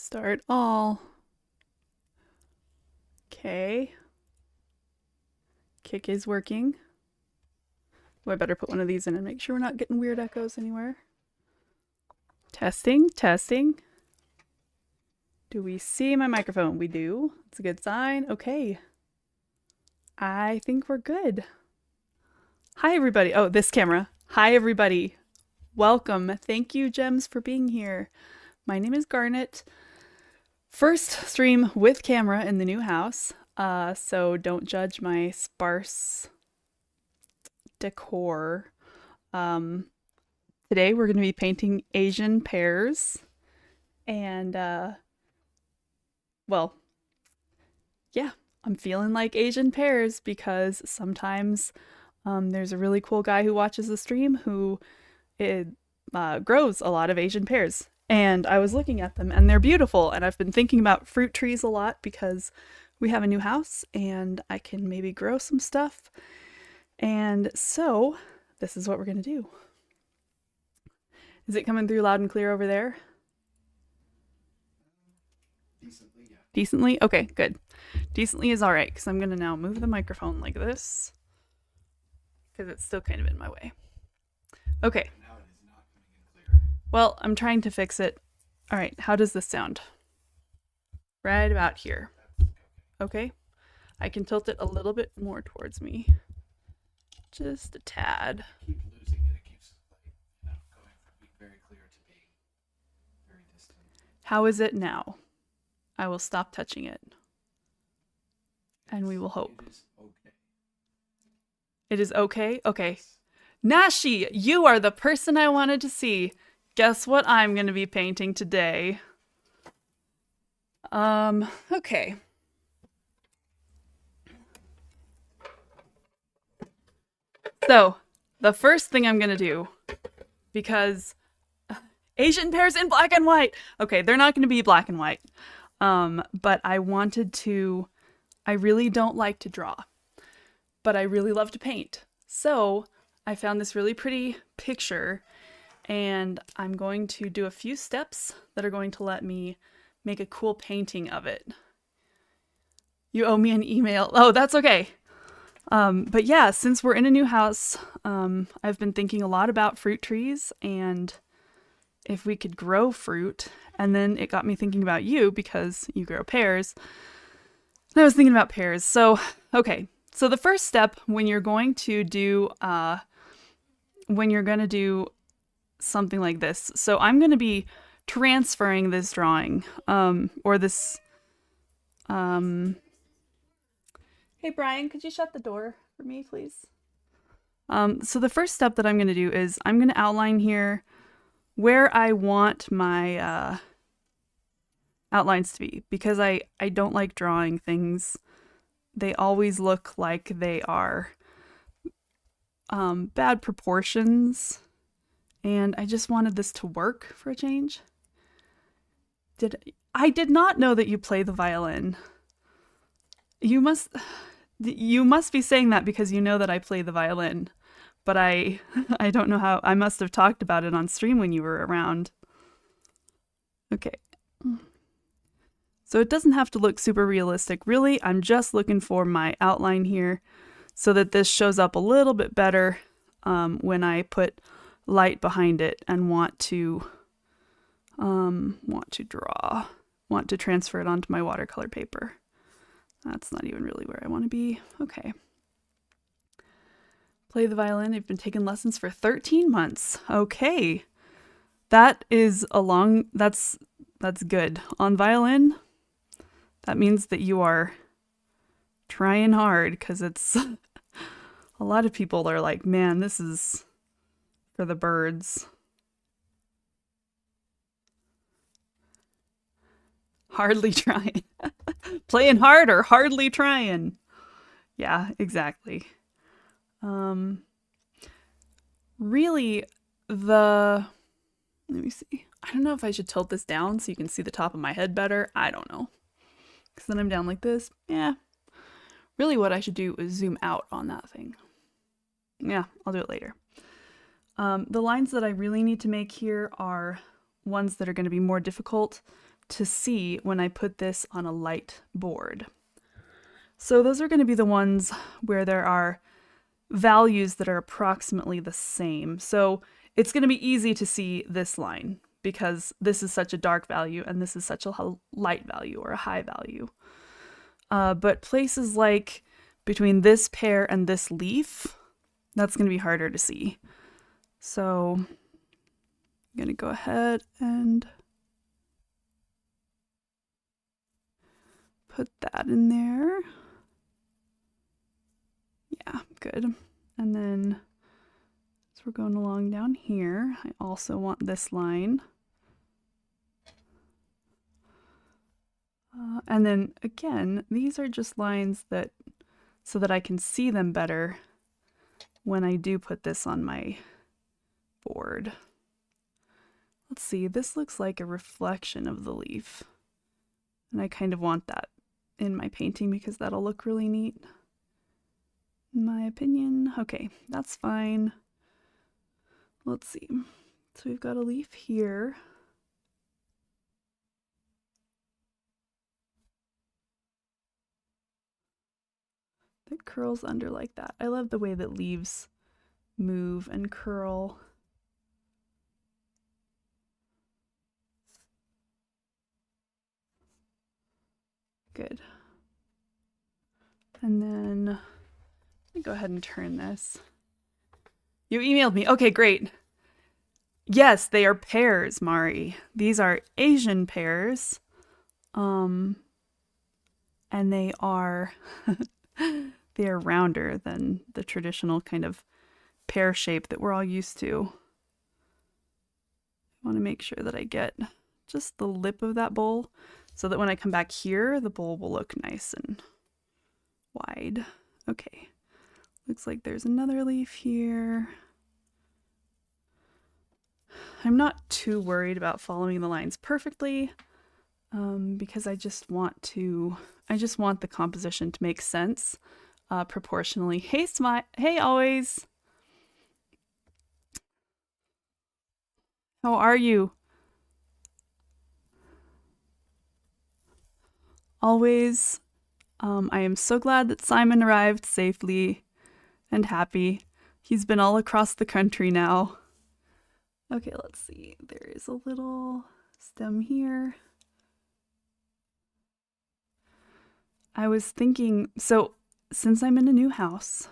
Start all. Okay. Kick is working. Oh, I better put one of these in and make sure we're not getting weird echoes anywhere. Testing, testing. Do we see my microphone? We do. It's a good sign. Okay. I think we're good. Hi, everybody. Oh, this camera. Hi, everybody. Welcome. Thank you, Gems, for being here. My name is Garnet. First stream with camera in the new house. So don't judge my sparse decor. Today we're going to be painting Asian pears. And, well, yeah, I'm feeling like Asian pears because sometimes there's a really cool guy who watches the stream who grows a lot of Asian pears. And I was looking at them and they're beautiful. And I've been thinking about fruit trees a lot because we have a new house and I can maybe grow some stuff. And so this is what we're going to do. Is it coming through loud and clear over there? Decently, yeah. Decently? Okay, good. Decently is all right because I'm going to now move the microphone like this because it's still kind of in my way. Okay. Now it is not coming in clear. Well, I'm trying to fix it. All right, how does this sound? Right about here. Okay. I can tilt it a little bit more towards me. Just a tad. Keep losing it. It keeps going from being very clear to being very distant. How is it now? I will stop touching it. And we will hope. It is okay. It is okay? Okay. Nashi, you are the person I wanted to see. Guess what I'm going to be painting today? Okay. So, the first thing I'm going to do, because Asian pears in black and white. Okay, they're not going to be black and white. But I really don't like to draw, but I really love to paint. So I found this really pretty picture and I'm going to do a few steps that are going to let me make a cool painting of it. You owe me an email. Oh, that's okay. But yeah, since we're in a new house, I've been thinking a lot about fruit trees and if we could grow fruit. And then it got me thinking about you because you grow pears. And I was thinking about pears. So, okay. So the first step when you're going to do something like this. So I'm going to be transferring this drawing or this Hey Brian, could you shut the door for me, please? So the first step that I'm going to do is I'm going to outline here where I want my outlines to be because I don't like drawing things. They always look like they are bad proportions and I just wanted this to work for a change. I did not know that you play the violin. You must be saying that because you know that I play the violin. But I don't know how. I must have talked about it on stream when you were around. Okay. So it doesn't have to look super realistic. Really, I'm just looking for my outline here so that this shows up a little bit better when I put light behind it and want to transfer it onto my watercolor paper. That's not even really where I want to be. Okay. Play the violin. I've been taking lessons for 13 months. Okay. That is that's good. On violin, that means that you are trying hard because it's a lot of people are like, man, this is for the birds. Hardly trying. Playing hard or hardly trying. Yeah, exactly. Really, let me see. I don't know if I should tilt this down so you can see the top of my head better. I don't know. Because then I'm down like this. Yeah. Really what I should do is zoom out on that thing. Yeah, I'll do it later. The lines that I really need to make here are ones that are going to be more difficult to see when I put this on a light board. So those are going to be the ones where there are values that are approximately the same. So it's going to be easy to see this line because this is such a dark value and this is such a light value or a high value. But places like between this pear and this leaf, that's going to be harder to see. So I'm going to go ahead and put that in there. Yeah, good. And then as we're going along down here, I also want this line. And then again, these are just lines that so that I can see them better when I do put this on my board. Let's see, this looks like a reflection of the leaf. And I kind of want that in my painting because that'll look really neat, in my opinion. Okay, that's fine. Let's see. So we've got a leaf here. That curls under like that. I love the way that leaves move and curl. Good. And then let me go ahead and turn this. You emailed me. Okay, great. Yes, they are pears, Mari. These are Asian pears. And they are they are rounder than the traditional kind of pear shape that we're all used to. I want to make sure that I get just the lip of that bowl so that when I come back here, the bowl will look nice and wide. Okay, looks like there's another leaf here. I'm not too worried about following the lines perfectly because I just want the composition to make sense proportionally. Hey, hey, always. How are you? Always. I am so glad that Simon arrived safely and happy. He's been all across the country now. Okay, let's see. There is a little stem here. I was thinking, so since I'm in a new house,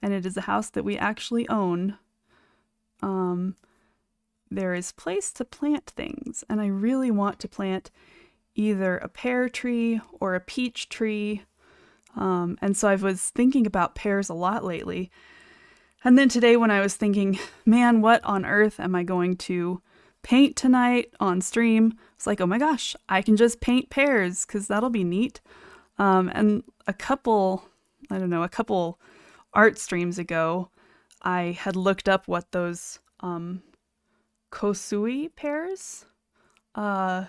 and it is a house that we actually own, there is place to plant things, and I really want to plant either a pear tree or a peach tree. And so I was thinking about pears a lot lately. And then today when I was thinking, man, what on earth am I going to paint tonight on stream? It's like, oh my gosh, I can just paint pears because that'll be neat. And a couple art streams ago, I had looked up what those Kosui pears, I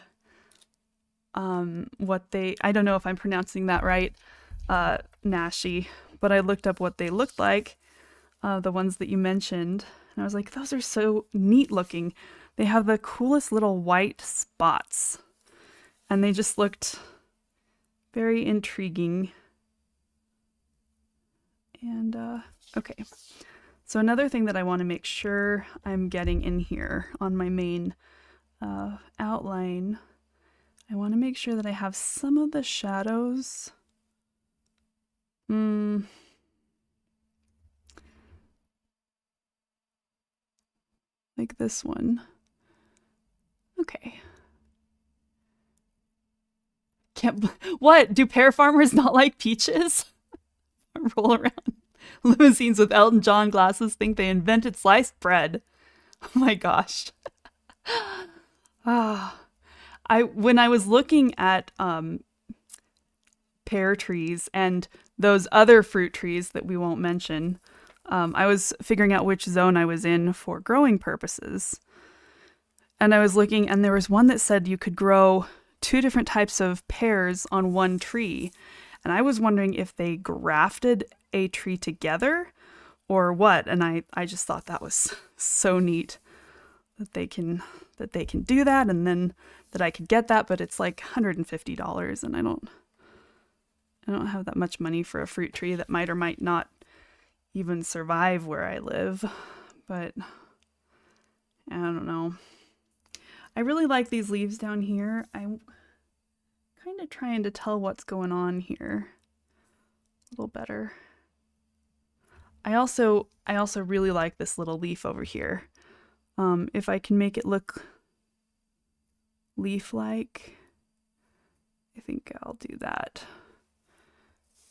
don't know if I'm pronouncing that right, Nashi, but I looked up what they looked like, the ones that you mentioned, and I was like, those are so neat looking. They have the coolest little white spots, and they just looked very intriguing. And, okay. So another thing that I want to make sure I'm getting in here on my main outline, I want to make sure that I have some of the shadows. Like this one. Okay. What? Do pear farmers not like peaches? Roll around limousines with Elton John glasses think they invented sliced bread. Oh my gosh. When I was looking at pear trees and those other fruit trees that we won't mention, I was figuring out which zone I was in for growing purposes. And I was looking, and there was one that said you could grow 2 different types of pears on one tree. And I was wondering if they grafted a tree together or what. And I just thought that was so neat. that they can do that, and then that I could get that, but it's like $150, and I don't have that much money for a fruit tree that might or might not even survive where I live. But I don't know. I really like these leaves down here. I'm kind of trying to tell what's going on here a little better. I also really like this little leaf over here. If I can make it look leaf-like, I think I'll do that.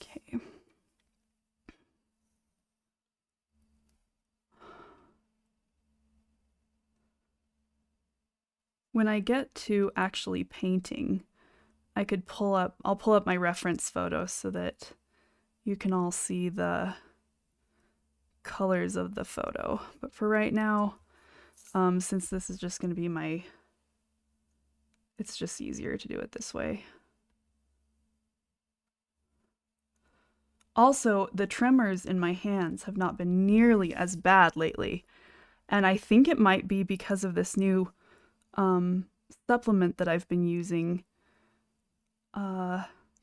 Okay. When I get to actually painting, I'll pull up my reference photo so that you can all see the colors of the photo. But for right now, since this is just going to be it's just easier to do it this way. Also, the tremors in my hands have not been nearly as bad lately, and I think it might be because of this new supplement that I've been using.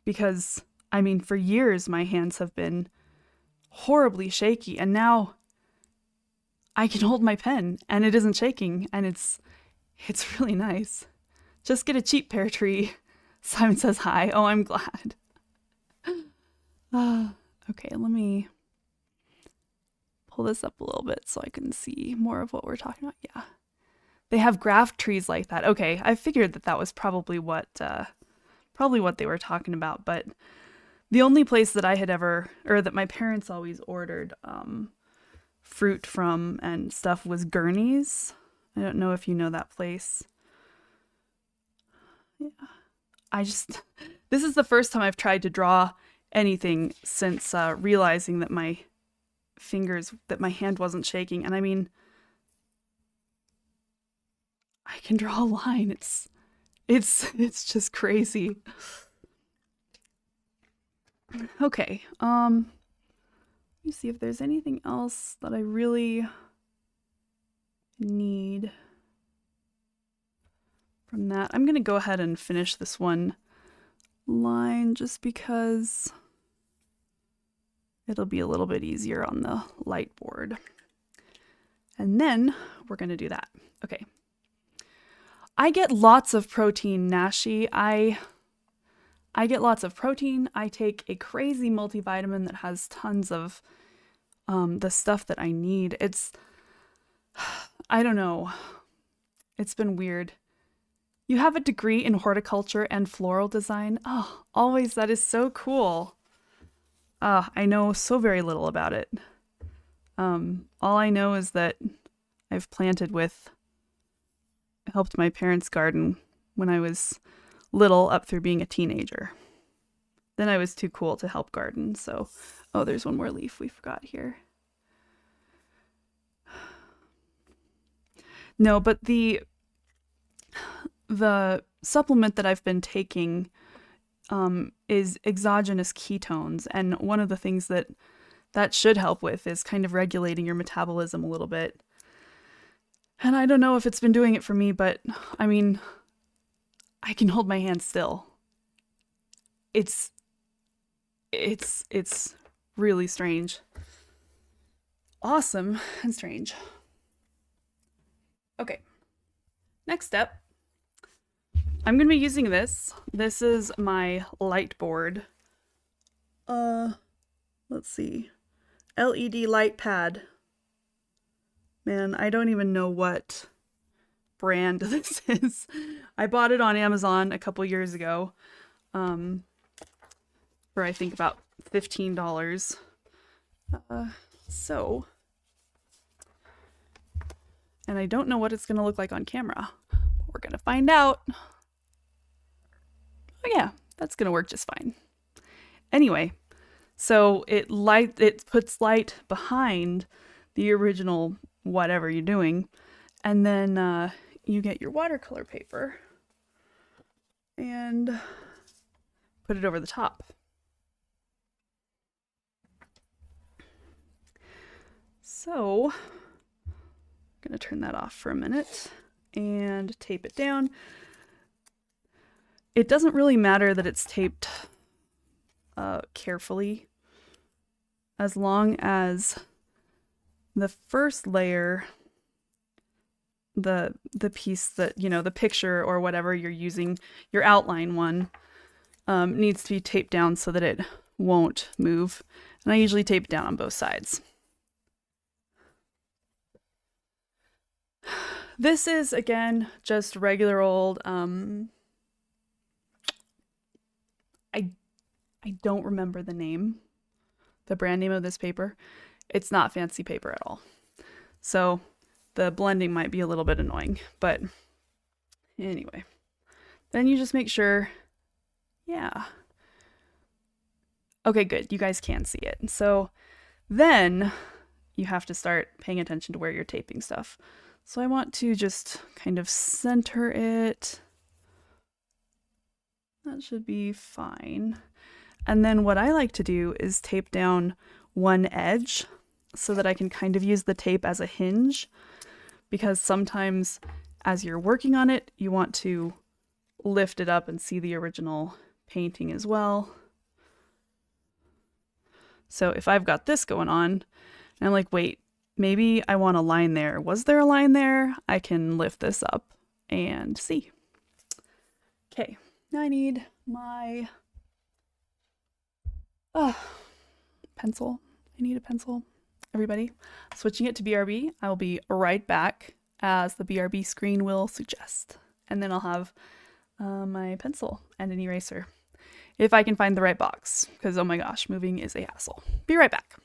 Because, I mean, for years my hands have been horribly shaky, and now I can hold my pen and it isn't shaking, and it's really nice. Just get a cheap pear tree. Simon says hi. Oh, I'm glad. Okay, let me pull this up a little bit so I can see more of what we're talking about. Yeah. They have graft trees like that. Okay, I figured that was probably what they were talking about, but the only place that I had ever, or that my parents always ordered fruit from and stuff was Gurney's. I don't know if you know that place. Yeah. This is the first time I've tried to draw anything since realizing that my hand wasn't shaking. And I mean, I can draw a line. It's just crazy. Okay. Let me see if there's anything else that I really need from that. I'm going to go ahead and finish this one line just because it'll be a little bit easier on the light board. And then we're going to do that. Okay. I get lots of protein, Nashi. I get lots of protein. I take a crazy multivitamin that has tons of the stuff that I need. I don't know. It's been weird. You have a degree in horticulture and floral design. Oh, always. That is so cool. I know so very little about it. All I know is that I've helped my parents' garden when I was little up through being a teenager. Then I was too cool to help garden, so... Oh, there's one more leaf we forgot here. No, but the supplement that I've been taking is exogenous ketones, and one of the things that should help with is kind of regulating your metabolism a little bit. And I don't know if it's been doing it for me, but I mean, I can hold my hand still. It's really strange. Awesome and strange. Okay. Next step. I'm going to be using this. This is my light board. Let's see. LED light pad. Man, I don't even know what brand this is. I bought it on Amazon a couple years ago. For I think about $15. And I don't know what it's going to look like on camera. We're going to find out. Oh yeah, that's going to work just fine. Anyway, so it puts light behind the original whatever you're doing, and then you get your watercolor paper and put it over the top. So going to turn that off for a minute and tape it down. It doesn't really matter that it's taped carefully, as long as the first layer, the piece that, you know, the picture or whatever you're using, your outline one, needs to be taped down so that it won't move. And I usually tape it down on both sides. This is, again, just regular old, I don't remember the name, the brand name of this paper. It's not fancy paper at all. So the blending might be a little bit annoying, but anyway. Then you just make sure, yeah. Okay, good. You guys can see it. So then you have to start paying attention to where you're taping stuff. So I want to just kind of center it. That should be fine. And then what I like to do is tape down one edge so that I can kind of use the tape as a hinge, because sometimes as you're working on it, you want to lift it up and see the original painting as well. So if I've got this going on, and I'm like, wait, maybe I want a line there. Was there a line there? I can lift this up and see. Okay, now I need my pencil. I need a pencil. Everybody, switching it to BRB. I will be right back, as the BRB screen will suggest. And then I'll have my pencil and an eraser, if I can find the right box, because oh my gosh, moving is a hassle. Be right back.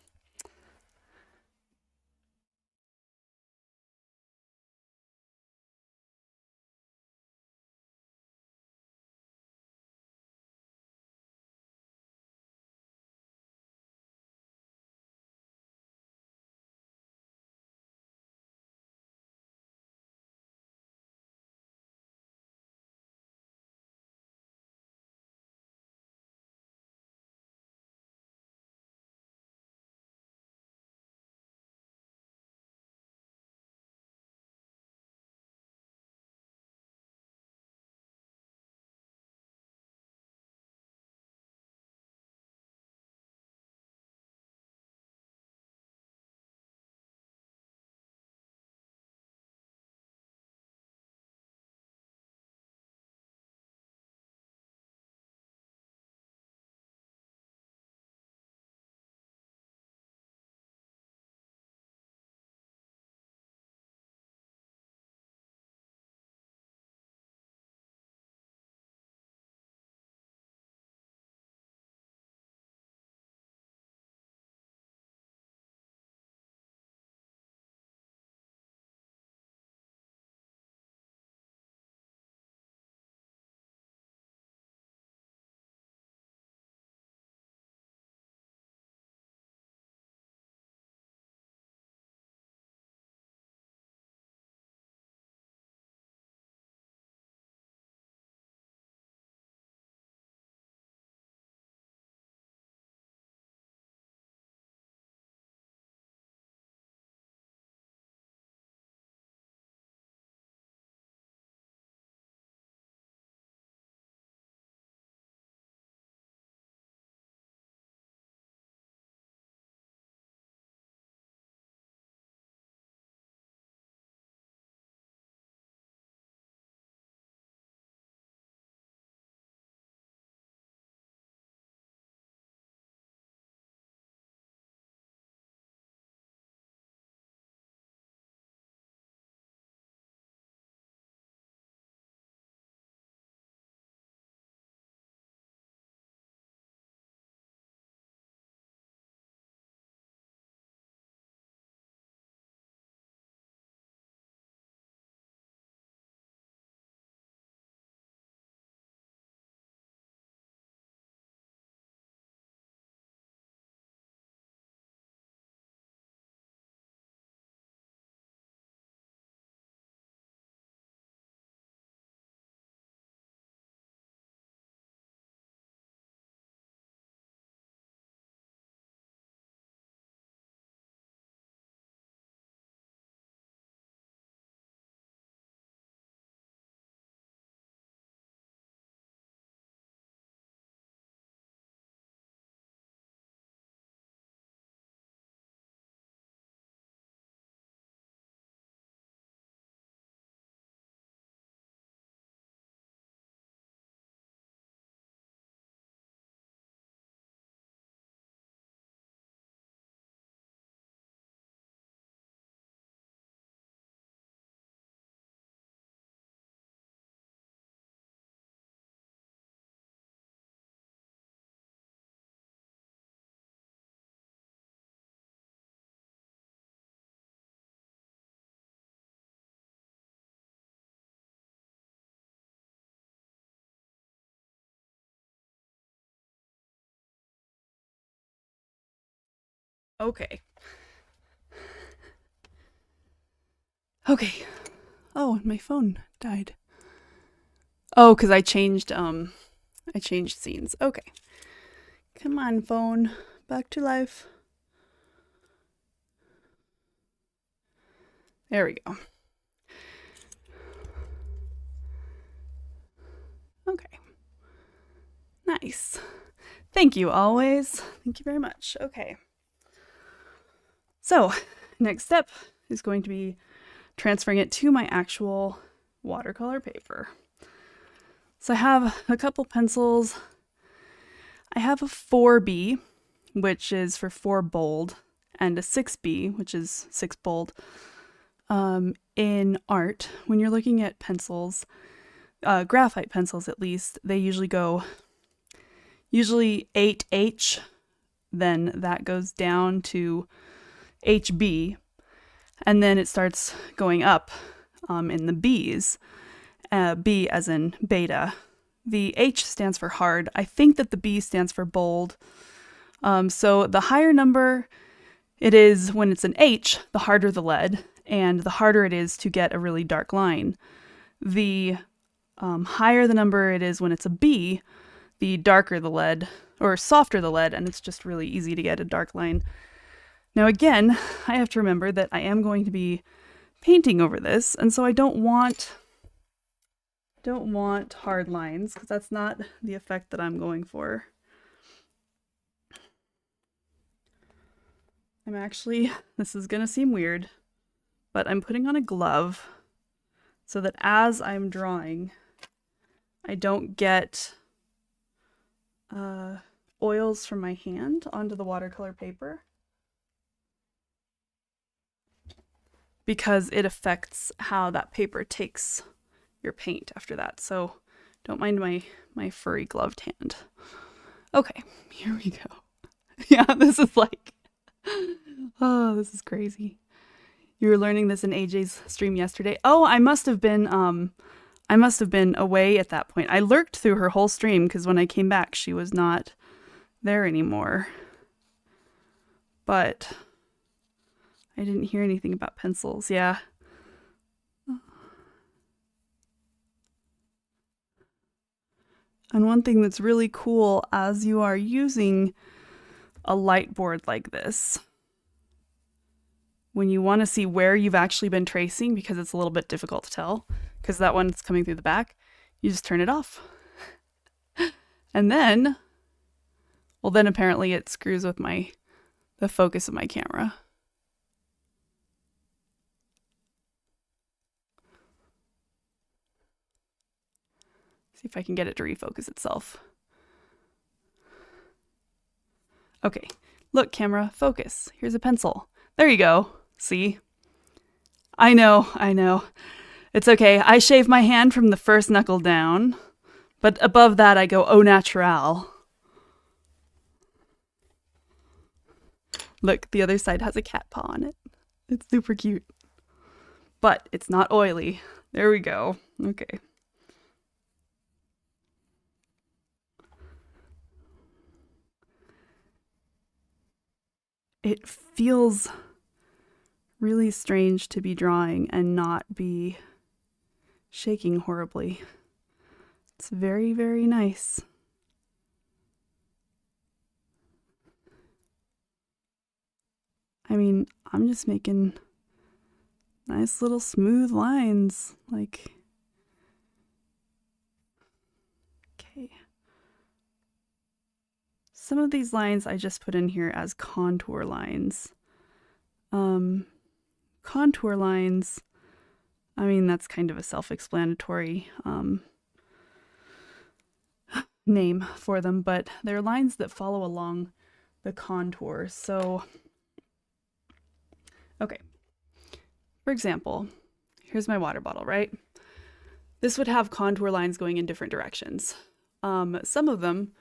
Okay. Okay. Oh, my phone died. Oh, because I changed scenes. Okay. Come on, phone. Back to life. There we go. Okay. Nice. Thank you always. Thank you very much. Okay. So, next step is going to be transferring it to my actual watercolor paper. So I have a couple pencils. I have a 4B, which is for 4 bold, and a 6B, which is 6 bold. In art, when you're looking at pencils, graphite pencils at least, they usually go 8H, then that goes down to HB, and then it starts going up in the B's. B as in beta. The H stands for hard. I think that the B stands for bold. So the higher number it is when it's an H, the harder the lead, and the harder it is to get a really dark line. The higher the number it is when it's a B, the darker the lead, or softer the lead, and it's just really easy to get a dark line. Now again, I have to remember that I am going to be painting over this, and so I don't want hard lines, because that's not the effect that I'm going for. This is gonna seem weird, but I'm putting on a glove so that as I'm drawing, I don't get oils from my hand onto the watercolor paper, because it affects how that paper takes your paint after that. So don't mind my furry gloved hand. Okay, here we go. Yeah, this is like, oh, this is crazy. You were learning this in AJ's stream yesterday. Oh, I must have been away at that point. I lurked through her whole stream because when I came back, she was not there anymore. But I didn't hear anything about pencils. Yeah. And one thing that's really cool as you are using a light board like this, when you want to see where you've actually been tracing, because it's a little bit difficult to tell, because that one's coming through the back, you just turn it off. And then, well, then apparently it screws with the focus of my camera. See if I can get it to refocus itself. Okay, look, camera, focus. Here's a pencil. There you go. See? I know. It's okay. I shave my hand from the first knuckle down, but above that I go au naturel. Look, the other side has a cat paw on it. It's super cute. But it's not oily. There we go. Okay. It feels really strange to be drawing and not be shaking horribly. It's very, very nice. I mean, I'm just making nice little smooth lines, like, okay. Some of these lines I just put in here as contour lines. Contour lines, I mean, that's kind of a self-explanatory name for them, but they're lines that follow along the contour. So, okay. For example, here's my water bottle, right? This would have contour lines going in different directions. Some of them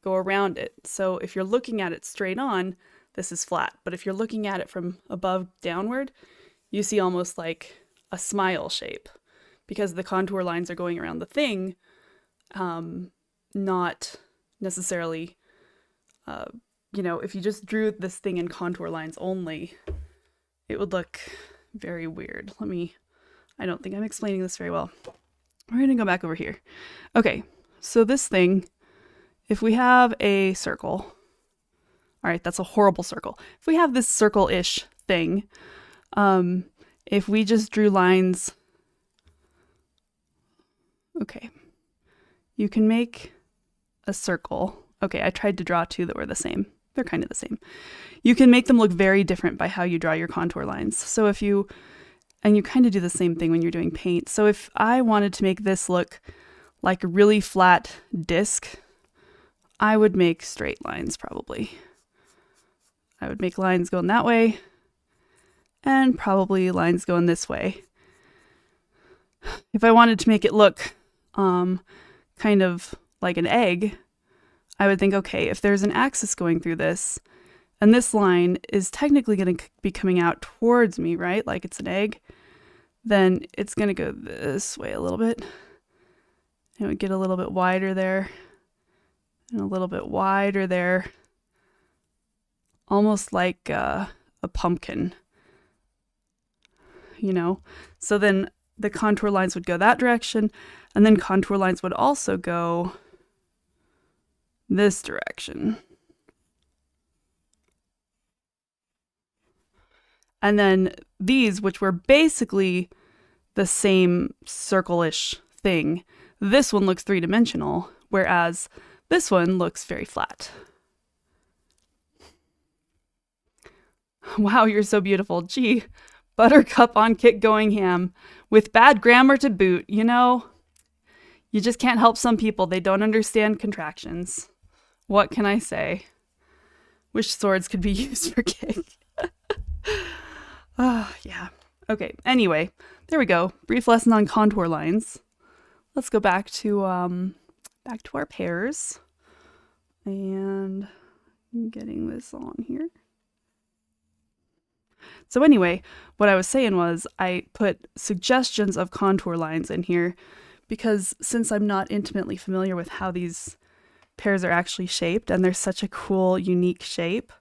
go around it. So if you're looking at it straight on, this is flat. But if you're looking at it from above downward, you see almost like a smile shape, because the contour lines are going around the thing, not necessarily you know, if you just drew this thing in contour lines only, it would look very weird. I don't think I'm explaining this very well. We're going to go back over here. Okay, so this thing, if we have a circle, all right, that's a horrible circle. If we have this circle-ish thing, if we just drew lines, okay, you can make a circle. Okay, I tried to draw two that were the same. They're kind of the same. You can make them look very different by how you draw your contour lines. So if you, and you kind of do the same thing when you're doing paint. So if I wanted to make this look like a really flat disc, I would make straight lines probably. I would make lines going that way and probably lines going this way. If I wanted to make it look kind of like an egg, I would think, okay, if there's an axis going through this, and this line is technically going to be coming out towards me, right? Like it's an egg, then it's going to go this way a little bit. It would get a little bit wider there, and a little bit wider there. Almost like a pumpkin, you know? So then the contour lines would go that direction, and then contour lines would also go this direction. And then these, which were basically the same circle-ish thing, this one looks three-dimensional, whereas this one looks very flat. Wow, you're so beautiful. Gee, Buttercup on Kick going ham. With bad grammar to boot, you know? You just can't help some people. They don't understand contractions. What can I say? Wish swords could be used for kick. Yeah. Okay, anyway, there we go. Brief lesson on contour lines. Let's go back to our pears. And I'm getting this on here. So anyway, what I was saying was I put suggestions of contour lines in here because since I'm not intimately familiar with how these pears are actually shaped, and they're such a cool, unique shape,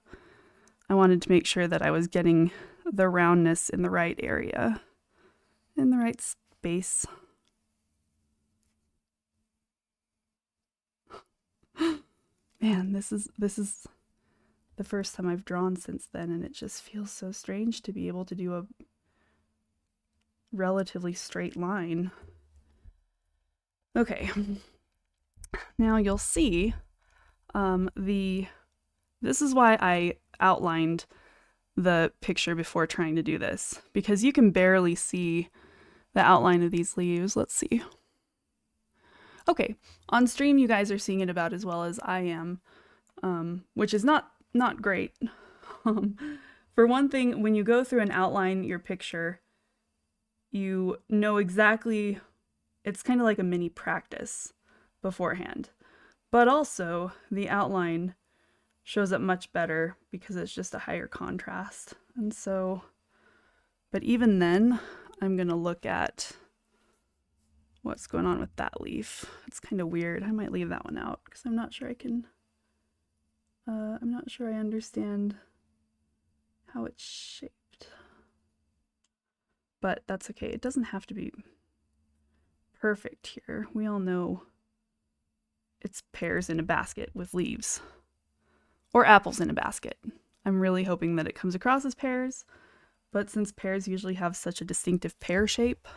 I wanted to make sure that I was getting the roundness in the right area, in the right space. Man, this is the first time I've drawn since then, and it just feels so strange to be able to do a relatively straight line. Okay, now you'll see this is why I outlined the picture before trying to do this, because you can barely see the outline of these leaves. Let's see. Okay, on stream you guys are seeing it about as well as I am, which is not great. For one thing, when you go through and outline your picture, you know exactly, it's kind of like a mini practice beforehand. But also, the outline shows up much better because it's just a higher contrast. And so, but even then, I'm going to look at what's going on with that leaf. It's kind of weird. I might leave that one out because I'm not sure I can, I'm not sure I understand how it's shaped. But that's okay. It doesn't have to be perfect here. We all know it's pears in a basket with leaves. Or apples in a basket. I'm really hoping that it comes across as pears, but since pears usually have such a distinctive pear shape,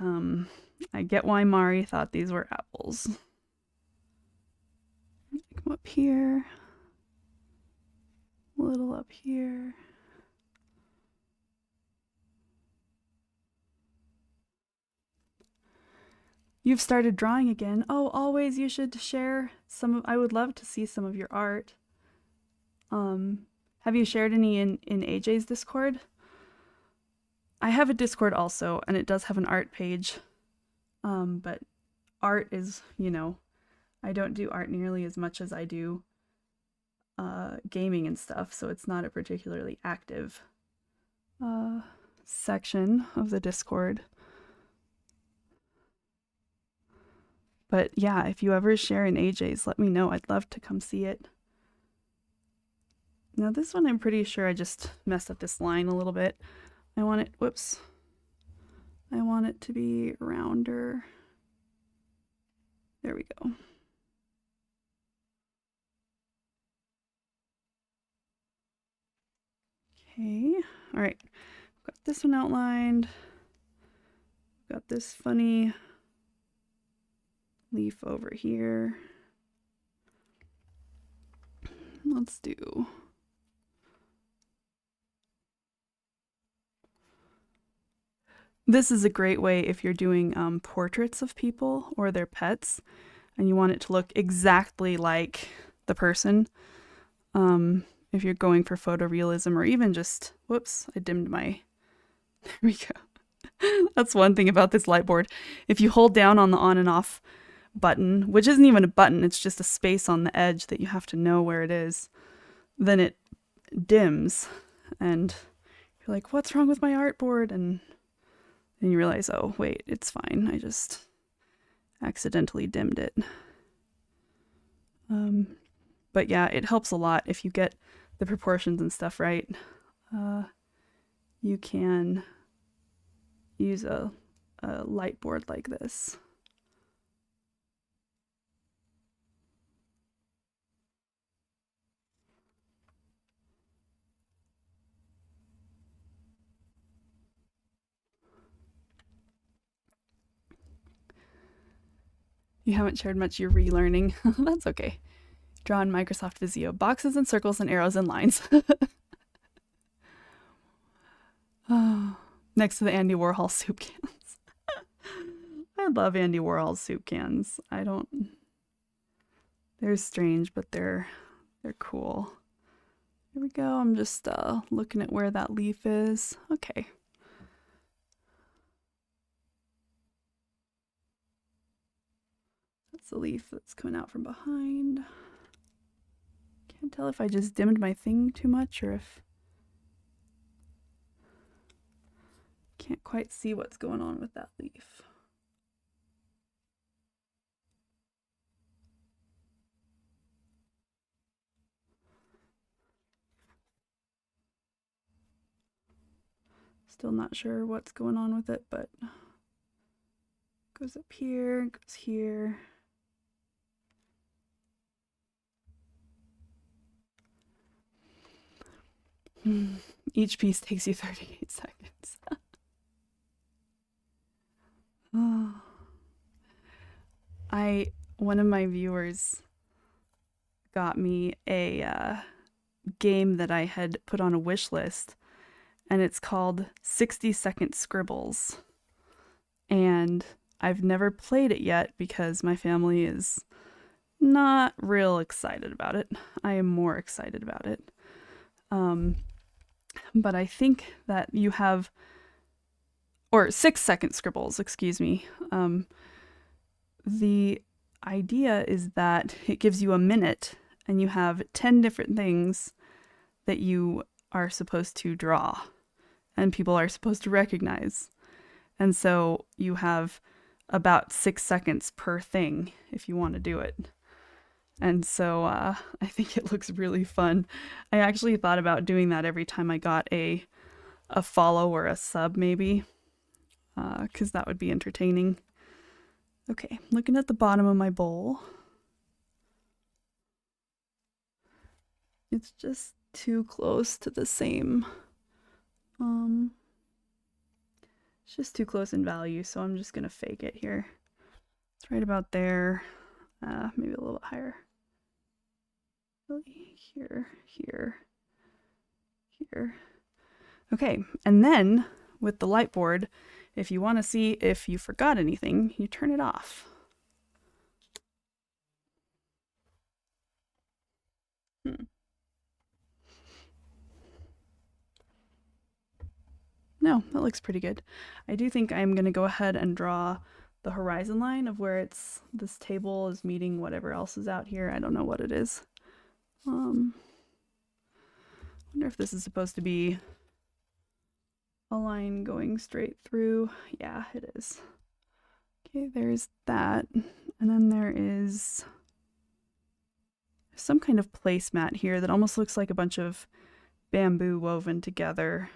I get why Mari thought these were apples. Come up here, a little up here. You've started drawing again. Oh, always you should share some of, I would love to see some of your art. Have you shared any in AJ's Discord? I have a Discord also, and it does have an art page. But art is, you know, I don't do art nearly as much as I do gaming and stuff, so it's not a particularly active section of the Discord. But yeah, if you ever share in AJ's, let me know. I'd love to come see it. Now this one I'm pretty sure I just messed up this line a little bit. I want it, whoops. I want it to be rounder. There we go. Okay, all right. Got this one outlined. Got this funny leaf over here. Let's do this is a great way if you're doing portraits of people or their pets and you want it to look exactly like the person. If you're going for photorealism or even just, whoops, I dimmed my, there we go. That's one thing about this light board. If you hold down on the on and off button, which isn't even a button, it's just a space on the edge that you have to know where it is, then it dims and you're like, what's wrong with my artboard? And then you realize, oh, wait, it's fine. I just accidentally dimmed it. But yeah, it helps a lot if you get the proportions and stuff right. You can use a light board like this. You haven't shared much, you're relearning. That's okay. Draw in Microsoft Visio. Boxes and circles and arrows and lines. Oh, next to the Andy Warhol soup cans. I love Andy Warhol soup cans. They're strange, but they're cool. Here we go. I'm just looking at where that leaf is. Okay. That's the leaf that's coming out from behind. Can't tell if I just dimmed my thing too much or if... Can't quite see what's going on with that leaf. Still not sure what's going on with it, but goes up here, goes here. Each piece takes you 38 seconds. Oh. One of my viewers got me a game that I had put on a wish list, and it's called 60-Second Scribbles. And I've never played it yet because my family is not real excited about it. I am more excited about it. But I think that you have, or 6-second scribbles, excuse me. The idea is that it gives you a minute and you have 10 different things that you are supposed to draw and people are supposed to recognize. And so you have about 6 seconds per thing if you want to do it. And so I think it looks really fun. I actually thought about doing that every time I got a follow or a sub maybe, because that would be entertaining. Okay, looking at the bottom of my bowl. It's just too close to the same. It's just too close in value, so I'm just gonna fake it here. It's right about there, maybe a little bit higher. Really, here, here, here. Okay, and then with the light board, if you want to see if you forgot anything, you turn it off. No, that looks pretty good. I do think I'm going to go ahead and draw the horizon line of where this table is meeting whatever else is out here. I don't know what it is. Wonder if this is supposed to be a line going straight through. Yeah, it is. Okay, there's that. And then there is, I some kind of placemat here that almost looks like a bunch of bamboo woven together.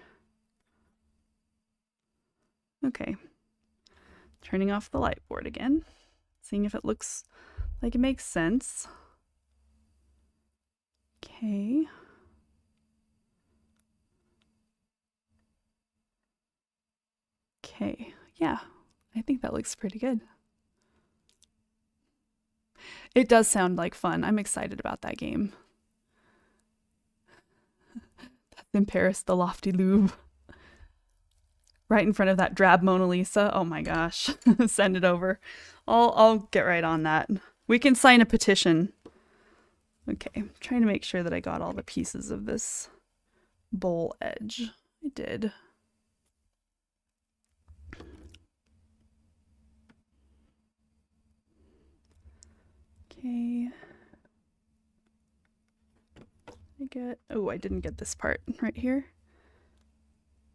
Okay. Turning off the light board again, seeing if it looks like it makes sense. Okay. Okay, yeah, I think that looks pretty good. It does sound like fun. I'm excited about that game. That's in Paris, the Lofty Louvre. Right in front of that drab Mona Lisa. Oh my gosh. Send it over. I'll get right on that. We can sign a petition. Okay, I'm trying to make sure that I got all the pieces of this bowl edge. I did. Okay. I didn't get this part right here.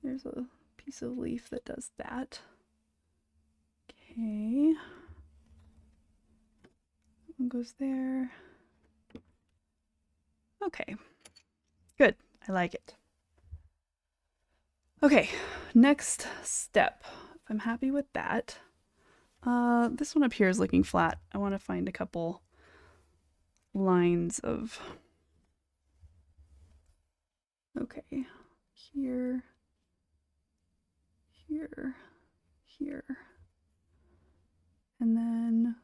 There's a piece of leaf that does that. Okay. One goes there. Okay. Good. I like it. Okay, next step. If I'm happy with that, this one up here is looking flat. I want to find a couple lines of, okay, here, here, here. And then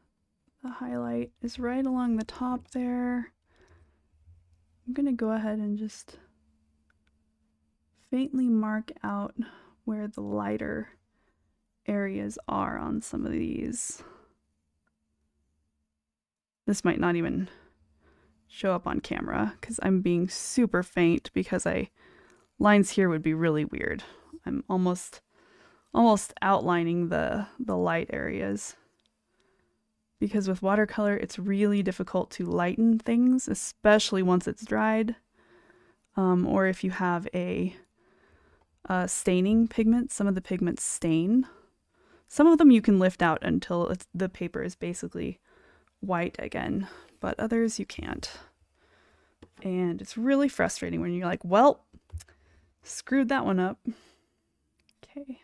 the highlight is right along the top there. I'm going to go ahead and just faintly mark out where the lighter areas are on some of these. This might not even show up on camera because I'm being super faint because lines here would be really weird. I'm almost outlining the light areas. Because with watercolor, it's really difficult to lighten things, especially once it's dried. Or if you have a staining pigment, some of the pigments stain. Some of them you can lift out until the paper is basically white again, but others you can't. And it's really frustrating when you're like, well, screwed that one up. Okay.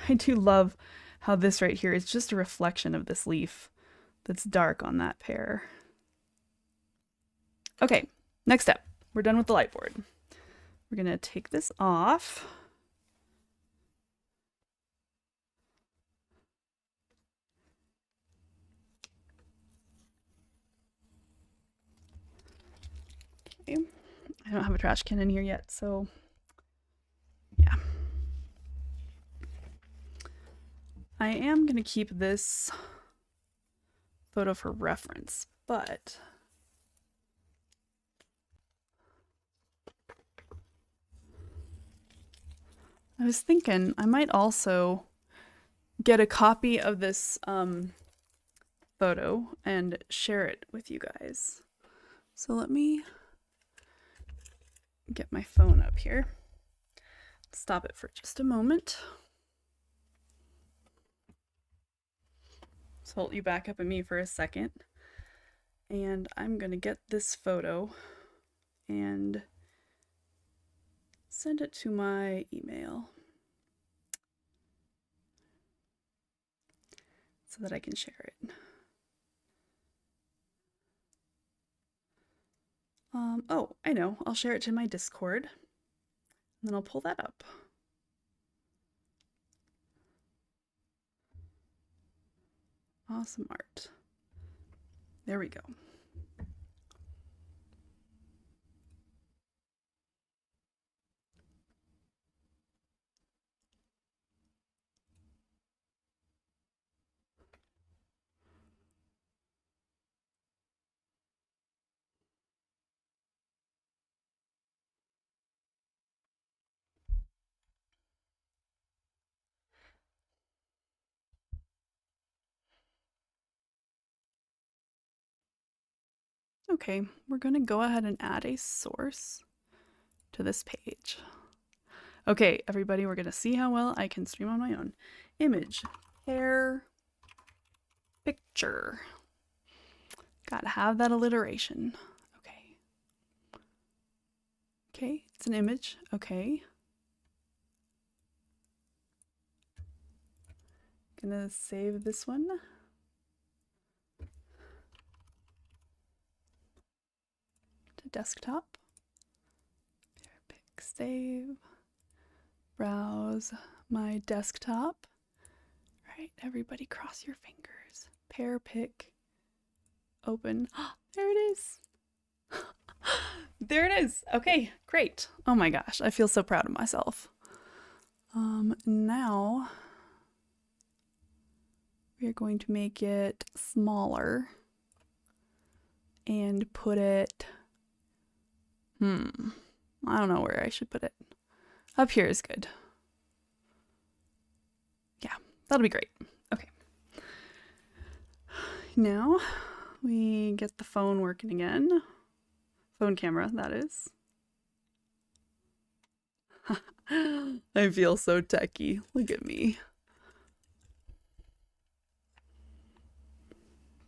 I do love how this right here is just a reflection of this leaf that's dark on that pear. Okay, next step. We're done with the light board. We're gonna take this off. Okay, I don't have a trash can in here yet, so yeah. I am gonna keep this photo for reference, but I was thinking I might also get a copy of this photo and share it with you guys. So let me get my phone up here. Stop it for just a moment. So hold you back up at me for a second. And I'm gonna get this photo and send it to my email so that I can share it. Oh, I know. I'll share it to my Discord, and then I'll pull that up. Awesome art. There we go. Okay, we're going to go ahead and add a source to this page. Okay, everybody, we're going to see how well I can stream on my own. Image, hair, picture. Gotta have that alliteration. Okay. Okay, it's an image. Okay. Gonna save this one. To desktop. Pick save. Browse my desktop. All right, everybody cross your fingers. Pear pick. Open. There it is. There it is. Okay, great. Oh my gosh, I feel so proud of myself. Now we are going to make it smaller and put it, I don't know where I should put it. Up here is good. Yeah, that'll be great. Okay. Now we get the phone working again. Phone camera, that is. I feel so techie. Look at me.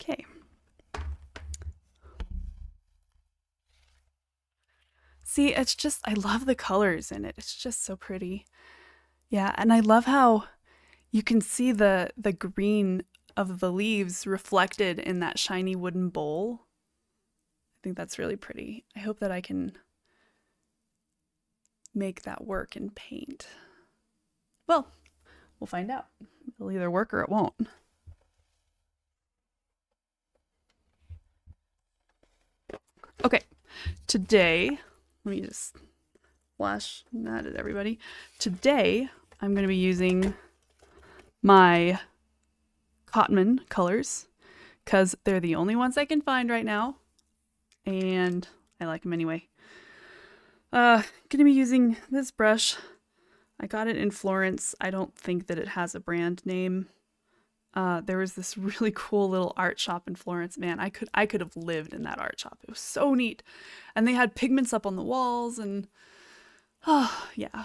Okay. See, it's just, I love the colors in it. It's just so pretty. Yeah, and I love how you can see the green of the leaves reflected in that shiny wooden bowl. I think that's really pretty. I hope that I can make that work in paint. Well, we'll find out. It'll either work or it won't. Okay, today, let me just flash that at everybody. Today, I'm going to be using my Cotman colors because they're the only ones I can find right now, and I like them anyway. Gonna be using this brush. I got it in Florence. I don't think that it has a brand name. There was this really cool little art shop in Florence. Man, I could have lived in that art shop. It was so neat. And they had pigments up on the walls and yeah.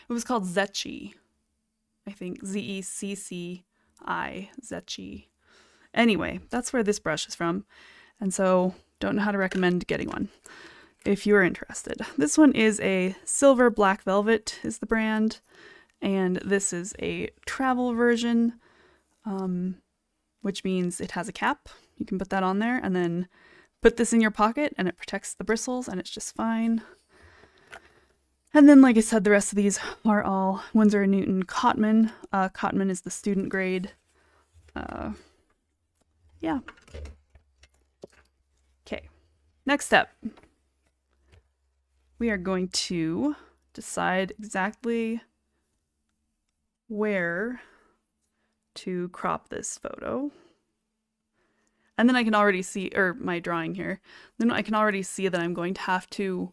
It was called Zecchi. I think Zecci, Zecchi. Anyway, that's where this brush is from. And so don't know how to recommend getting one if you are interested. This one is a Silver Black Velvet is the brand, and this is a travel version, which means it has a cap. You can put that on there and then put this in your pocket and it protects the bristles and it's just fine. And then, like I said, the rest of these are all Winsor & Newton Cotman. Cotman is the student grade. Yeah. Okay, next step. We are going to decide exactly where to crop this photo. And then I can already see, or my drawing here, then I can already see that I'm going to have to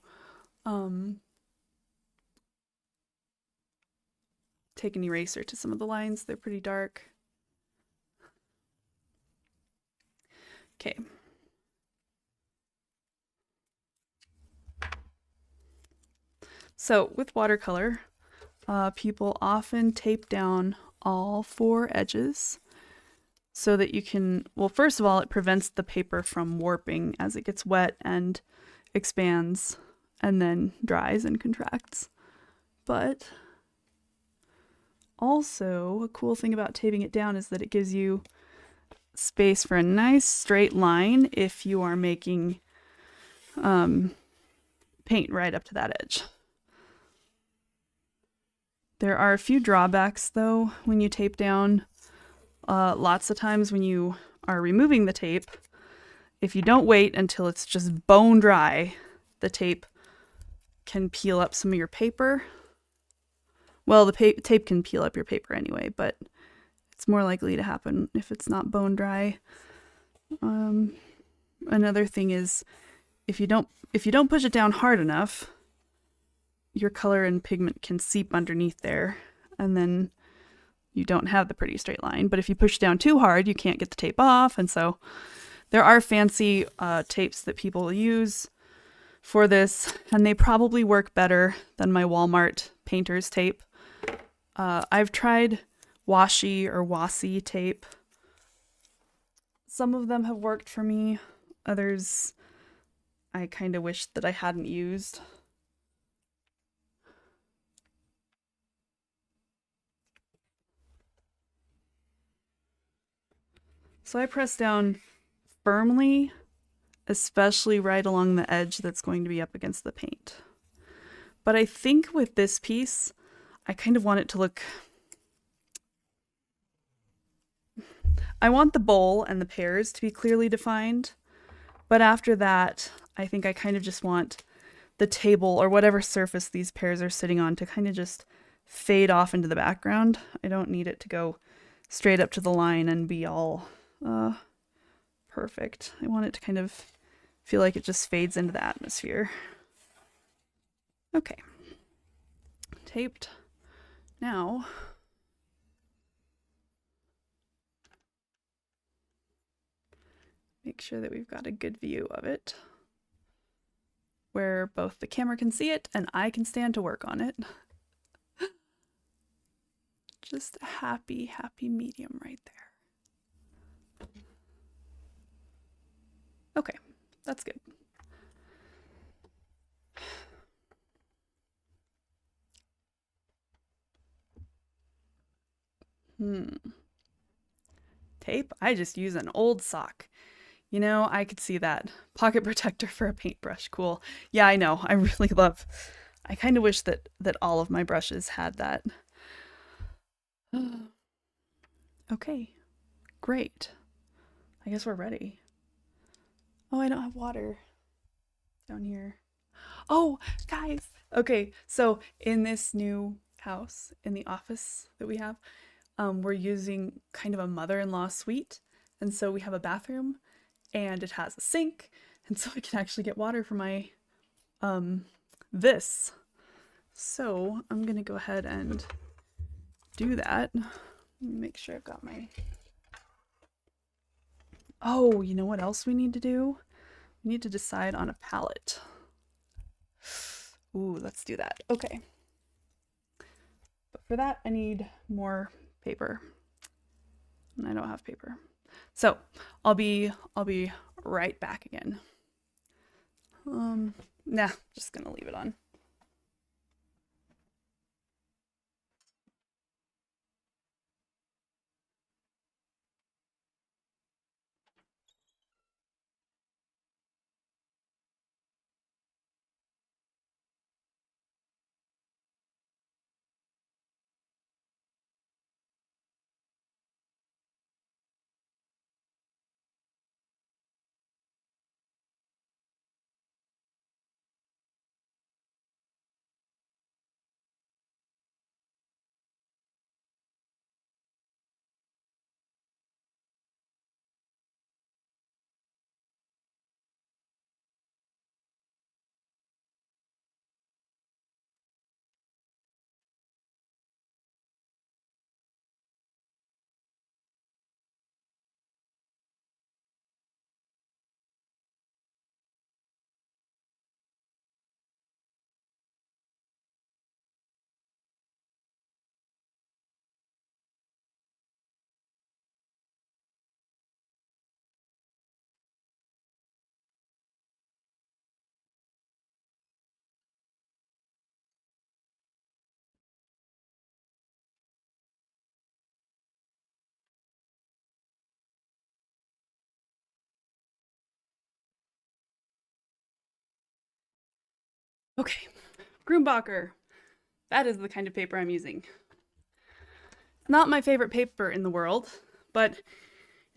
take an eraser to some of the lines. They're pretty dark. Okay. So with watercolor, people often tape down all 4 edges so that you can, well, first of all, it prevents the paper from warping as it gets wet and expands and then dries and contracts. But also, a cool thing about taping it down is that it gives you space for a nice straight line if you are making paint right up to that edge. There are a few drawbacks though when you tape down. Lots of times when you are removing the tape, if you don't wait until it's just bone dry, the tape can peel up some of your paper. Well, the tape can peel up your paper anyway, but it's more likely to happen if it's not bone dry. Another thing is if you don't push it down hard enough, your color and pigment can seep underneath there, and then you don't have the pretty straight line. But if you push down too hard, you can't get the tape off, and so there are fancy tapes that people use for this, and they probably work better than my Walmart painter's tape. I've tried washi or wasi tape. Some of them have worked for me, others I kind of wish that I hadn't used. So I press down firmly, especially right along the edge that's going to be up against the paint. But I think with this piece, I kind of want it to look... I want the bowl and the pears to be clearly defined, but after that, I think I kind of just want the table or whatever surface these pears are sitting on to kind of just fade off into the background. I don't need it to go straight up to the line and be all perfect. I want it to kind of feel like it just fades into the atmosphere. Okay. Taped. Now, make sure that we've got a good view of it, where both the camera can see it and I can stand to work on it. Just a happy, happy medium right there. Okay, that's good. Tape? I just use an old sock. You know, I could see that. Pocket protector for a paintbrush. Cool. Yeah, I know. I really love... I kind of wish that all of my brushes had that. Okay. Great. I guess we're ready. Oh, I don't have water down here. Oh, guys. Okay, so in this new house, in the office that we have, we're using kind of a mother-in-law suite. And so we have a bathroom and it has a sink. And so I can actually get water for my, this. So I'm gonna go ahead and do that. Let me make sure I've got my... Oh, you know what else we need to do? We need to decide on a palette. Ooh, let's do that. Okay. But for that, I need more paper. And I don't have paper. So I'll be right back again. Nah, just gonna leave it on. Okay, Grumbacher. That is the kind of paper I'm using. Not my favorite paper in the world, but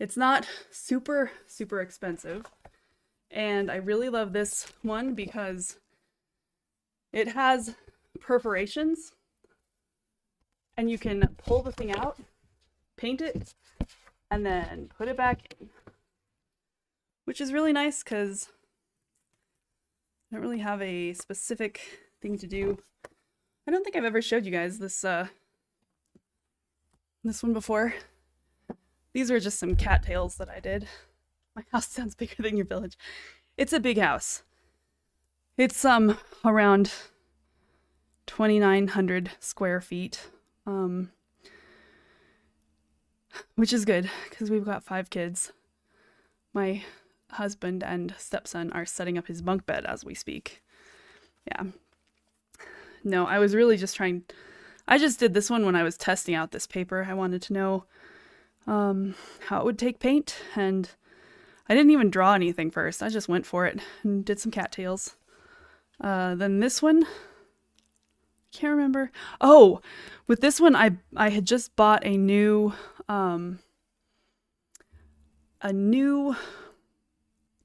it's not super, super expensive. And I really love this one because it has perforations and you can pull the thing out, paint it, and then put it back in, which is really nice because I don't really have a specific thing to do. I don't think I've ever showed you guys this this one before. These were just some cattails that I did. My house sounds bigger than your village. It's a big house. It's around 2,900 square feet, which is good because we've got 5 kids. My husband and stepson are setting up his bunk bed as we speak. Yeah. No, I was really just trying. I just did this one when I was testing out this paper. I wanted to know how it would take paint, and I didn't even draw anything first. I just went for it and did some cattails. Then this one, can't remember. Oh, with this one, I had just bought a new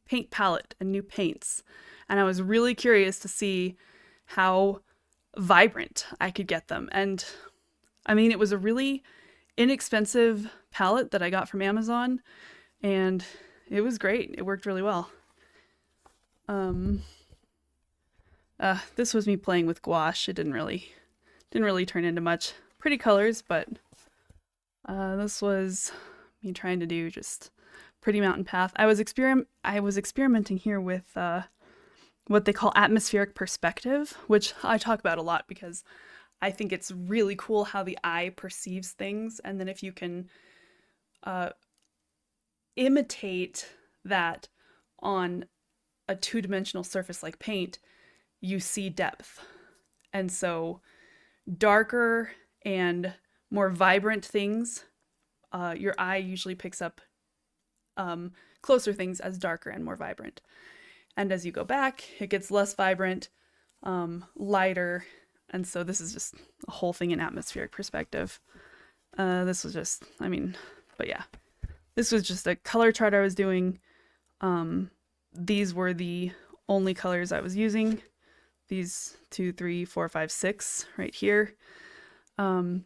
paint palette and new paints, and I was really curious to see how vibrant I could get them. And I mean, it was a really inexpensive palette that I got from Amazon, and it was great. It worked really well. This was me playing with gouache. It didn't really turn into much. Pretty colors, but this was me trying to do just pretty mountain path. I was experimenting here with what they call atmospheric perspective, which I talk about a lot because I think it's really cool how the eye perceives things, and then if you can imitate that on a two-dimensional surface like paint, you see depth. And so darker and more vibrant things, your eye usually picks up closer things as darker and more vibrant. And as you go back, it gets less vibrant, lighter, and so this is just a whole thing in atmospheric perspective. This was just, but yeah. This was just a color chart I was doing. These were the only colors I was using. These 2, 3, 4, 5, 6 right here. One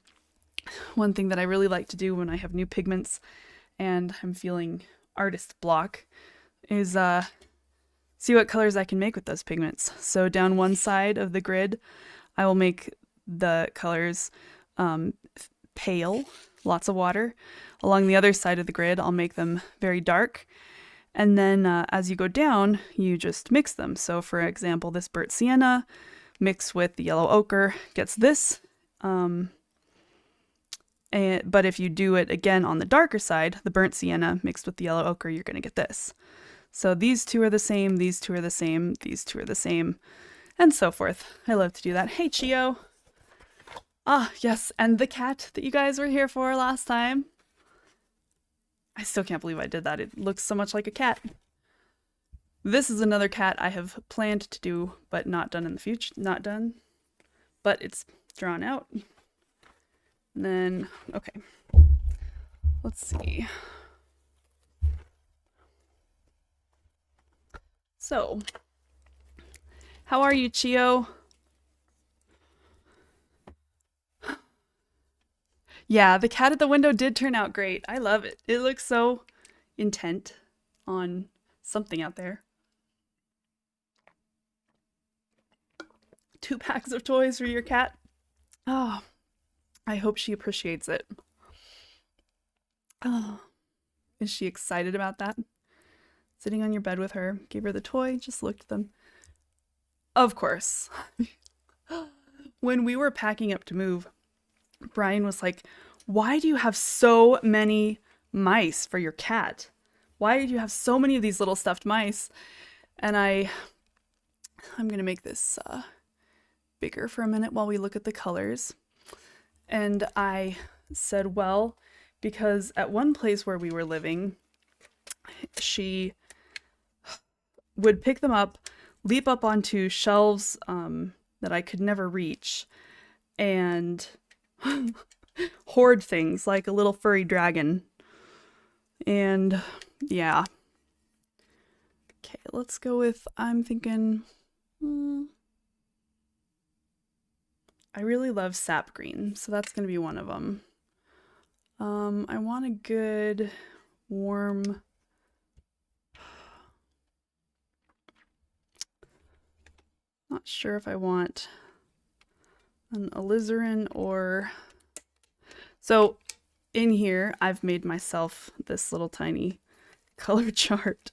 thing that I really like to do when I have new pigments and I'm feeling artist block is see what colors I can make with those pigments. So down one side of the grid, I will make the colors pale, lots of water. Along the other side of the grid, I'll make them very dark. And then as you go down, you just mix them. So for example, this burnt sienna mixed with the yellow ochre gets this. But if you do it again on the darker side, the burnt sienna mixed with the yellow ochre, you're going to get this. So these two are the same, these two are the same, these two are the same, and so forth. I love to do that. Hey, Chio. Ah, yes, and the cat that you guys were here for last time. I still can't believe I did that. It looks so much like a cat. This is another cat I have planned to do, but not done in the future. Not done, but it's drawn out. And then, okay, let's see. So, how are you, Chio? Yeah, the cat at the window did turn out great. I love it. It looks so intent on something out there. 2 packs of toys for your cat. Oh, I hope she appreciates it. Oh, is she excited about that? Sitting on your bed with her, gave her the toy, just looked at them. Of course. When we were packing up to move, Brian was like, why do you have so many mice for your cat? Why do you have so many of these little stuffed mice? And I'm gonna make this bigger for a minute while we look at the colors. And I said, well, because at one place where we were living, she would pick them up, leap up onto shelves that I could never reach, and hoard things like a little furry dragon. And yeah. Okay, let's go with, I'm thinking, I really love sap green, so that's going to be one of them. I want a good warm, not sure if I want an alizarin or, so in here I've made myself this little tiny color chart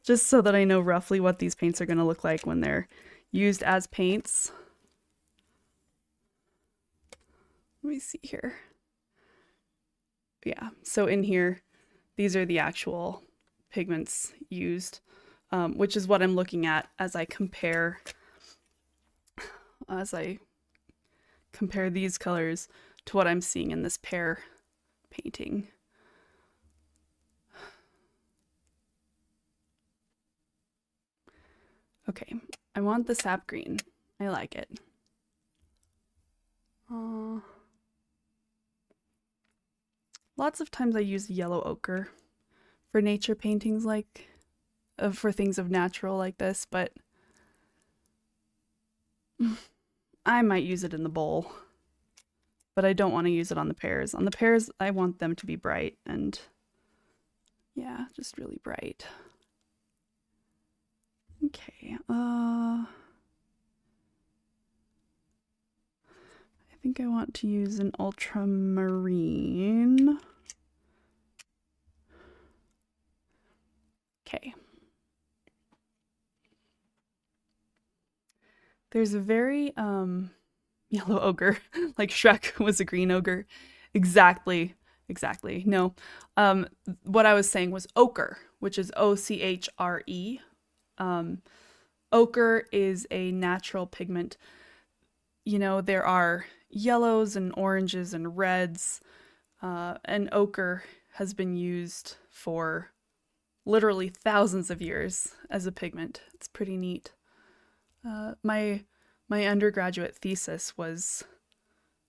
just so that I know roughly what these paints are going to look like when they're used as paints. Let me see here. Yeah, so in here, these are the actual pigments used, which is what I'm looking at as I compare these colors to what I'm seeing in this pear painting. Okay, I want the sap green. I like it. Lots of times I use yellow ochre for nature paintings, like for things of natural like this, but I might use it in the bowl, but I don't want to use it on the pears. On the pears, I want them to be bright and yeah, just really bright. Okay, I think I want to use an ultramarine. Okay. There's a very yellow ogre, like Shrek was a green ogre. Exactly. No. What I was saying was ochre, which is O-C-H-R-E. Ochre is a natural pigment. You know, there are yellows and oranges and reds, and ochre has been used for literally thousands of years as a pigment. It's pretty neat. My undergraduate thesis was,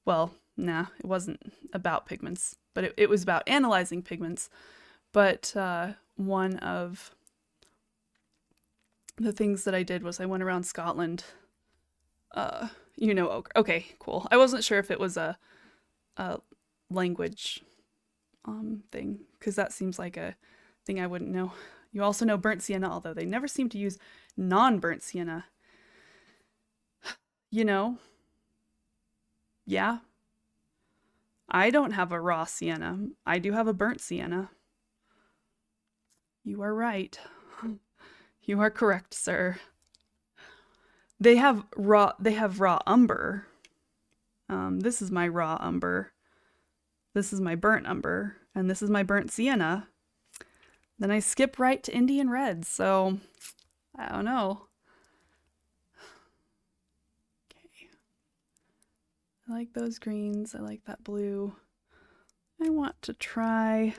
well, nah, it wasn't about pigments, but it was about analyzing pigments. But one of the things that I did was I went around Scotland. You know, ochre. Okay, cool. I wasn't sure if it was a language thing, because that seems like a thing I wouldn't know. You also know burnt sienna, although they never seem to use non-burnt sienna. You know? Yeah. I don't have a raw sienna. I do have a burnt sienna. You are right. You are correct, sir. They have raw umber. This is my raw umber. This is my burnt umber, and this is my burnt sienna. Then I skip right to Indian red, so I don't know. Okay. I like those greens. I like that blue. I want to try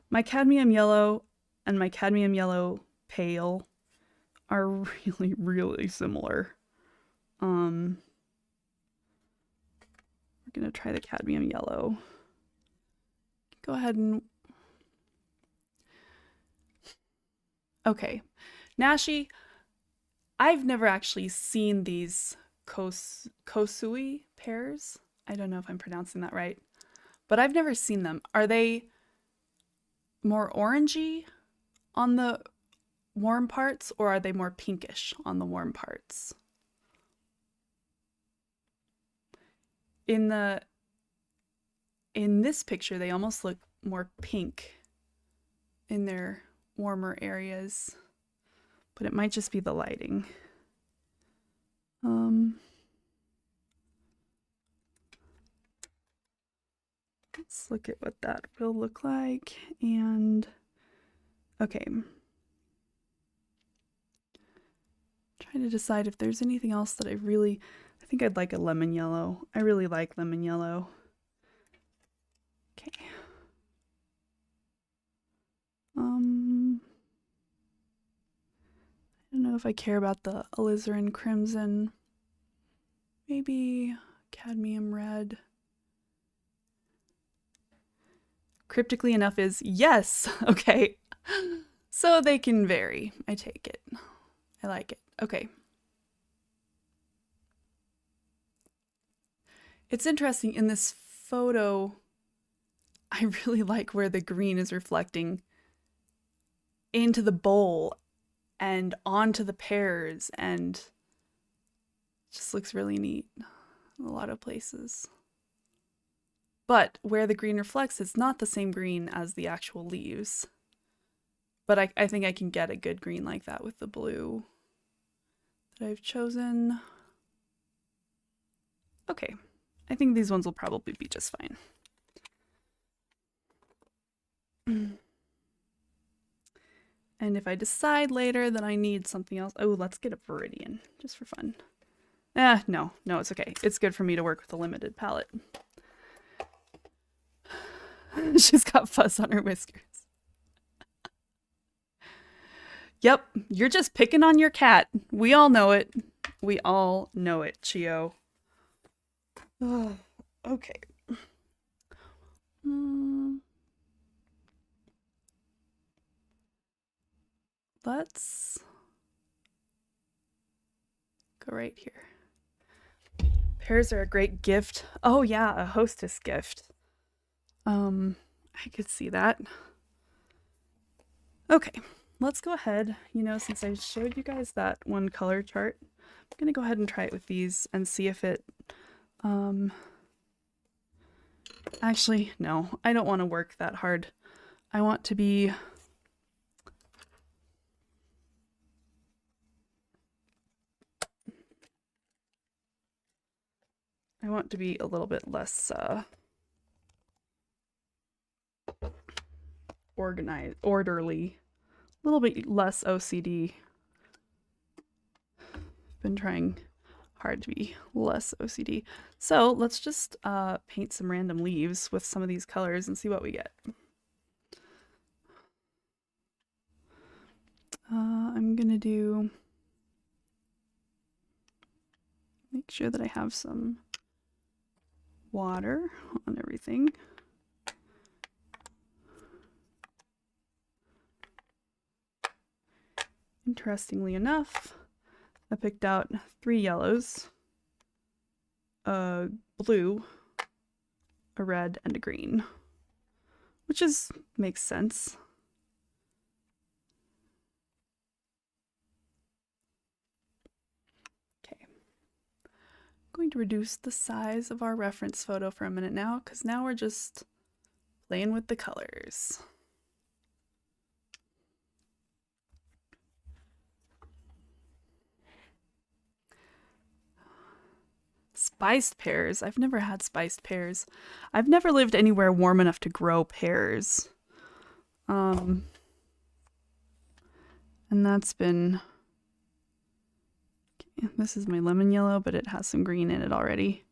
my cadmium yellow and my cadmium yellow pale are really, really similar. We're gonna try the cadmium yellow. Go ahead and okay, Nashi, I've never actually seen these Kosui pears. I don't know if I'm pronouncing that right, but I've never seen them. Are they more orangey on the warm parts, or are they more pinkish on the warm parts? In this picture, they almost look more pink in their warmer areas, but it might just be the lighting. Let's look at what that will look like. And okay, trying to decide if there's anything else that I think I'd like a lemon yellow. I really like lemon yellow. Okay. I don't know if I care about the alizarin crimson. Maybe cadmium red. Cryptically enough is yes. Okay. So they can vary. I take it. I like it. Okay. It's interesting in this photo, I really like where the green is reflecting into the bowl and onto the pears, and it just looks really neat in a lot of places. But where the green reflects, it's not the same green as the actual leaves. But I think I can get a good green like that with the blue that I've chosen. Okay, I think these ones will probably be just fine. And if I decide later that I need something else, oh, let's get a Viridian just for fun. No, it's okay. It's good for me to work with a limited palette. She's got fuzz on her whiskers. Yep, you're just picking on your cat. We all know it. We all know it, Chio. Oh, okay. Let's go right here. Pears are a great gift. Oh yeah, a hostess gift. I could see that. Okay, let's go ahead. You know, since I showed you guys that one color chart, I'm gonna go ahead and try it with these and see if it, actually, no, I don't want to work that hard. I want to be a little bit less organized, orderly, a little bit less OCD. I've been trying hard to be less OCD. So let's just paint some random leaves with some of these colors and see what we get. I'm gonna make sure that I have some water on everything. Interestingly enough, I picked out 3 yellows, a blue, a red, and a green, which makes sense. Okay, I'm going to reduce the size of our reference photo for a minute now, because now we're just playing with the colors. Spiced pears. I've never had spiced pears. I've never lived anywhere warm enough to grow pears. And that's been... Okay, this is my lemon yellow, but it has some green in it already.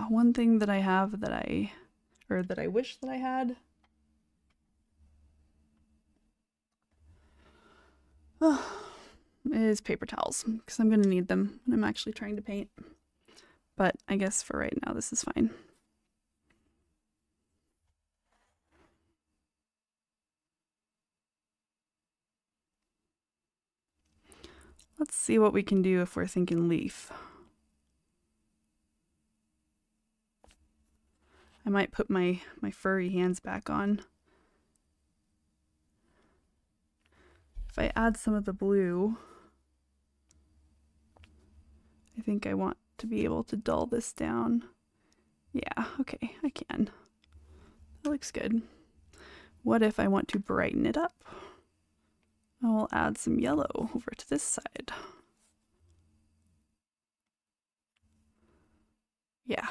One thing that I have that I wish that I had. Is paper towels, because I'm going to need them when I'm actually trying to paint. But I guess for right now, this is fine. Let's see what we can do if we're thinking leaf. I might put my furry hands back on. If I add some of the blue, I think I want to be able to dull this down. Yeah, okay, I can. That looks good. What if I want to brighten it up? I will add some yellow over to this side. Yeah.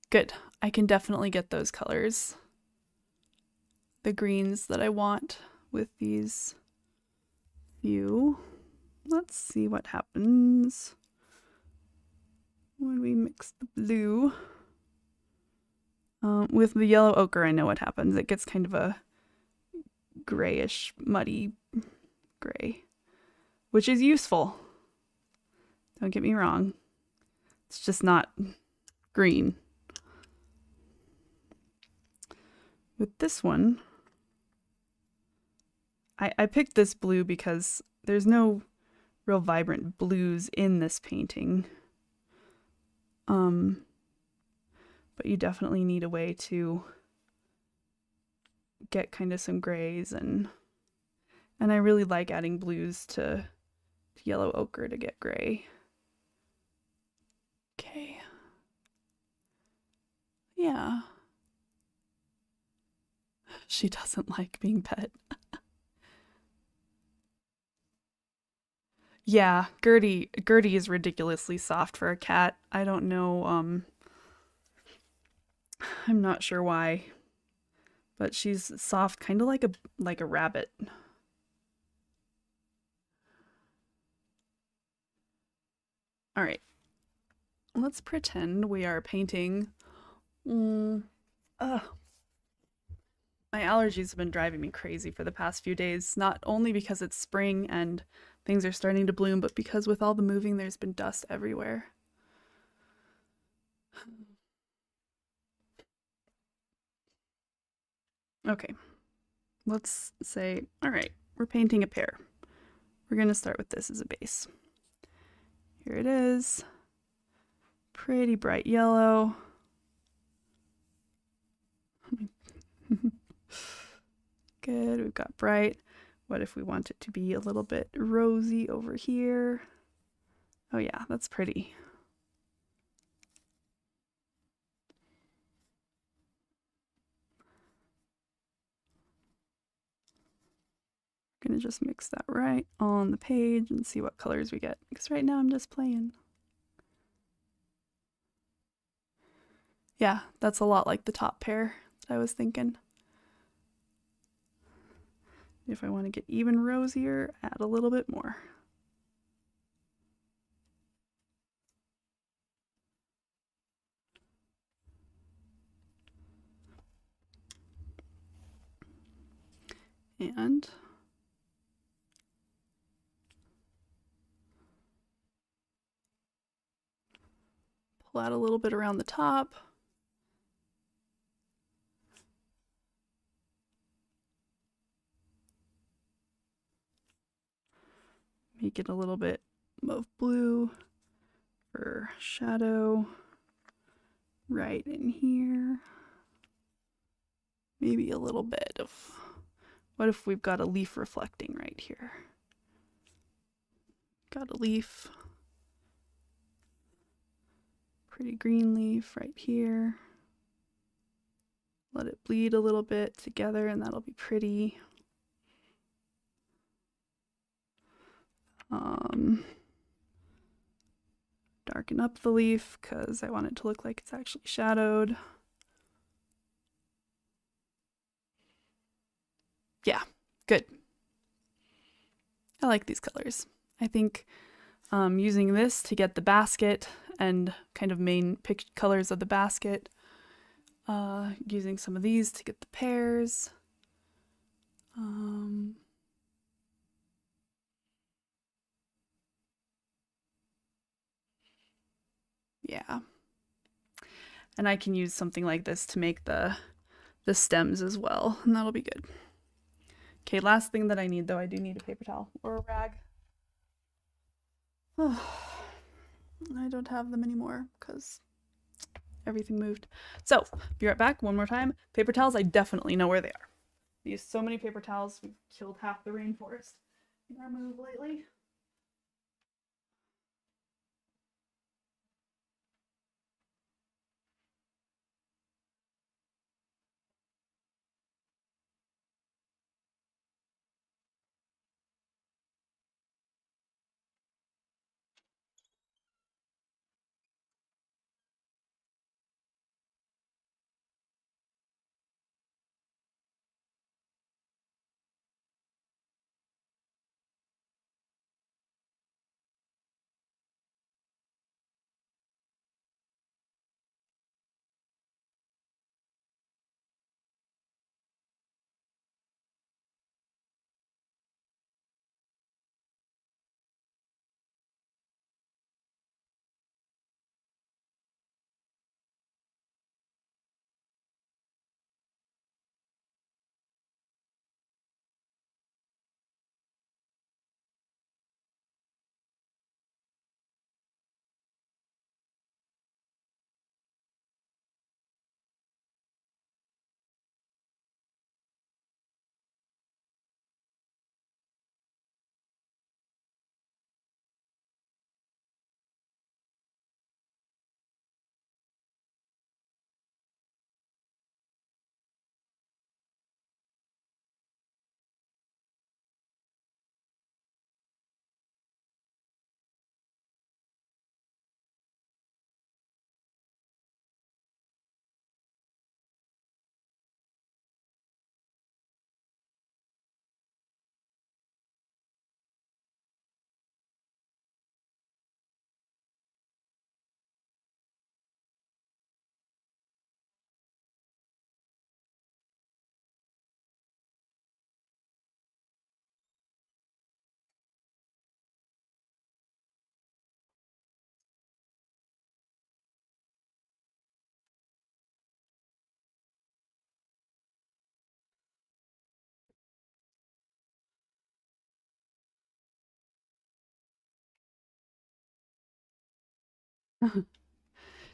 Good. I can definitely get those colors. The greens that I want with these few. Let's see what happens when we mix the blue. With the yellow ochre, I know what happens. It gets kind of a grayish, muddy gray, which is useful. Don't get me wrong. It's just not green. With this one, I picked this blue because there's no real vibrant blues in this painting. But you definitely need a way to get kind of some grays, and I really like adding blues to yellow ochre to get gray. Okay. Yeah. She doesn't like being pet. Yeah, Gertie is ridiculously soft for a cat. I don't know, I'm not sure why, but she's soft, kind of like a rabbit. All right, let's pretend we are painting. Mm, ugh, my allergies have been driving me crazy for the past few days, not only because it's spring and things are starting to bloom, but because with all the moving, there's been dust everywhere. Okay, let's say, all right, we're painting a pear. We're going to start with this as a base. Here it is. Pretty bright yellow. Good, we've got bright. What if we want it to be a little bit rosy over here? Oh yeah, that's pretty. I'm gonna just mix that right on the page and see what colors we get, because right now I'm just playing. Yeah, that's a lot like the top pair that I was thinking. If I want to get even rosier, add a little bit more. And pull out a little bit around the top. Make it a little bit of blue for shadow right in here. Maybe a little bit of, what if we've got a leaf reflecting right here? Got a leaf, pretty green leaf right here. Let it bleed a little bit together and that'll be pretty. Darken up the leaf because I want it to look like it's actually shadowed. Yeah, good. I like these colors. I think using this to get the basket and kind of main colors of the basket, using some of these to get the pears. Yeah. And I can use something like this to make the stems as well, and that'll be good. Okay, last thing that I need though, I do need a paper towel or a rag. I don't have them anymore because everything moved. So, be right back one more time. Paper towels, I definitely know where they are. I use so many paper towels, we've killed half the rainforest in our move lately.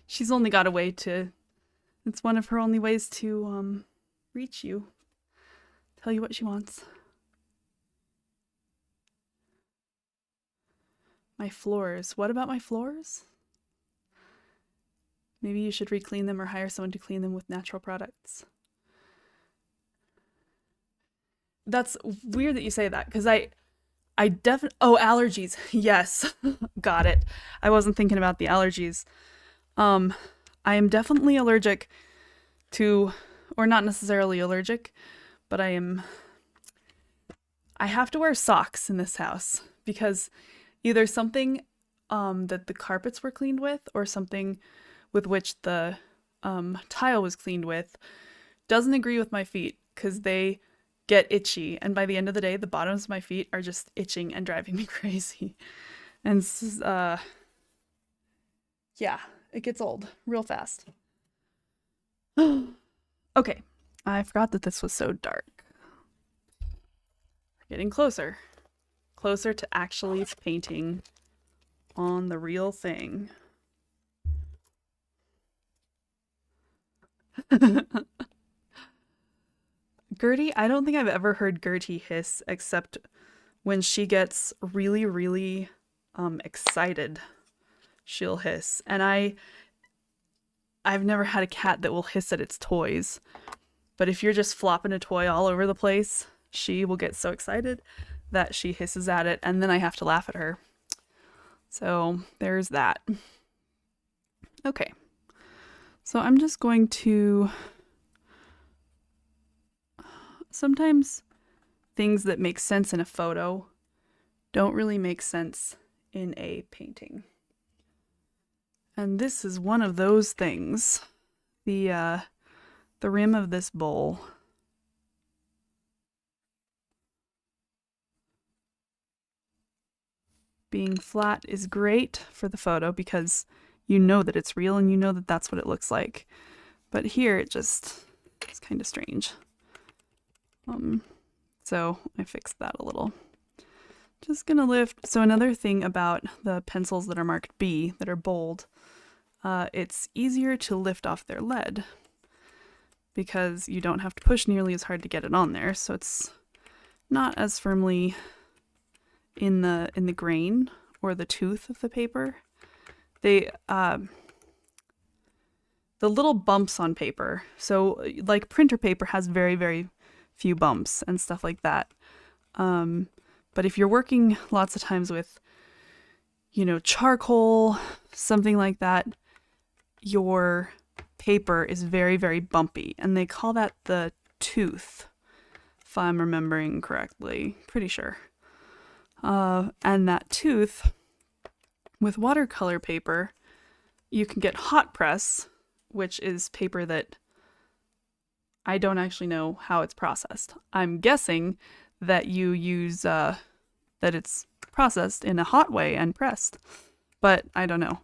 She's only got a way to, it's one of her only ways to reach you, tell you what she wants. My floors. What about my floors? Maybe you should re-clean them or hire someone to clean them with natural products. That's weird that you say that, because I definitely, oh, allergies. Yes. Got it. I wasn't thinking about the allergies. Um, I am definitely allergic to, or not necessarily allergic, but I have to wear socks in this house because either something that the carpets were cleaned with or something with which the tile was cleaned with doesn't agree with my feet because they get itchy. And by the end of the day, the bottoms of my feet are just itching and driving me crazy. And yeah, it gets old real fast. Okay, I forgot that this was so dark. We're getting closer. Closer to actually painting on the real thing. Gertie, I don't think I've ever heard Gertie hiss except when she gets really, really excited. She'll hiss. And I've never had a cat that will hiss at its toys. But if you're just flopping a toy all over the place, she will get so excited that she hisses at it, and then I have to laugh at her. So there's that. Okay. So I'm just going to... Sometimes things that make sense in a photo don't really make sense in a painting. And this is one of those things. The rim of this bowl. Being flat is great for the photo because you know that it's real and you know that that's what it looks like. But here it's kind of strange. So I fixed that a little. Just gonna lift. So another thing about the pencils that are marked B, that are bold, it's easier to lift off their lead because you don't have to push nearly as hard to get it on there. So it's not as firmly in the grain or the tooth of the paper. The little bumps on paper. So like printer paper has very, very few bumps and stuff like that. But if you're working lots of times with, charcoal, something like that, your paper is very, very bumpy. And they call that the tooth, if I'm remembering correctly. Pretty sure. And that tooth, with watercolor paper, you can get hot press, which is paper that I don't actually know how it's processed. I'm guessing that you use, that it's processed in a hot way and pressed, but I don't know.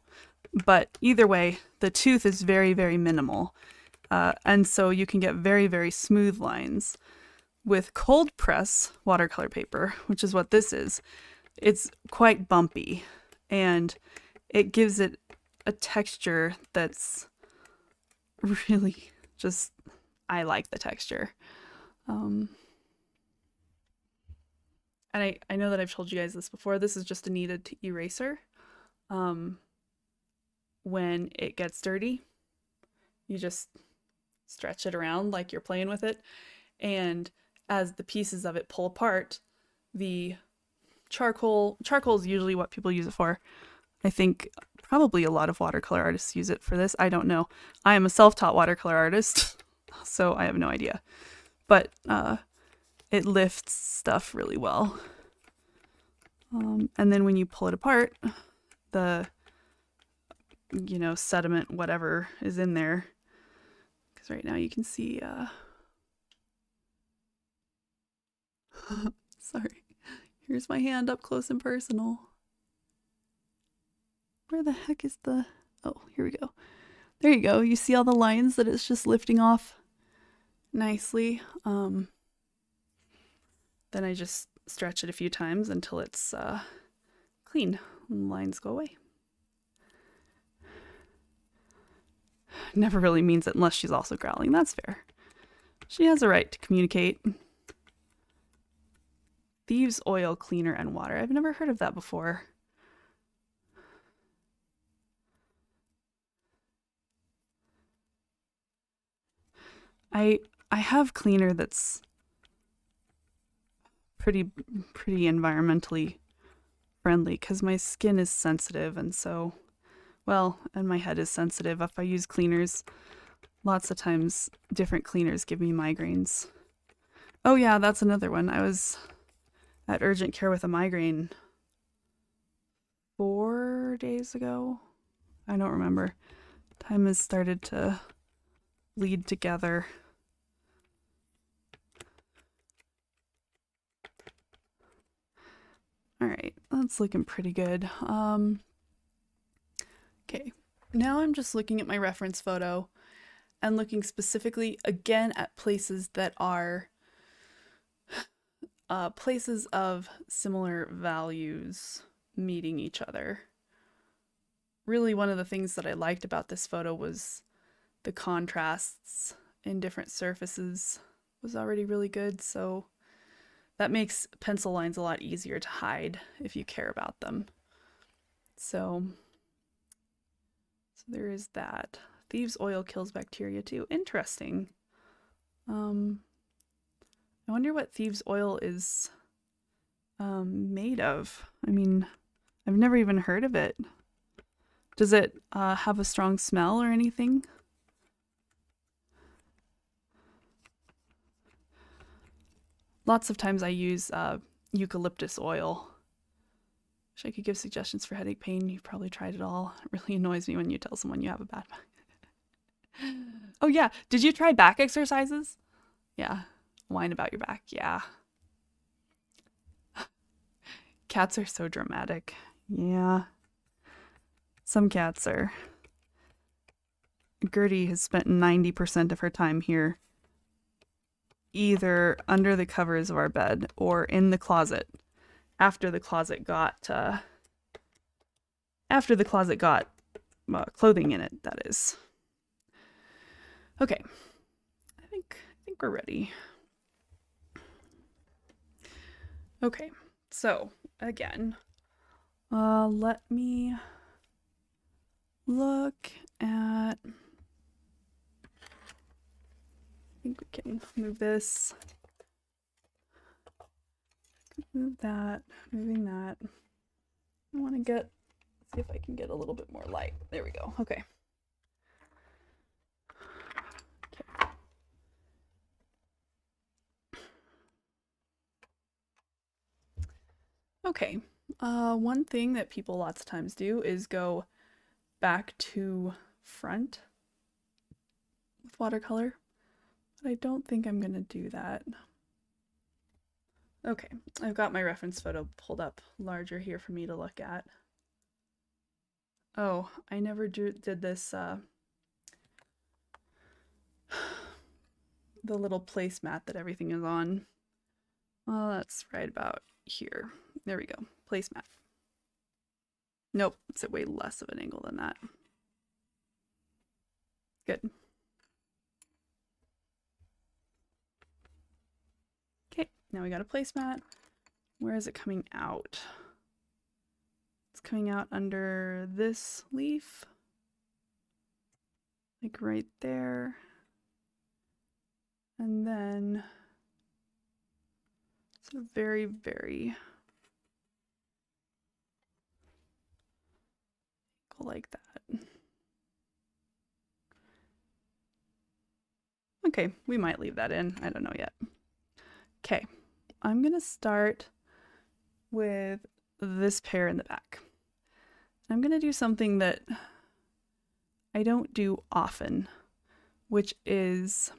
But either way, the tooth is very, very minimal. And so you can get very, very smooth lines. With cold press watercolor paper, which is what this is, it's quite bumpy and it gives it a texture that's really just, I like the texture. And I know that I've told you guys this before. This is just a kneaded eraser. When it gets dirty, you just stretch it around like you're playing with it. And as the pieces of it pull apart, the charcoal is usually what people use it for. I think probably a lot of watercolor artists use it for this. I don't know. I am a self-taught watercolor artist, so I have no idea. But it lifts stuff really well. And then when you pull it apart, the sediment, whatever is in there, because right now you can see sorry, here's my hand up close and personal. Where the heck is the, oh, here we go. There you go. You see all the lines that it's just lifting off nicely. Then I just stretch it a few times until it's clean and the lines go away. never really means it unless she's also growling. That's fair. She has a right to communicate. Thieves' oil cleaner and water. I've never heard of that before. I have cleaner that's pretty environmentally friendly because my skin is sensitive, and so, well, and my head is sensitive. If I use cleaners, lots of times different cleaners give me migraines. Oh yeah, that's another one. I was at urgent care with a migraine 4 days ago. I don't remember. Time has started to bleed together. All right, that's looking pretty good. Okay, now I'm just looking at my reference photo and looking specifically again at places that are places of similar values meeting each other. Really, one of the things that I liked about this photo was the contrasts in different surfaces was already really good, so that makes pencil lines a lot easier to hide if you care about them. So there is that. Thieves' oil kills bacteria too. Interesting. I wonder what thieves' oil is made of. I mean, I've never even heard of it. Does it have a strong smell or anything? Lots of times I use eucalyptus oil. Wish I could give suggestions for headache pain. You've probably tried it all. It really annoys me when you tell someone you have a bad back. Oh yeah, did you try back exercises? Yeah, whine about your back. Yeah. Cats are so dramatic. Yeah. Some cats are. Gertie has spent 90% of her time here, either under the covers of our bed or in the closet after the closet got clothing in it, that is. Okay. I think we're ready. Okay. So, again, let me look at, I think we can move this, move that, moving that. I want to see if I can get a little bit more light. There we go. Okay. Okay. One thing that people lots of times do is go back to front with watercolor, but I don't think I'm gonna do that. Okay, I've got my reference photo pulled up larger here for me to look at. Oh, I never did this, the little placemat that everything is on. Well, that's right about here. There we go, placemat. Nope, it's at way less of an angle than that. Good. Okay, now we got a placemat. Where is it coming out? It's coming out under this leaf. Like right there. And then it's a very, very like that. Okay, we might leave that in. I don't know yet. Okay, I'm gonna start with this pear in the back. I'm gonna do something that I don't do often, which is,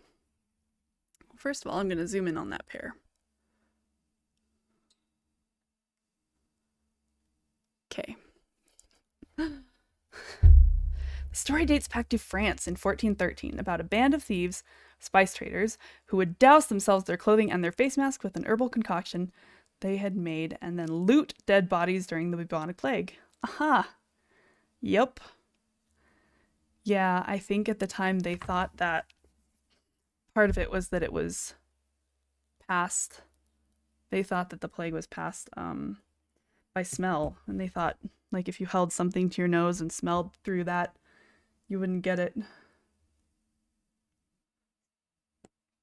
first of all, I'm gonna zoom in on that pear. Okay. The story dates back to France in 1413 about a band of thieves, spice traders, who would douse themselves, their clothing, and their face mask with an herbal concoction they had made and then loot dead bodies during the bubonic plague. Aha! Yep. Yeah, I think at the time they thought that part of it was that it was passed. They thought that the plague was passed by smell, and they thought like if you held something to your nose and smelled through that, you wouldn't get it.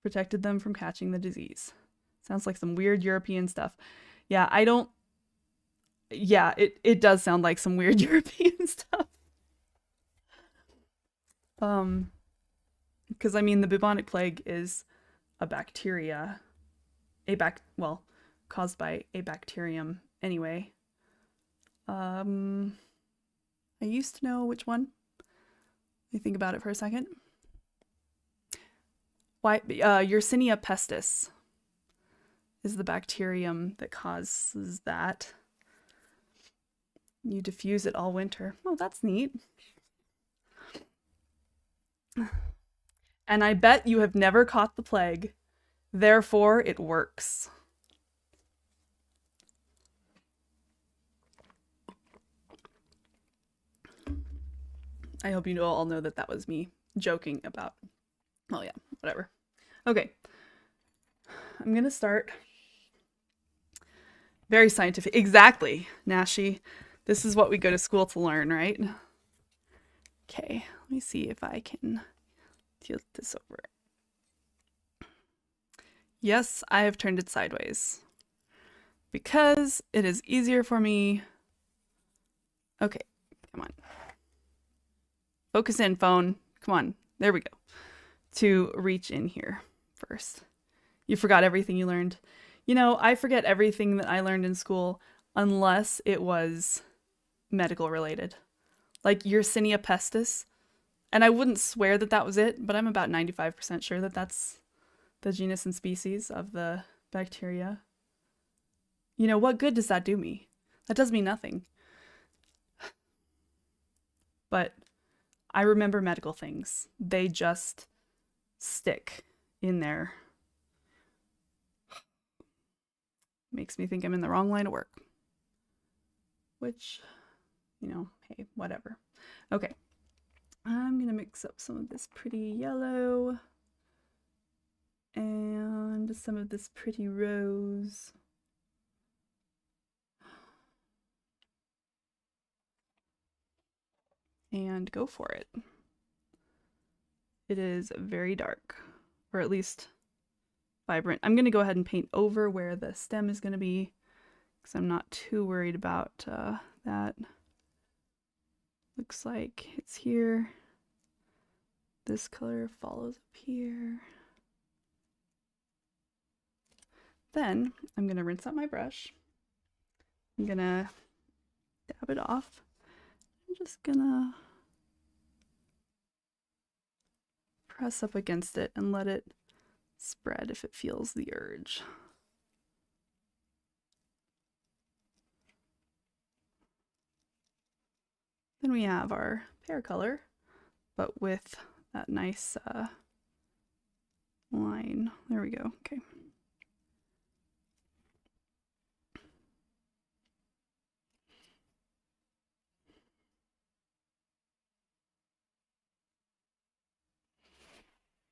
Protected them from catching the disease. Sounds like some weird European stuff. Yeah, I don't. Yeah, it does sound like some weird European stuff. Um, because I mean the bubonic plague is a bacteria, well, caused by a bacterium anyway. Um, I used to know which one. Let me think about it for a second. Why Yersinia pestis is the bacterium that causes that. You diffuse it all winter. Oh, that's neat. And I bet you have never caught the plague. Therefore, it works. I hope you all know that that was me joking about. Oh, yeah, whatever. Okay. I'm going to start. Very scientific. Exactly, Nashi. This is what we go to school to learn, right? Okay, let me see if I can tilt this over. Yes, I have turned it sideways because it is easier for me. Okay, come on. Focus in, phone. Come on. There we go. To reach in here first. You forgot everything you learned. You know, I forget everything that I learned in school unless it was medical related. Like Yersinia pestis. And I wouldn't swear that that was it, but I'm about 95% sure that that's the genus and species of the bacteria. You know, what good does that do me? That does me nothing. But I remember medical things. They just stick in there. Makes me think I'm in the wrong line of work. Which, you know, hey, whatever. Okay. I'm going to mix up some of this pretty yellow and some of this pretty rose. And go for it. It is very dark, or at least vibrant. I'm going to go ahead and paint over where the stem is going to be because I'm not too worried about that. Looks like it's here. This color follows up here. Then I'm going to rinse out my brush. I'm going to dab it off. I'm just going to press up against it and let it spread if it feels the urge. Then we have our pear color, but with that nice line. There we go. Okay.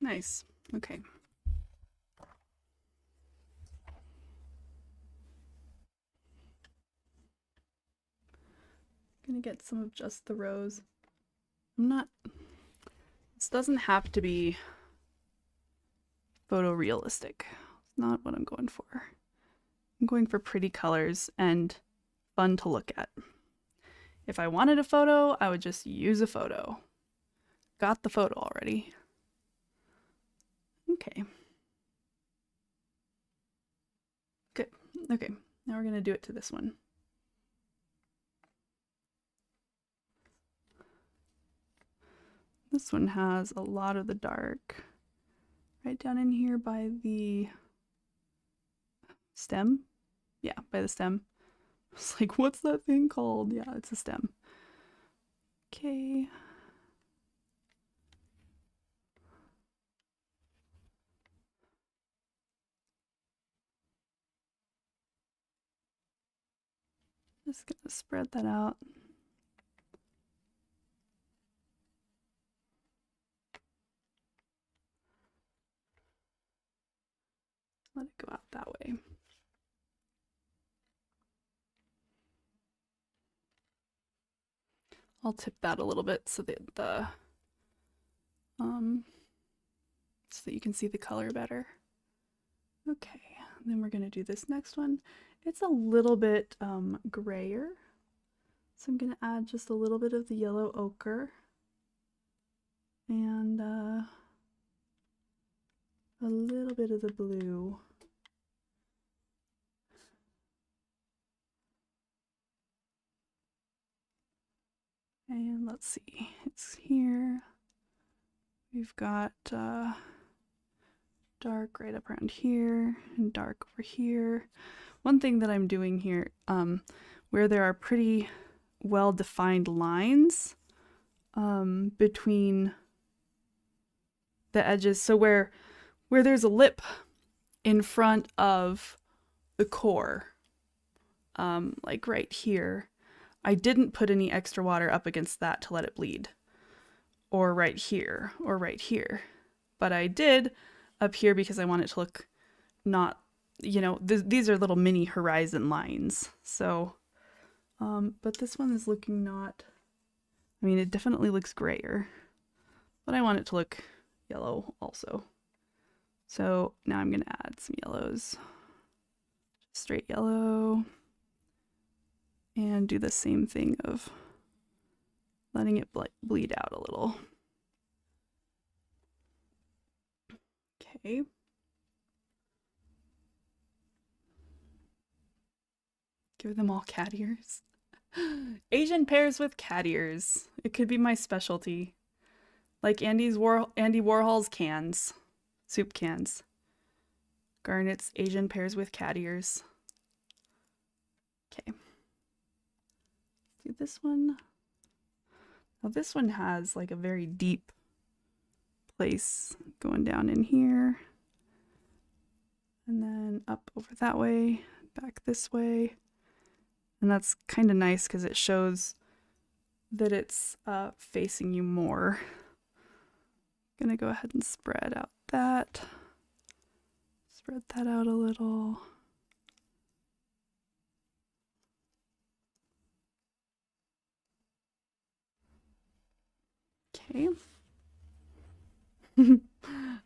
Nice. Okay. Gonna get some of just the rose. This doesn't have to be photorealistic. It's not what I'm going for. I'm going for pretty colors and fun to look at. If I wanted a photo, I would just use a photo. Got the photo already. Okay. Good. Okay, now we're gonna do it to this one. This one has a lot of the dark right down in here by the stem. Yeah, by the stem. It's like, what's that thing called? Yeah, it's a stem. Okay. Just gonna spread that out. let it go out that way. I'll tip that a little bit so that so that you can see the color better. Okay, then we're gonna do this next one. It's a little bit grayer, so I'm gonna add just a little bit of the yellow ochre and a little bit of the blue. And let's see, it's here. We've got dark right up around here and dark over here. One thing that I'm doing here, where there are pretty well-defined lines between the edges, so where there's a lip in front of the core, like right here, I didn't put any extra water up against that to let it bleed, or right here, or right here, but I did up here because I want it to look not, you know, these are little mini horizon lines. So, but this one is looking not, I mean, it definitely looks grayer, but I want it to look yellow also. So now I'm gonna add some yellows, straight yellow, and do the same thing of letting it bleed out a little. Okay. Give them all cat ears. Asian pears with cat ears. It could be my specialty. Like Andy Warhol's cans. Soup cans. Garnet's Asian pears with cat ears. Okay. Do this one. Now this one has like a very deep place going down in here. And then up over that way, back this way. And that's kind of nice because it shows that it's facing you more. I'm gonna go ahead and spread out that. Spread that out a little. Okay.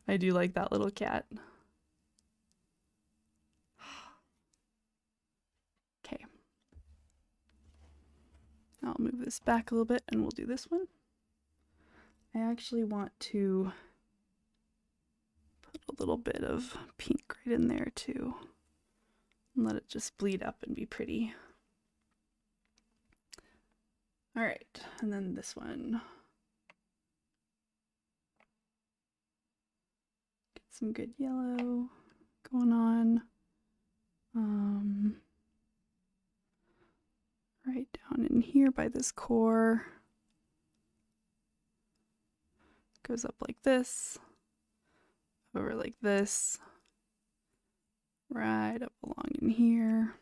I do like that little cat. Okay. I'll move this back a little bit and we'll do this one. I actually want to put a little bit of pink right in there too. And let it just bleed up and be pretty. All right, and then this one. Get some good yellow going on. Right down in here by this core. Goes up like this, over like this, right up along in here.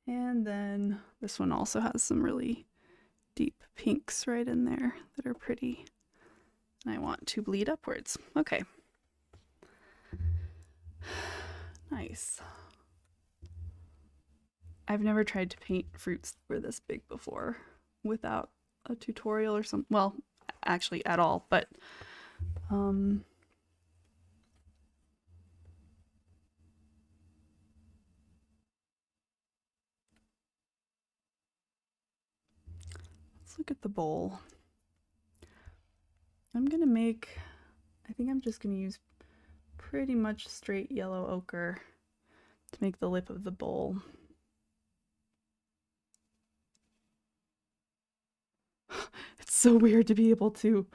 And then this one also has some really deep pinks right in there that are pretty. And I want to bleed upwards. Okay. Nice. I've never tried to paint fruits that were this big before without a tutorial or something. Well, actually at all, but let's look at the bowl. I'm gonna make, I think I'm just gonna use pretty much straight yellow ochre to make the lip of the bowl. It's so weird to be able to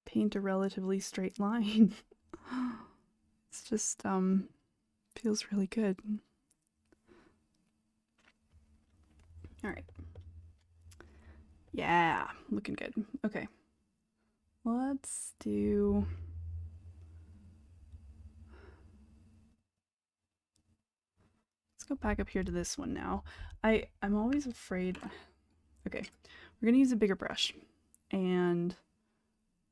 paint a relatively straight line. It's just feels really good. All right. Yeah, looking good. Okay. Let's do go back up here to this one now. I'm always afraid. Okay, we're gonna use a bigger brush, and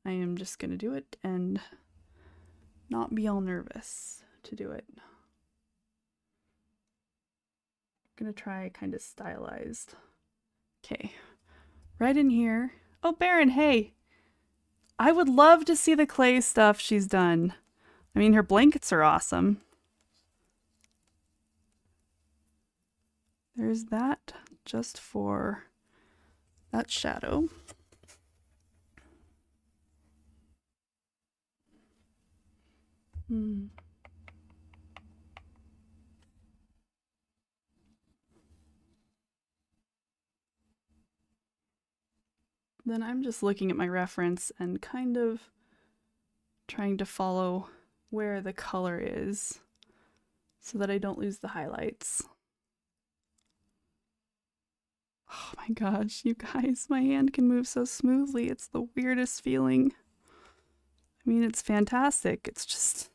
I am just gonna do it and not be all nervous to do it. I'm gonna try kind of stylized. Okay, right in here. Oh, Baron, hey! I would love to see the clay stuff she's done. I mean, her blankets are awesome. There's that just for that shadow. Then I'm just looking at my reference and kind of trying to follow where the color is so that I don't lose the highlights. Oh my gosh, you guys, my hand can move so smoothly. It's the weirdest feeling. I mean, it's fantastic. It's just...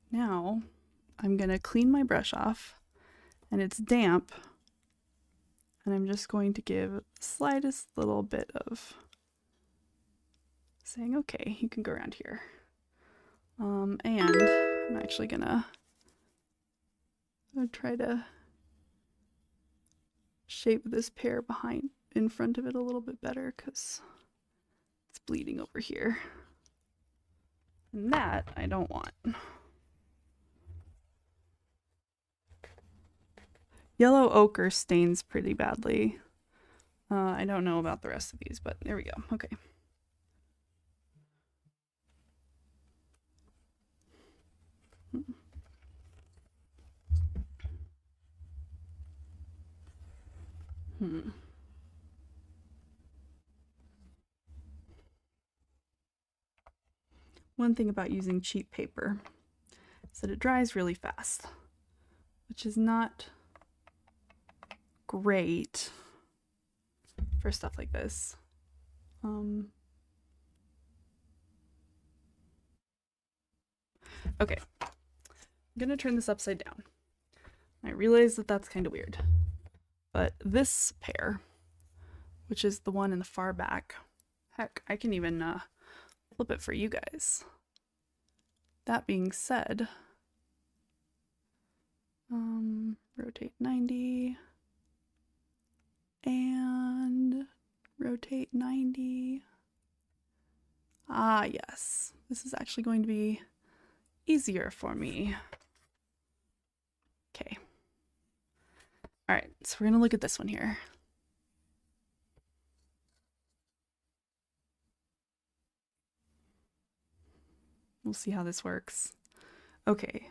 Now, I'm gonna clean my brush off, and it's damp, and I'm just going to give the slightest little bit of saying, okay, you can go around here. And I'm actually gonna try to shape this pear behind in front of it a little bit better because it's bleeding over here. And that I don't want. Yellow ochre stains pretty badly. I don't know about the rest of these, but there we go. Okay. One thing about using cheap paper is that it dries really fast, which is not great for stuff like this. Okay, I'm gonna turn this upside down. I realize that that's kind of weird, but this pear, which is the one in the far back, heck, I can even flip it for you guys. That being said, rotate 90 and rotate 90. Ah, yes, this is actually going to be easier for me. Okay. All right, so we're gonna look at this one here. We'll see how this works. Okay,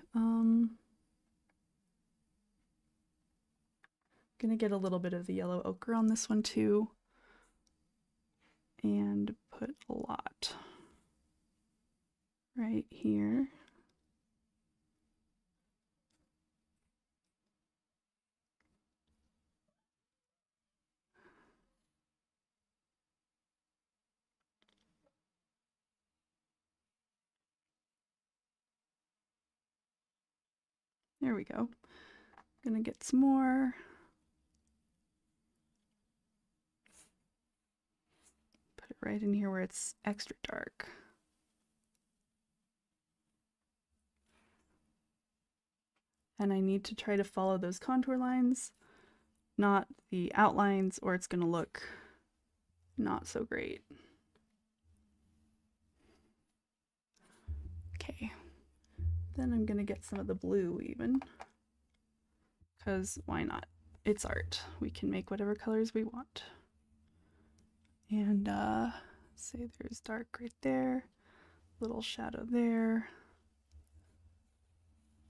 gonna get a little bit of the yellow ochre on this one too, and put a lot right here. There we go. Gonna get some more. Put it right in here where it's extra dark. And I need to try to follow those contour lines, not the outlines, or it's gonna look not so great. Okay. Then I'm gonna get some of the blue even, because why not? It's art. We can make whatever colors we want. And say there's dark right there, little shadow there,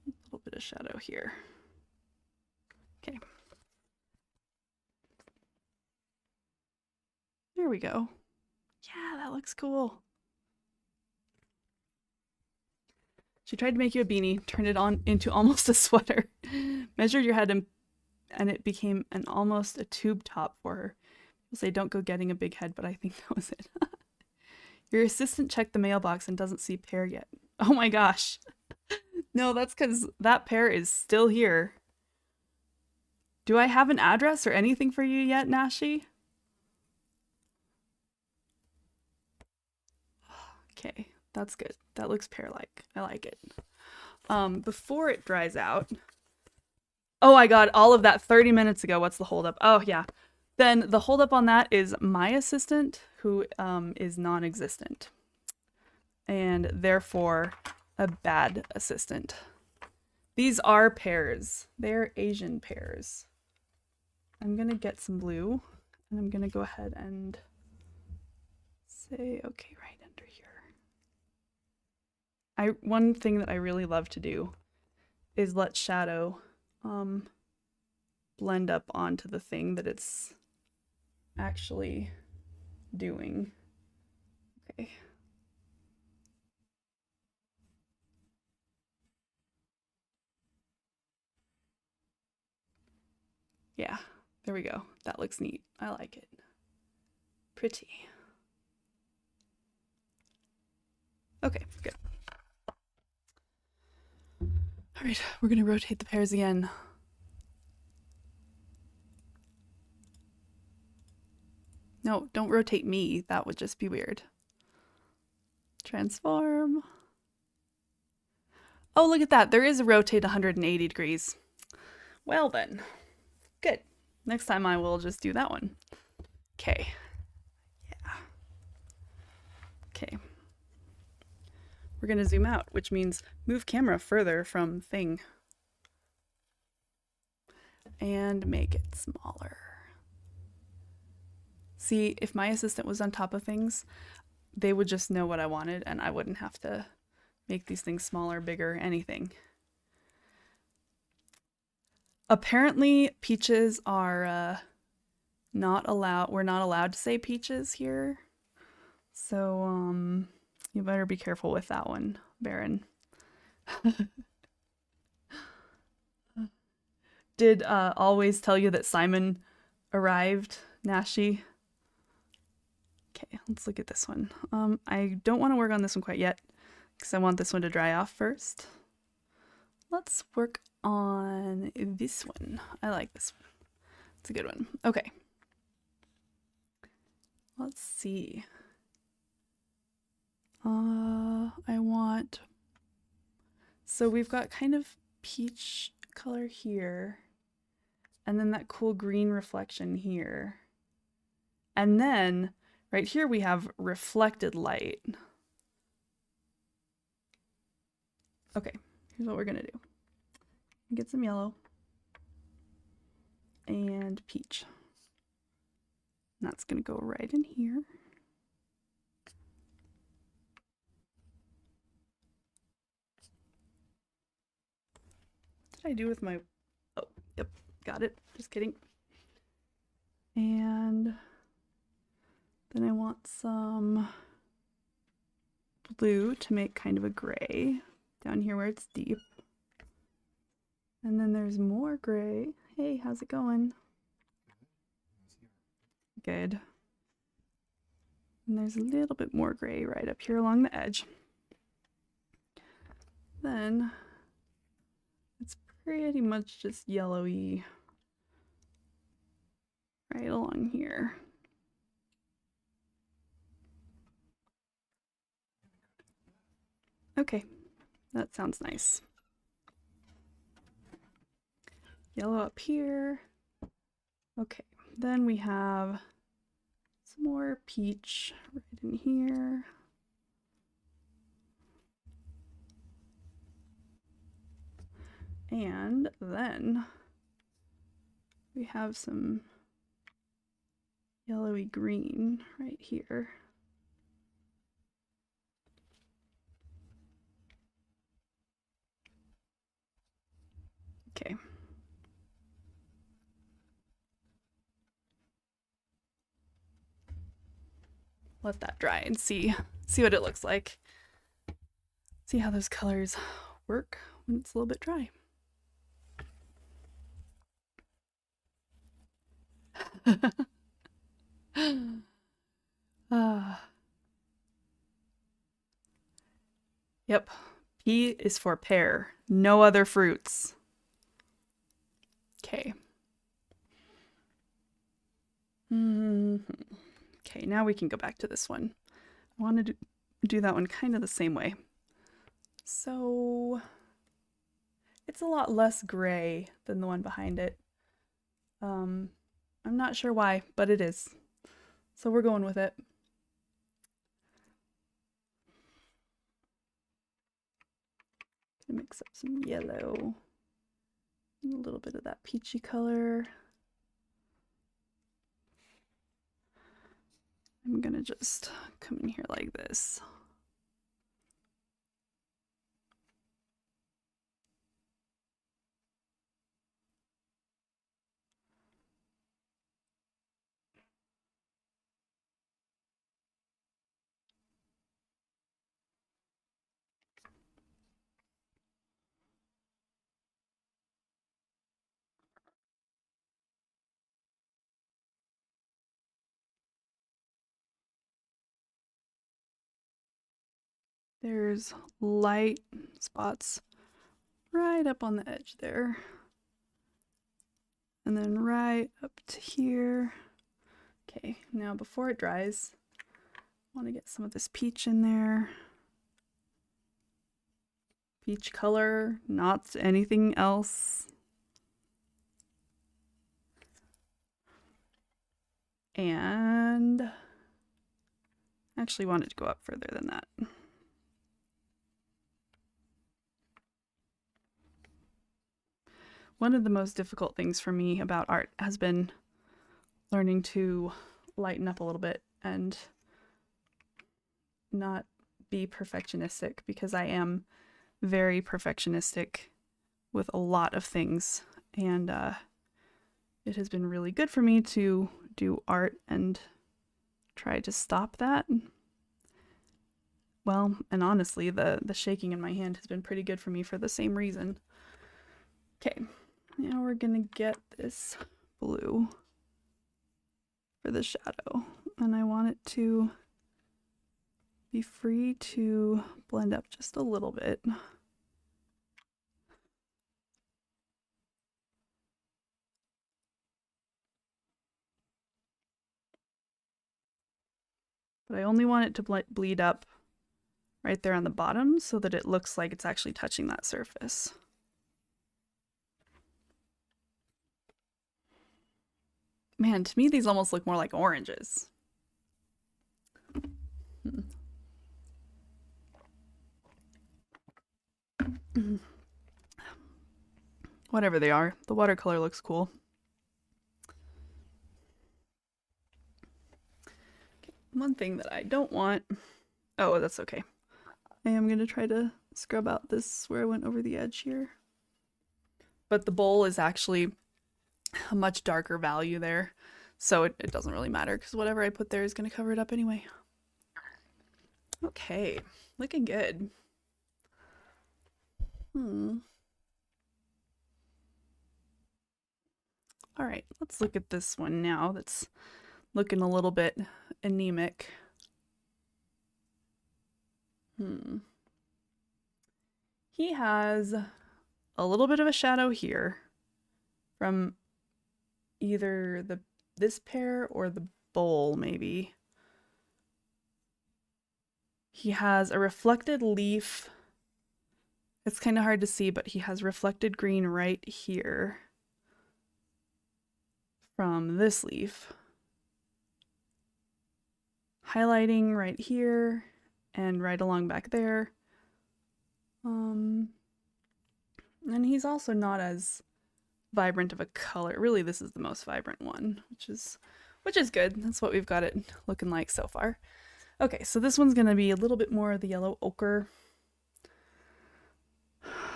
a little bit of shadow here. Okay. There we go. Yeah, that looks cool. She tried to make you a beanie, turned it on into almost a sweater, measured your head, and it became almost a tube top for her. People say don't go getting a big head, but I think that was it. Your assistant checked the mailbox and doesn't see Pear yet. Oh my gosh. No, that's because that pear is still here. Do I have an address or anything for you yet, Nashi? Okay, that's good. That looks pear-like. I like it. Before it dries out. Oh, I got all of that 30 minutes ago. What's the holdup? Oh, yeah. Then the holdup on that is my assistant, who is non-existent, and therefore a bad assistant. These are pears. They're Asian pears. I'm gonna get some blue, and I'm gonna go ahead and say, okay, right under here. One thing that I really love to do is let shadow blend up onto the thing that it's actually doing. Okay. Yeah, there we go. That looks neat. I like it. Pretty. Okay, good. All right, we're gonna rotate the pears again. No, don't rotate me. That would just be weird. Transform. Oh, look at that. There is a rotate 180 degrees. Well then, good. Next time I will just do that one. Okay. Yeah. Okay. We're gonna zoom out, which means move camera further from thing. And make it smaller. See, if my assistant was on top of things, they would just know what I wanted and I wouldn't have to make these things smaller, bigger, anything. Apparently, peaches are not allowed. We're not allowed to say peaches here. So, you better be careful with that one, Baron. Did always tell you that Simon arrived, Nashi? Okay, let's look at this one. I don't want to work on this one quite yet because I want this one to dry off first. Let's work on this one. I like this one. It's a good one. Okay. Let's see. I want... So we've got kind of peach color here. And then that cool green reflection here. And then right here we have reflected light. Okay, here's what we're gonna do. Get some yellow and peach. And that's gonna go right in here. What did I do with my... Oh, yep, got it. Just kidding. And then I want some blue to make kind of a gray down here where it's deep. And then there's more gray. Hey, how's it going? Good. And there's a little bit more gray right up here along the edge. Then it's pretty much just yellowy right along here. Okay, that sounds nice. Yellow up here. Okay, then we have some more peach right in here. And then we have some yellowy green right here. Okay. Let that dry and see what it looks like. See how those colors work when it's a little bit dry. Yep, P is for pear. No other fruits. Okay. Okay, now we can go back to this one. I wanted to do that one kind of the same way. So it's a lot less gray than the one behind it. I'm not sure why, but it is. So we're going with it. Gonna mix up some yellow, a little bit of that peachy color. I'm gonna just come in here like this. There's light spots right up on the edge there. And then right up to here. Okay, now before it dries, I want to get some of this peach in there. Peach color, not anything else. And I actually wanted to go up further than that. One of the most difficult things for me about art has been learning to lighten up a little bit and not be perfectionistic, because I am very perfectionistic with a lot of things, and it has been really good for me to do art and try to stop that. Well, and honestly, the shaking in my hand has been pretty good for me for the same reason. Okay, now we're gonna get this blue for the shadow, and I want it to be free to blend up just a little bit. But I only want it to bleed up right there on the bottom so that it looks like it's actually touching that surface. Man, to me these almost look more like oranges. Whatever they are, the watercolor looks cool. One thing that I don't want, oh, that's okay. I am gonna try to scrub out this where I went over the edge here. But the bowl is actually a much darker value there, so it doesn't really matter because whatever I put there is gonna cover it up anyway. Okay, looking good. All right, let's look at this one now that's looking a little bit anemic. He has a little bit of a shadow here from either this pear or the bowl, maybe. He has a reflected leaf. It's kind of hard to see, but he has reflected green right here from this leaf. Highlighting right here and right along back there. And he's also not as vibrant of a color. Really, this is the most vibrant one, which is good. That's what we've got it looking like so far. Okay, so this one's gonna be a little bit more of the yellow ochre.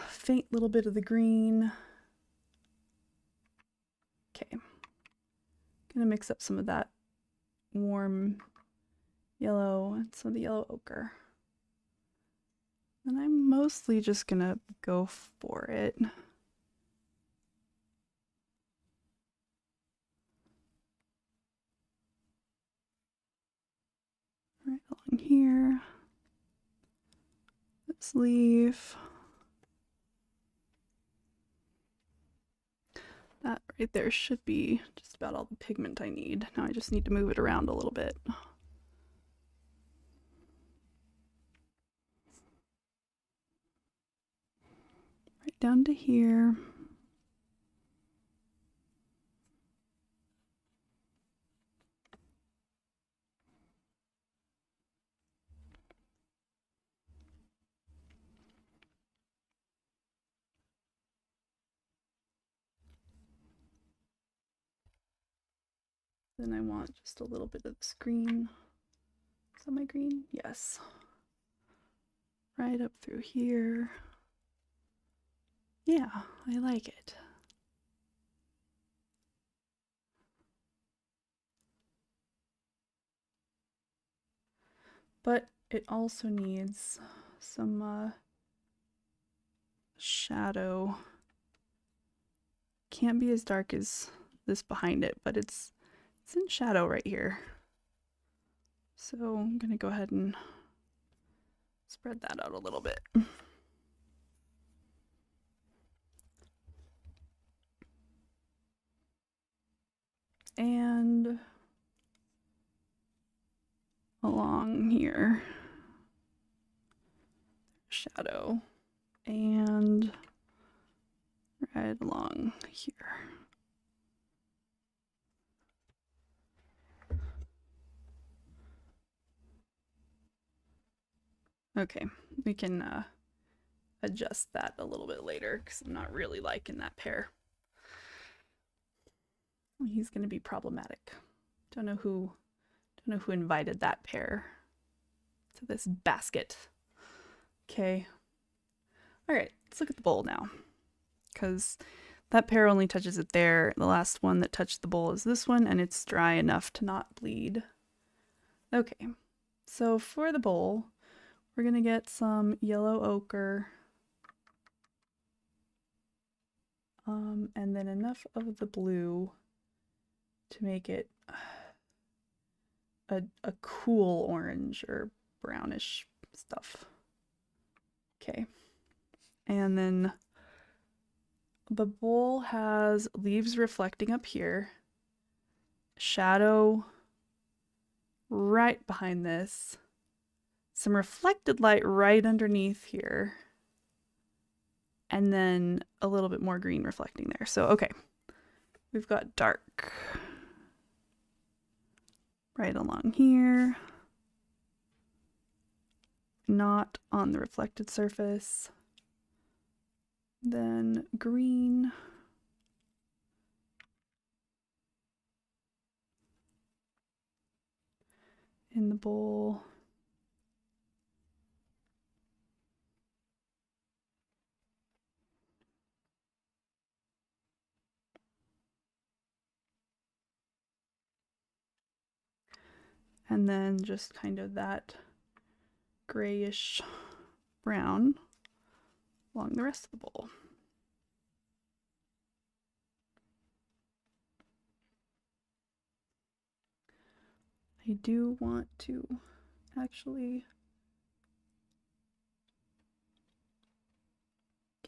Faint little bit of the green. Okay. Gonna mix up some of that warm yellow and some of the yellow ochre. And I'm mostly just gonna go for it. Right along here. this leaf. That right there should be just about all the pigment I need. Now I just need to move it around a little bit. Right down to here. Then I want just a little bit of this green. Is that my green? Yes. Right up through here. Yeah, I like it. But it also needs some shadow. Can't be as dark as this behind it, but it's in shadow right here. So I'm gonna go ahead and spread that out a little bit. And along here, shadow, and right along here. Okay, we can adjust that a little bit later because I'm not really liking that pear. He's going to be problematic. Don't know who invited that pear to this basket. Okay. All right, let's look at the bowl now. Because that pear only touches it there. The last one that touched the bowl is this one, and it's dry enough to not bleed. Okay, so for the bowl, we're going to get some yellow ochre. And then enough of the blue to make it a cool orange or brownish stuff. Okay. And then the bowl has leaves reflecting up here, shadow right behind this, some reflected light right underneath here, and then a little bit more green reflecting there. So, okay, we've got dark right along here, not on the reflected surface, then green, in the bowl, and then just kind of that grayish brown along the rest of the bowl. I do want to actually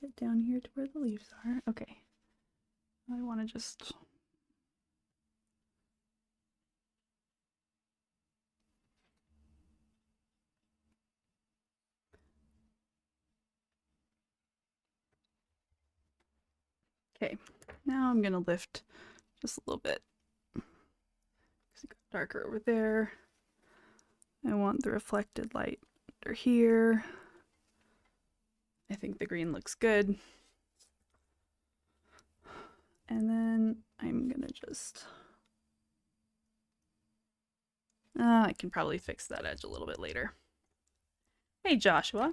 get down here to where the leaves are. Okay. I want to just okay, now I'm gonna lift just a little bit because it got darker over there. I want the reflected light under here. I think the green looks good. And then I'm gonna just I can probably fix that edge a little bit later. Hey Joshua,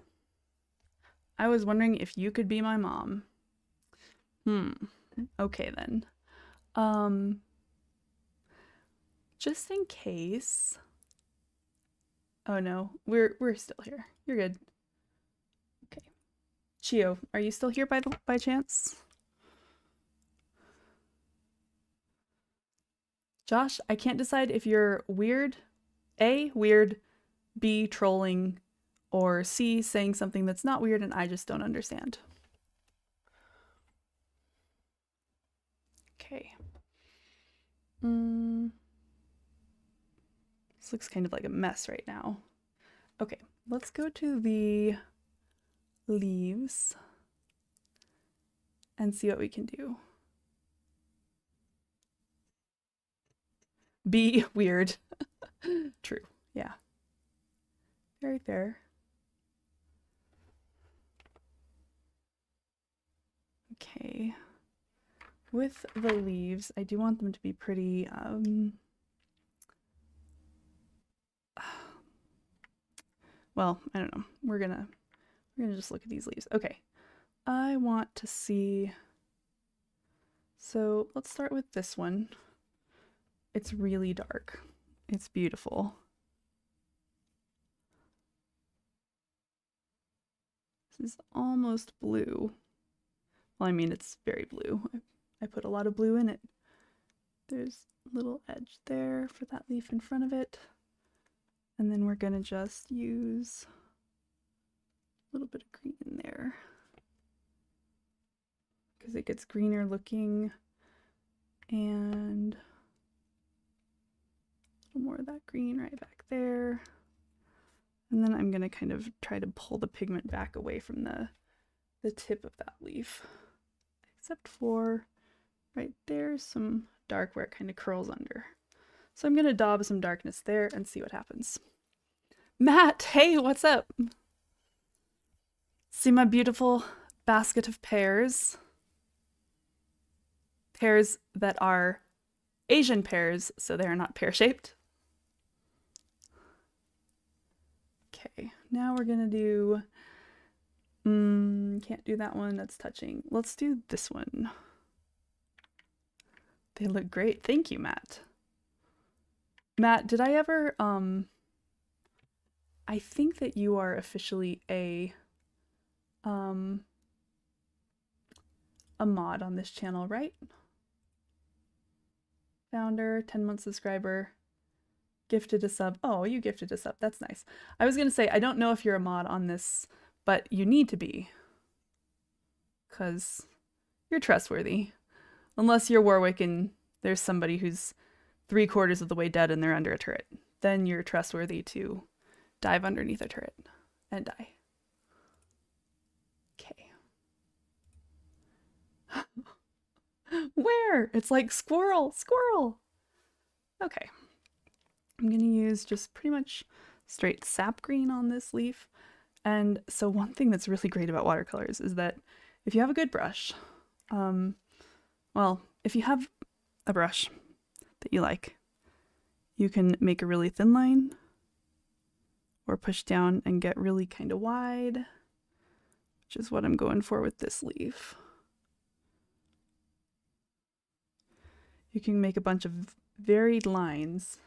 I was wondering if you could be my mom. Okay then. Just in case. Oh no, we're still here. You're good. Okay. Chio, are you still here by chance? Josh, I can't decide if you're weird, A, weird, B, trolling, or C, saying something that's not weird and I just don't understand. Okay. This looks kind of like a mess right now. Okay, let's go to the leaves and see what we can do. B, weird. True, yeah. Very fair. Okay. With the leaves, I do want them to be pretty, well, I don't know. We're gonna just look at these leaves. Okay. I want to see, so let's start with this one. It's really dark. It's beautiful. This is almost blue. Well, I mean, it's very blue. I put a lot of blue in it. There's a little edge there for that leaf in front of it. And then we're gonna just use a little bit of green in there because it gets greener looking, and a little more of that green right back there. And then I'm gonna kind of try to pull the pigment back away from the tip of that leaf, except for right there, some dark where it kind of curls under. So I'm gonna daub some darkness there and see what happens. Matt, hey, what's up? See my beautiful basket of pears? Pears that are Asian pears, so they are not pear-shaped. Okay, now we're gonna do, can't do that one, that's touching. Let's do this one. They look great. Thank you, Matt. Matt, did I ever, I think that you are officially a mod on this channel, right? Founder, 10-month subscriber, gifted a sub. Oh, you gifted a sub. That's nice. I was going to say, I don't know if you're a mod on this, but you need to be, because you're trustworthy. Unless you're Warwick and there's somebody who's 3/4 of the way dead and they're under a turret. Then you're trustworthy to dive underneath a turret and die. Okay. Where? It's like squirrel, squirrel. Okay. I'm going to use just pretty much straight sap green on this leaf. And so one thing that's really great about watercolors is that if you have a good brush, well, if you have a brush that you like, you can make a really thin line or push down and get really kind of wide, which is what I'm going for with this leaf. You can make a bunch of varied lines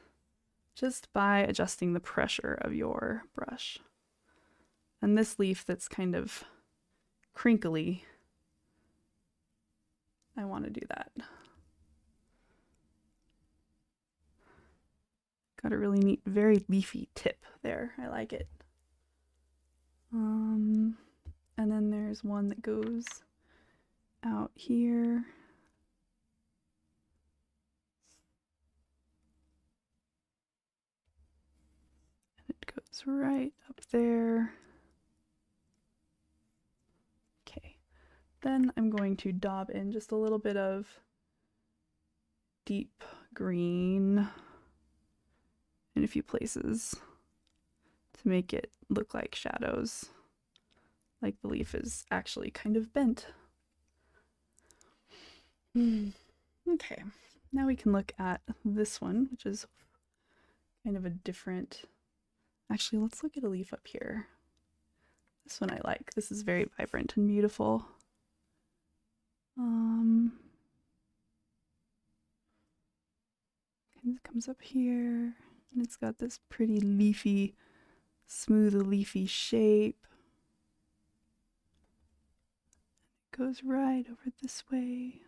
just by adjusting the pressure of your brush. And this leaf that's kind of crinkly, I want to do that. Got a really neat, very leafy tip there. I like it. And then there's one that goes out here. And it goes right up there. Okay. Then I'm going to daub in just a little bit of deep green in a few places to make it look like shadows, like the leaf is actually kind of bent. Okay, now we can look at this one, which is kind of a different, actually let's look at a leaf up here. This one I like. This is very vibrant and beautiful. It comes up here and it's got this pretty leafy, smooth leafy shape. It goes right over this way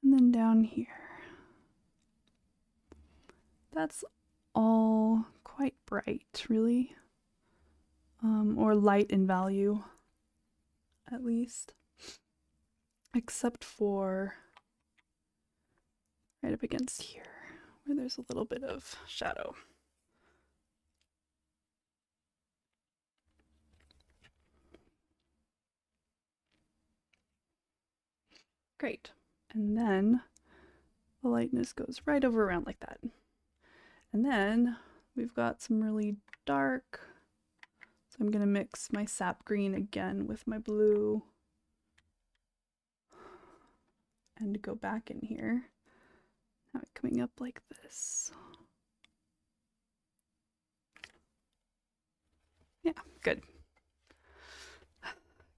and then down here. That's all quite bright, really. or light in value, at least. Except for right up against here, where there's a little bit of shadow. Great. And then the lightness goes right over around like that. And then we've got some really dark. So I'm going to mix my sap green again with my blue and go back in here. Have it coming up like this. Yeah, good.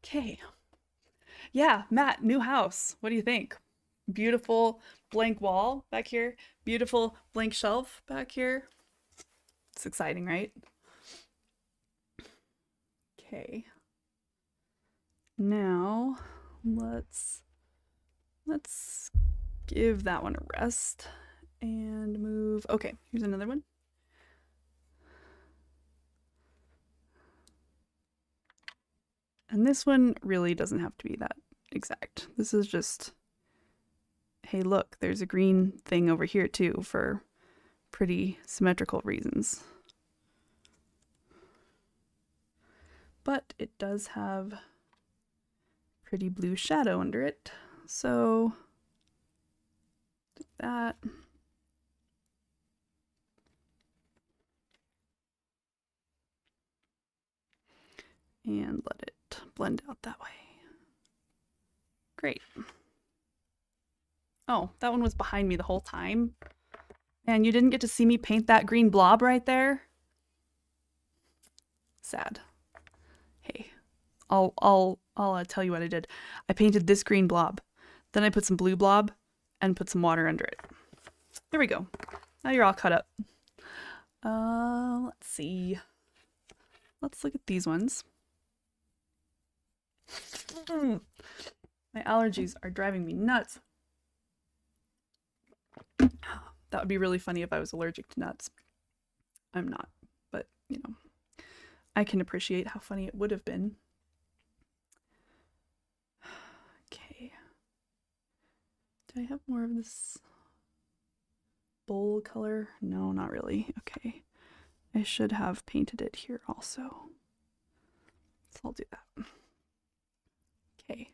Okay. Yeah, Matt, new house. What do you think? Beautiful blank wall back here. Beautiful blank shelf back here. It's exciting, right? Okay. Now let's give that one a rest and move. Okay, here's another one. And this one really doesn't have to be that exact. This is just, hey, look, there's a green thing over here too for pretty symmetrical reasons. But it does have pretty blue shadow under it. So do that. And let it blend out that way. Great. Oh, that one was behind me the whole time. And you didn't get to see me paint that green blob right there? Sad. Hey, I'll tell you what I did. I painted this green blob. Then I put some blue blob and put some water under it. There we go. Now you're all cut up. Let's see. Let's look at these ones. My allergies are driving me nuts. That would be really funny if I was allergic to nuts. I'm not, but you know, I can appreciate how funny it would have been. Okay. Do I have more of this bowl color? No, not really. Okay. I should have painted it here also. So I'll do that. Okay.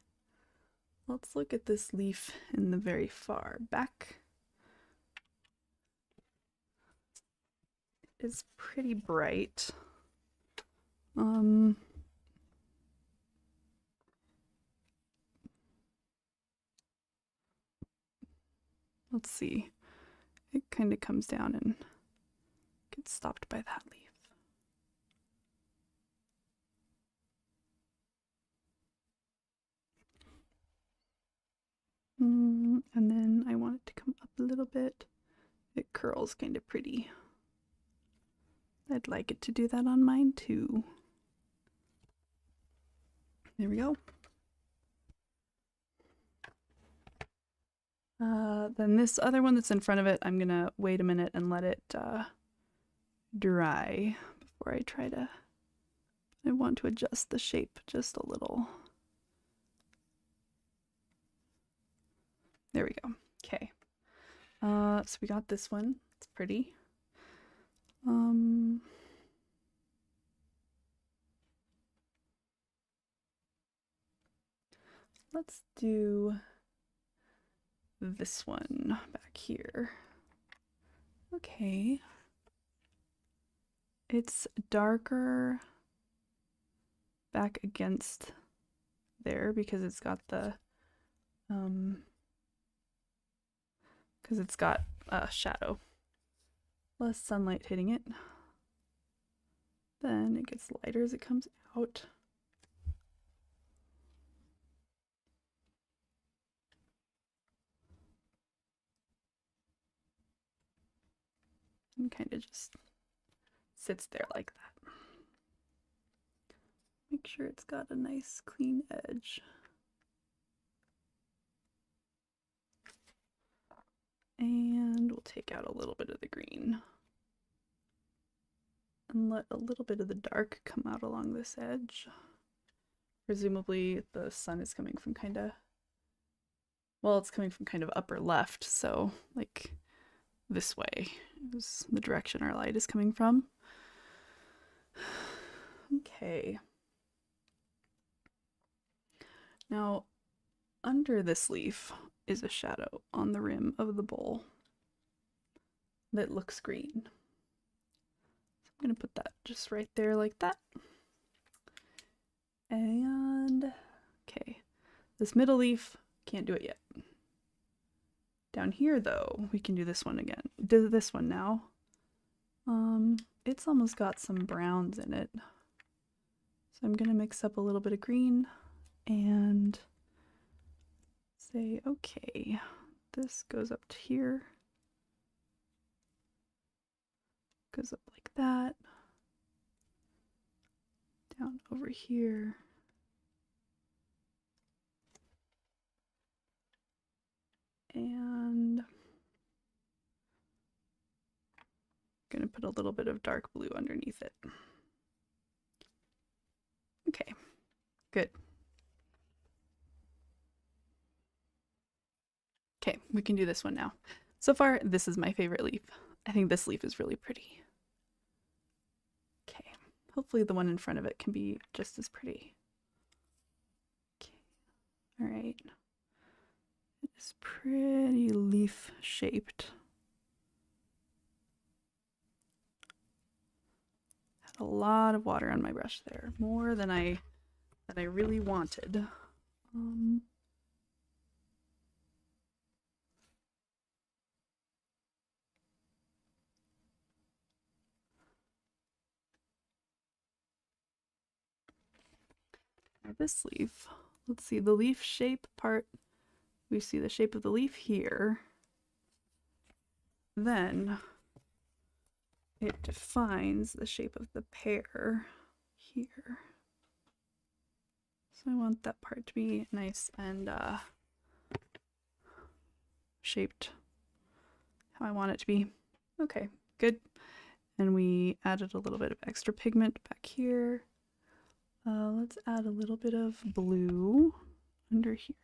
Let's look at this leaf in the very far back. It's pretty bright. Let's see. It kind of comes down and gets stopped by that leaf. And then I want it to come up a little bit. It curls kind of pretty. I'd like it to do that on mine too. There we go. Then this other one that's in front of it, I'm gonna wait a minute and let it dry before I try to. I want to adjust the shape just a little. There we go. Okay. So we got this one. It's pretty. Let's do this one back here. Okay. It's darker back against there because it's got the shadow. Less sunlight hitting it. Then it gets lighter as it comes out. And kind of just sits there like that. Make sure it's got a nice clean edge. And we'll take out a little bit of the green. and let a little bit of the dark come out along this edge. Presumably the sun is coming from kind of, well, it's coming from kind of upper left, so like this way is the direction our light is coming from. Okay. Now, under this leaf is a shadow on the rim of the bowl that looks green. So I'm going to put that just right there like that. And, okay, this middle leaf, can't do it yet. Down here, though, we can do this one again. Do this one now. It's almost got some browns in it. So I'm going to mix up a little bit of green and say, okay, this goes up to here. Goes up like that. Down over here. And I'm gonna put a little bit of dark blue underneath it. Okay, good. Okay, we can do this one now. So far, this is my favorite leaf. I think this leaf is really pretty. Okay, hopefully the one in front of it can be just as pretty. Okay, all right. It's pretty leaf shaped. Had a lot of water on my brush there, more than I really wanted. Now this leaf, let's see the leaf shape part. We see the shape of the leaf here. Then it defines the shape of the pear here. So I want that part to be nice and shaped how I want it to be. Okay, good. And we added a little bit of extra pigment back here. Let's add a little bit of blue under here.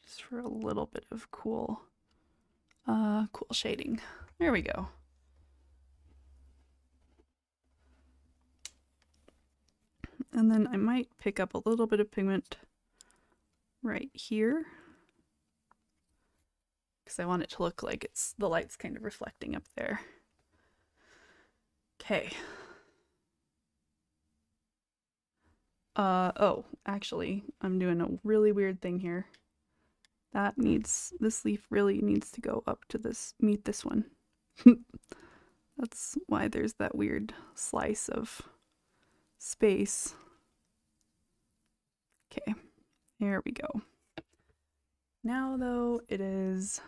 Just for a little bit of cool shading. There we go. And then I might pick up a little bit of pigment right here because I want it to look like the light's kind of reflecting up there. Okay. Oh, actually, I'm doing a really weird thing here. This leaf really needs to go up to meet this one. That's why there's that weird slice of space. Okay, here we go. Now, though, it is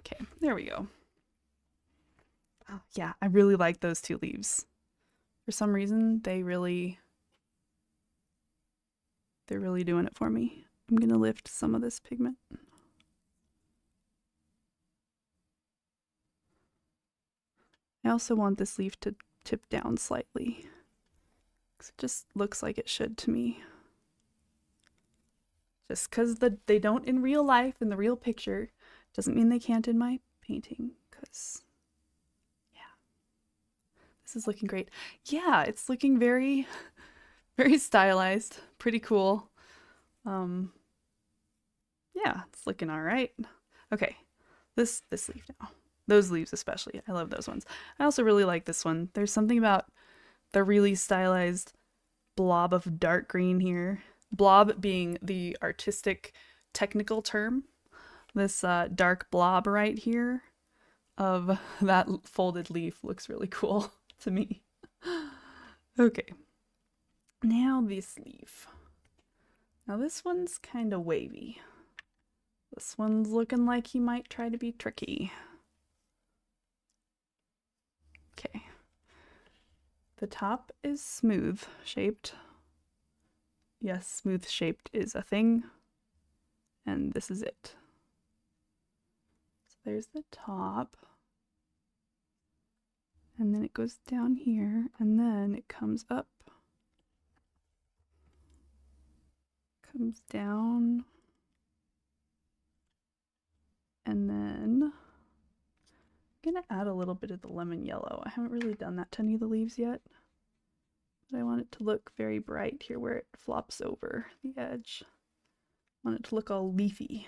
okay, there we go. Oh, yeah, I really like those two leaves. For some reason, they're really doing it for me. I'm gonna lift some of this pigment. I also want this leaf to tip down slightly. It just looks like it should to me. Just because they don't in real life, in the real picture, doesn't mean they can't in my painting, because this is looking great. Yeah, it's looking very, very stylized. Pretty cool. Yeah, it's looking all right. Okay, this leaf now. Those leaves especially. I love those ones. I also really like this one. There's something about the really stylized blob of dark green here. Blob being the artistic technical term. This dark blob right here of that folded leaf looks really cool to me. Okay, now this leaf. Now this one's kind of wavy. This one's looking like he might try to be tricky. Okay. The top is smooth shaped. Yes, smooth shaped is a thing. and this is it. So there's the top. And then it goes down here, and then it comes up. Comes down. And then I'm gonna add a little bit of the lemon yellow. I haven't really done that to any of the leaves yet. But I want it to look very bright here where it flops over the edge. I want it to look all leafy.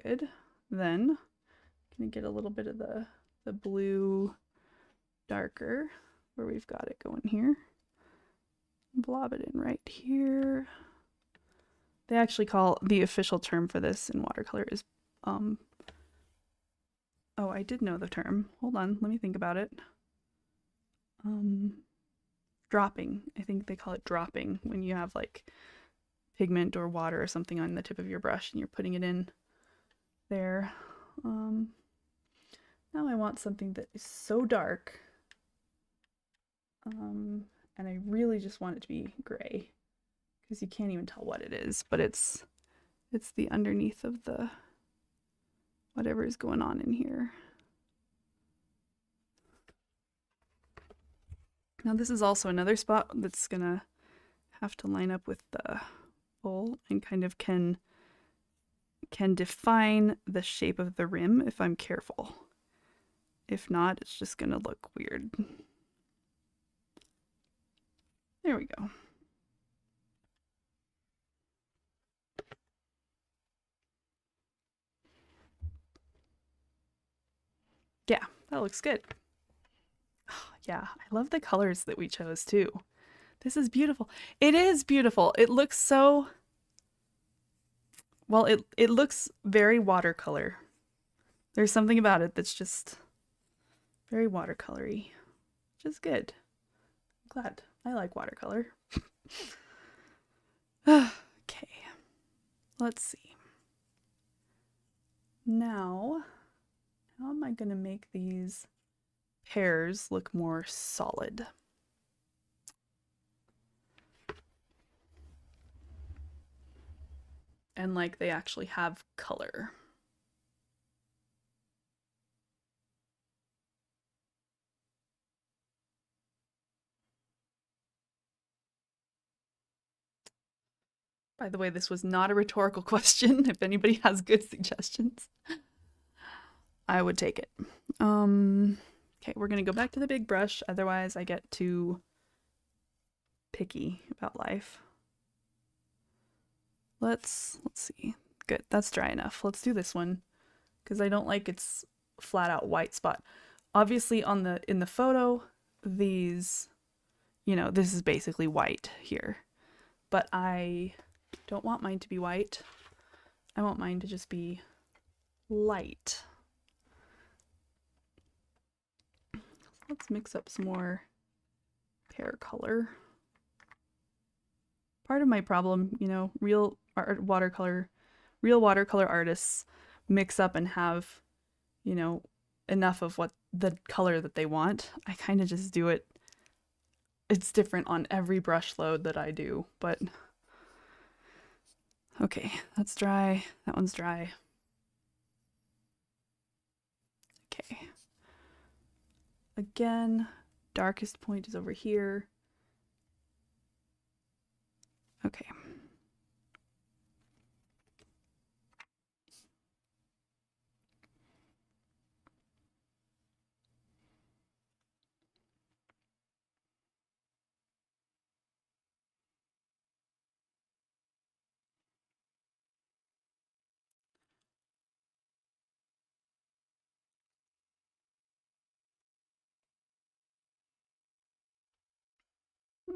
Good. Then I'm gonna get a little bit of the blue darker where we've got it going here. Blob it in right here. They actually call the official term for this in watercolor is oh, I did know the term. Hold on, let me think about it. Dropping. I think they call it dropping when you have like pigment or water or something on the tip of your brush and you're putting it in there. Now I want something that is so dark, and I really just want it to be gray because you can't even tell what it is, but it's the underneath of the whatever is going on in here. Now this is also another spot that's gonna have to line up with the bowl and kind of can define the shape of the rim if I'm careful. If not, it's just gonna look weird. There we go. Yeah, that looks good. Oh, yeah, I love the colors that we chose too. This is beautiful. It is beautiful. It looks so... Well, it looks very watercolor. There's something about it that's just very watercolory, which is good. I'm glad. I like watercolor. Okay, let's see. Now, how am I going to make these pears look more solid? And like they actually have color. By the way, this was not a rhetorical question. If anybody has good suggestions, I would take it. Okay, we're gonna go back to the big brush, otherwise I get too picky about life. Let's see. Good, that's dry enough. Let's do this one because I don't like its flat out white spot. Obviously in the photo, these, you know, this is basically white here, but I don't want mine to be white. I want mine to just be light. Let's mix up some more pear color. Part of my problem, you know, real watercolor artists mix up and have, you know, enough of what the color that they want. I kind of just do it. It's different on every brush load that I do, but okay, that's dry. That one's dry. Okay. Again, darkest point is over here. Okay.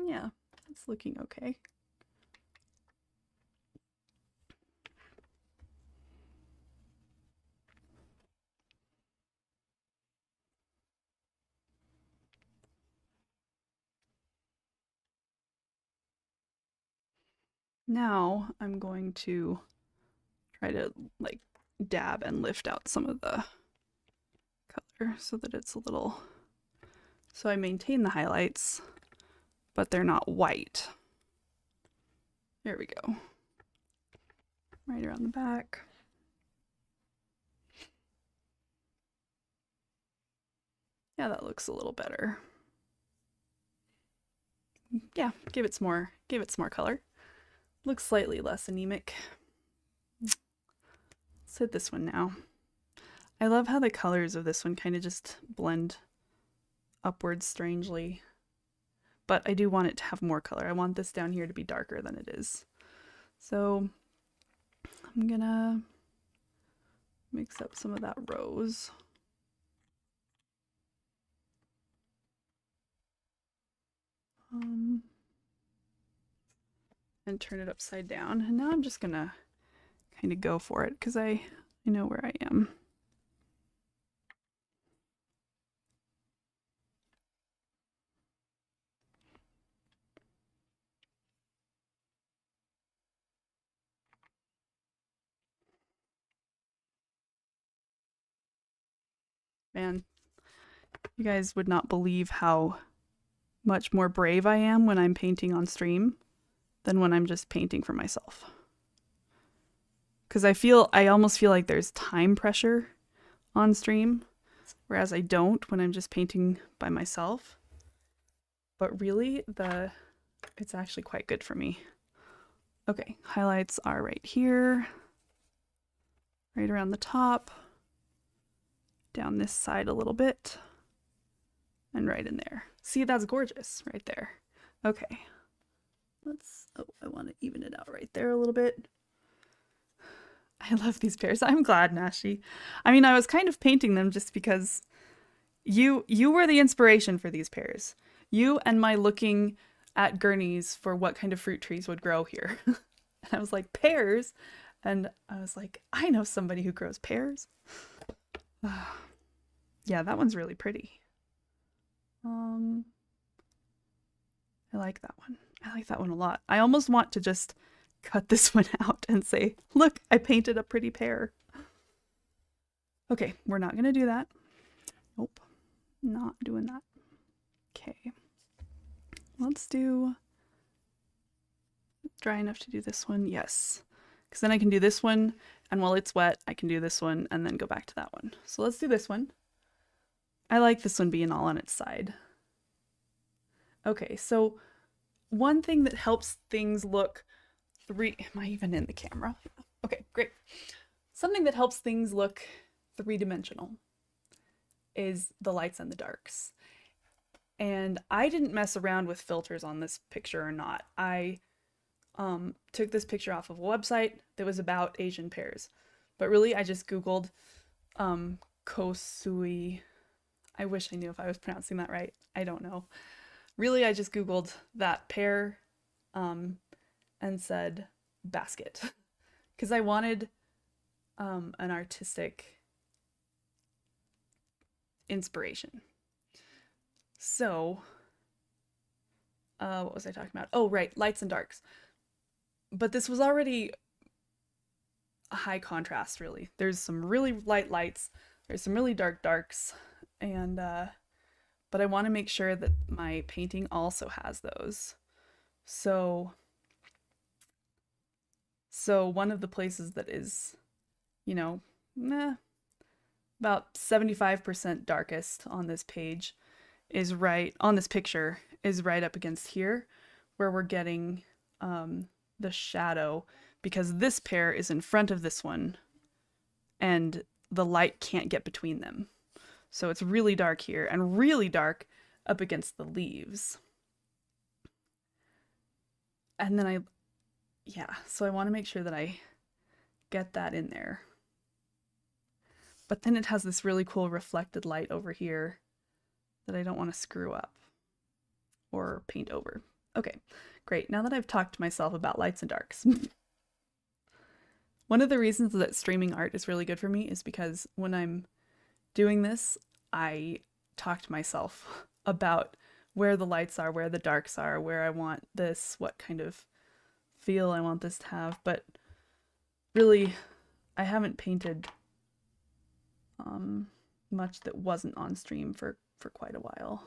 Yeah, it's looking okay. Now I'm going to try to like dab and lift out some of the color so that it's a little, so I maintain the highlights, but they're not white. There we go. Right around the back. Yeah, that looks a little better. Yeah, give it some more color. Looks slightly less anemic. Let's hit this one now. I love how the colors of this one kind of just blend upwards strangely. But I do want it to have more color. I want this down here to be darker than it is. So I'm gonna mix up some of that rose. And turn it upside down. And now I'm just gonna kind of go for it because I know where I am. Man, you guys would not believe how much more brave I am when I'm painting on stream than when I'm just painting for myself. Because I almost feel like there's time pressure on stream, whereas I don't when I'm just painting by myself. But really, it's actually quite good for me. Okay, highlights are right here, right around the top, down this side a little bit, and right in there. See, that's gorgeous right there. Okay, I want to even it out right there a little bit. I love these pears. I'm glad, Nashi. I mean, I was kind of painting them just because you were the inspiration for these pears. You and my looking at gurneys for what kind of fruit trees would grow here. And I was like, pears? And I was like, I know somebody who grows pears. Yeah, that one's really pretty. I like that one. I like that one a lot. I almost want to just cut this one out and say, look, I painted a pretty pear. Okay, we're not going to do that. Nope, not doing that. Okay, let's do dry enough to do this one. Yes, because then I can do this one, and while it's wet, I can do this one and then go back to that one. So let's do this one. I like this one being all on its side. Okay, so one thing that helps things look am I even in the camera? Okay, great. Something that helps things look three-dimensional is the lights and the darks. And I didn't mess around with filters on this picture or not. I took this picture off of a website that was about Asian pears. But really, I just Googled Kosui. I wish I knew if I was pronouncing that right. I don't know. Really, I just Googled that pear and said basket. Because I wanted an artistic inspiration. So, what was I talking about? Oh, right, lights and darks. But this was already a high contrast, really. There's some really light lights, there's some really dark darks, and but I want to make sure that my painting also has those. So one of the places that is, you know, about 75% darkest on this page is right on this picture is right up against here where we're getting the shadow, because this pear is in front of this one and the light can't get between them. So it's really dark here and really dark up against the leaves. And then so I want to make sure that I get that in there. But then it has this really cool reflected light over here that I don't want to screw up or paint over. Okay, great. Now that I've talked to myself about lights and darks. One of the reasons that streaming art is really good for me is because when I'm doing this, I talk to myself about where the lights are, where the darks are, where I want this, what kind of feel I want this to have. But really, I haven't painted much that wasn't on stream for quite a while.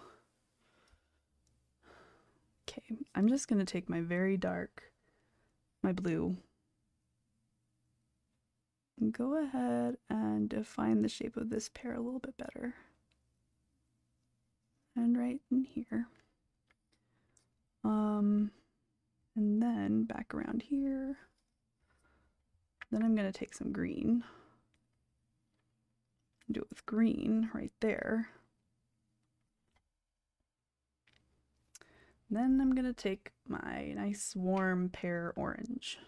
Okay, I'm just going to take my very dark, my blue, and go ahead and define the shape of this pear a little bit better. And right in here. And then back around here. Then I'm going to take some green. Do it with green right there. Then I'm going to take my nice warm pear orange.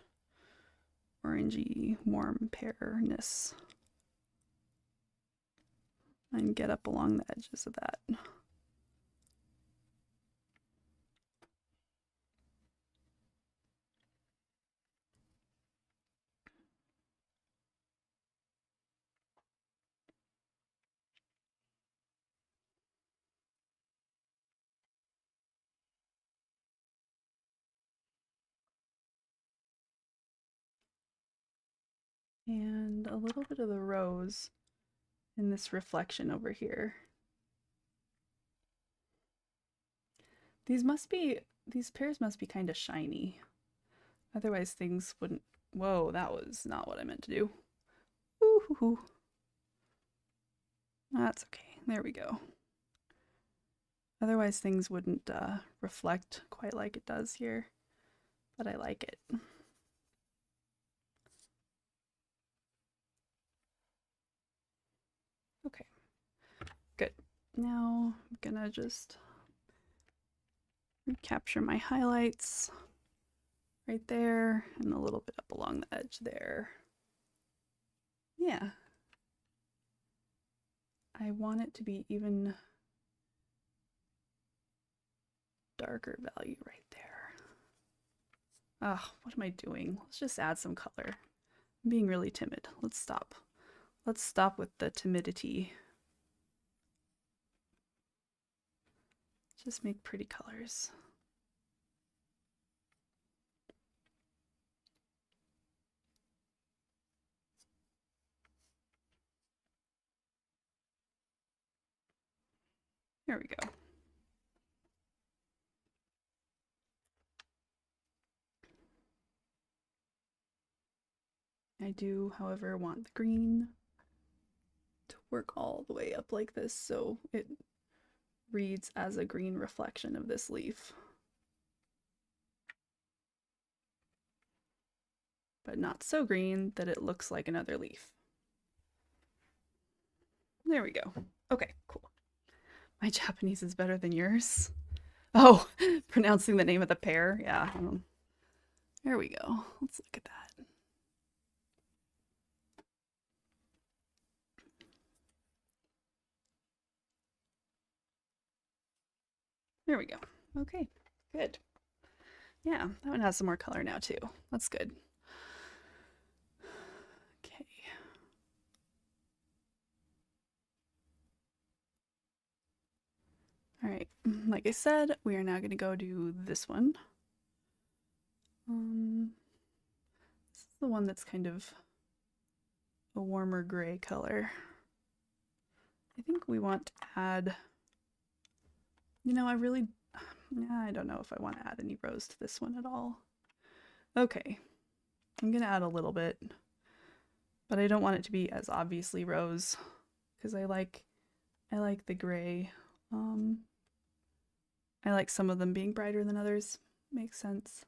Orangey warm pearness. And get up along the edges of that. And a little bit of the rose in this reflection over here. These pears must be kind of shiny. Otherwise things wouldn't, whoa, that was not what I meant to do. Ooh, that's okay, there we go. Otherwise things wouldn't reflect quite like it does here, but I like it. Okay, good. Now I'm gonna just recapture my highlights right there and a little bit up along the edge there. Yeah. I want it to be even darker value right there. Ah, what am I doing? Let's just add some color. I'm being really timid. Let's stop. Let's stop with the timidity. Just make pretty colors. There we go. I do, however, want the green to work all the way up like this so it reads as a green reflection of this leaf. But not so green that it looks like another leaf. There we go. Okay, cool. My Japanese is better than yours. Oh, pronouncing the name of the pear. Yeah. There we go. Let's look at that. There we go. Okay, good. Yeah, that one has some more color now too. That's good. Okay. All right, like I said, we are now going to go do this one. This is the one that's kind of a warmer gray color. I think we want to add, you know, I don't know if I want to add any rose to this one at all. Okay, I'm gonna add a little bit, but I don't want it to be as obviously rose because I like the gray. I like some of them being brighter than others. Makes sense.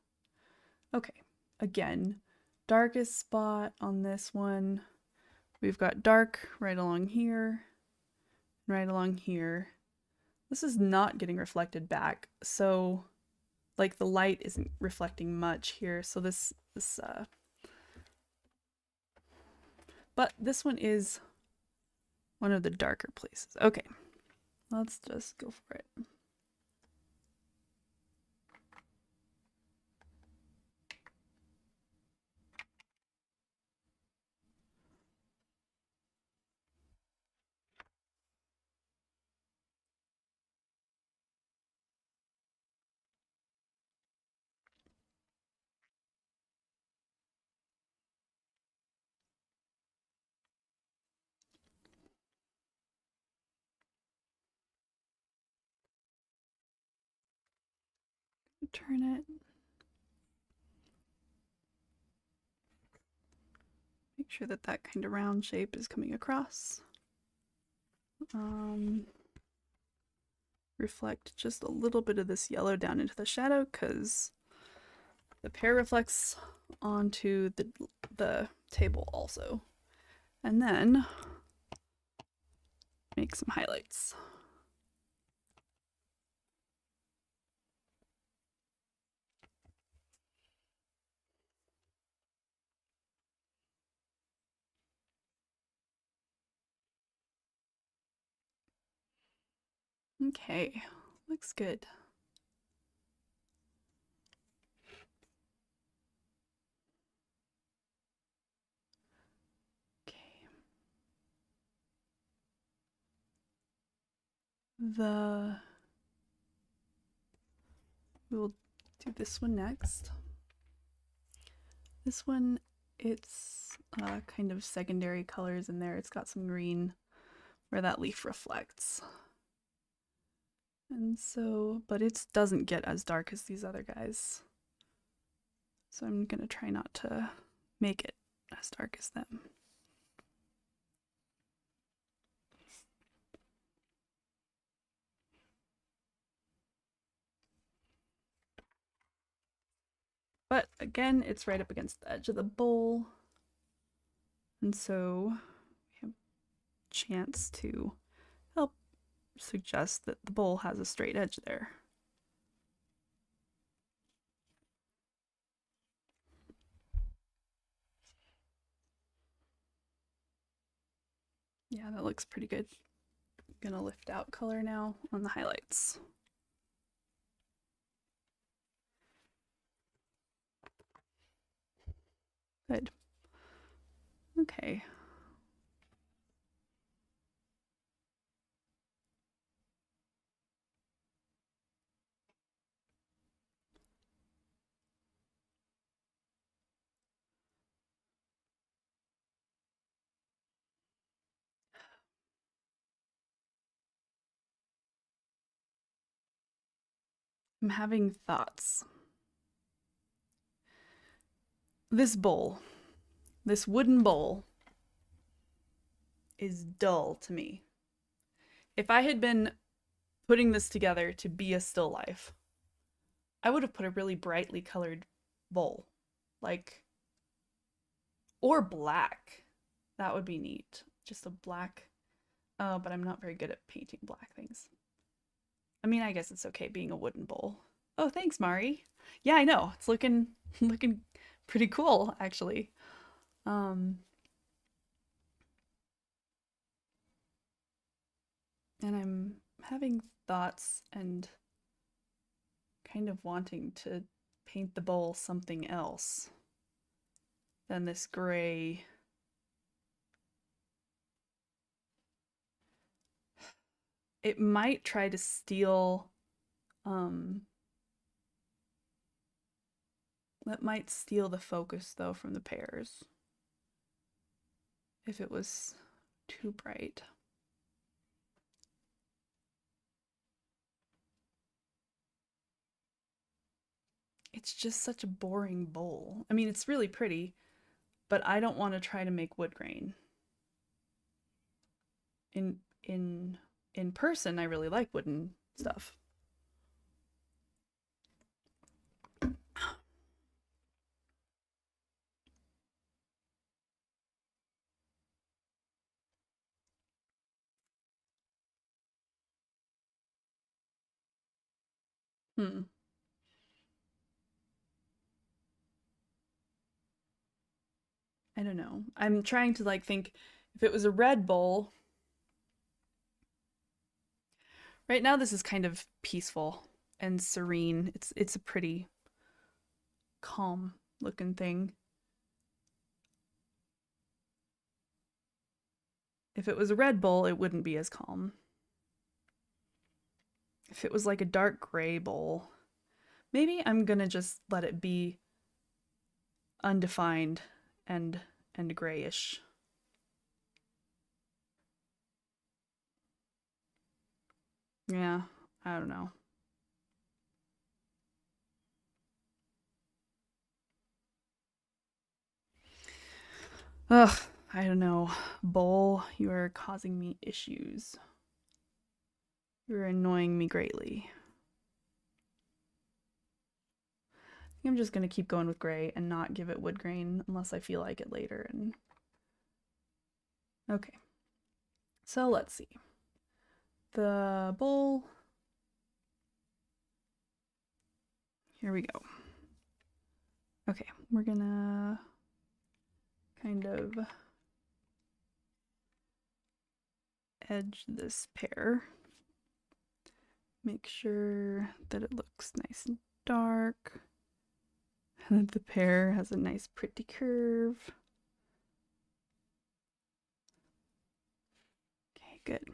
Okay, again, darkest spot on this one. We've got dark right along here, right along here. This is not getting reflected back, so like the light isn't reflecting much here. So but this one is one of the darker places. Okay, let's just go for it. turn it. Make sure that that kind of round shape is coming across. Reflect just a little bit of this yellow down into the shadow because the pear reflects onto the table also. And then make some highlights. Okay, looks good. Okay. We'll do this one next. This one, it's kind of secondary colors in there. It's got some green where that leaf reflects. And so, but it doesn't get as dark as these other guys. So I'm gonna try not to make it as dark as them. But again, it's right up against the edge of the bowl. And so we have a chance to help suggest that the bowl has a straight edge there. Yeah, that looks pretty good. I'm gonna lift out color now on the highlights. Good. Okay. I'm having thoughts. This bowl, this wooden bowl, is dull to me. If I had been putting this together to be a still life, I would have put a really brightly colored bowl. Like, or black. That would be neat. Just a black. Oh, but I'm not very good at painting black things. I mean, I guess it's okay being a wooden bowl. Oh, thanks, Mari. Yeah, I know. It's looking looking pretty cool, actually. Um, and I'm having thoughts and kind of wanting to paint the bowl something else than this gray. It might try to steal, that might steal the focus though from the pears if it was too bright. It's just such a boring bowl. I mean, it's really pretty, but I don't want to try to make wood grain. In in in person, I really like wooden stuff. Hmm. I don't know. I'm trying to like think if it was a red bowl. Right now this is kind of peaceful and serene. It's a pretty calm looking thing. If it was a red bowl, it wouldn't be as calm. If it was like a dark gray bowl, maybe I'm gonna just let it be undefined and grayish. Yeah, I don't know. Ugh, I don't know. Bowl, you are causing me issues. You're annoying me greatly. I think I'm just gonna keep going with gray and not give it wood grain unless I feel like it later. And okay, so let's see. The bowl. Here we go. Okay, we're gonna kind of edge this pear. Make sure that it looks nice and dark. And that the pear has a nice pretty curve. Okay, good.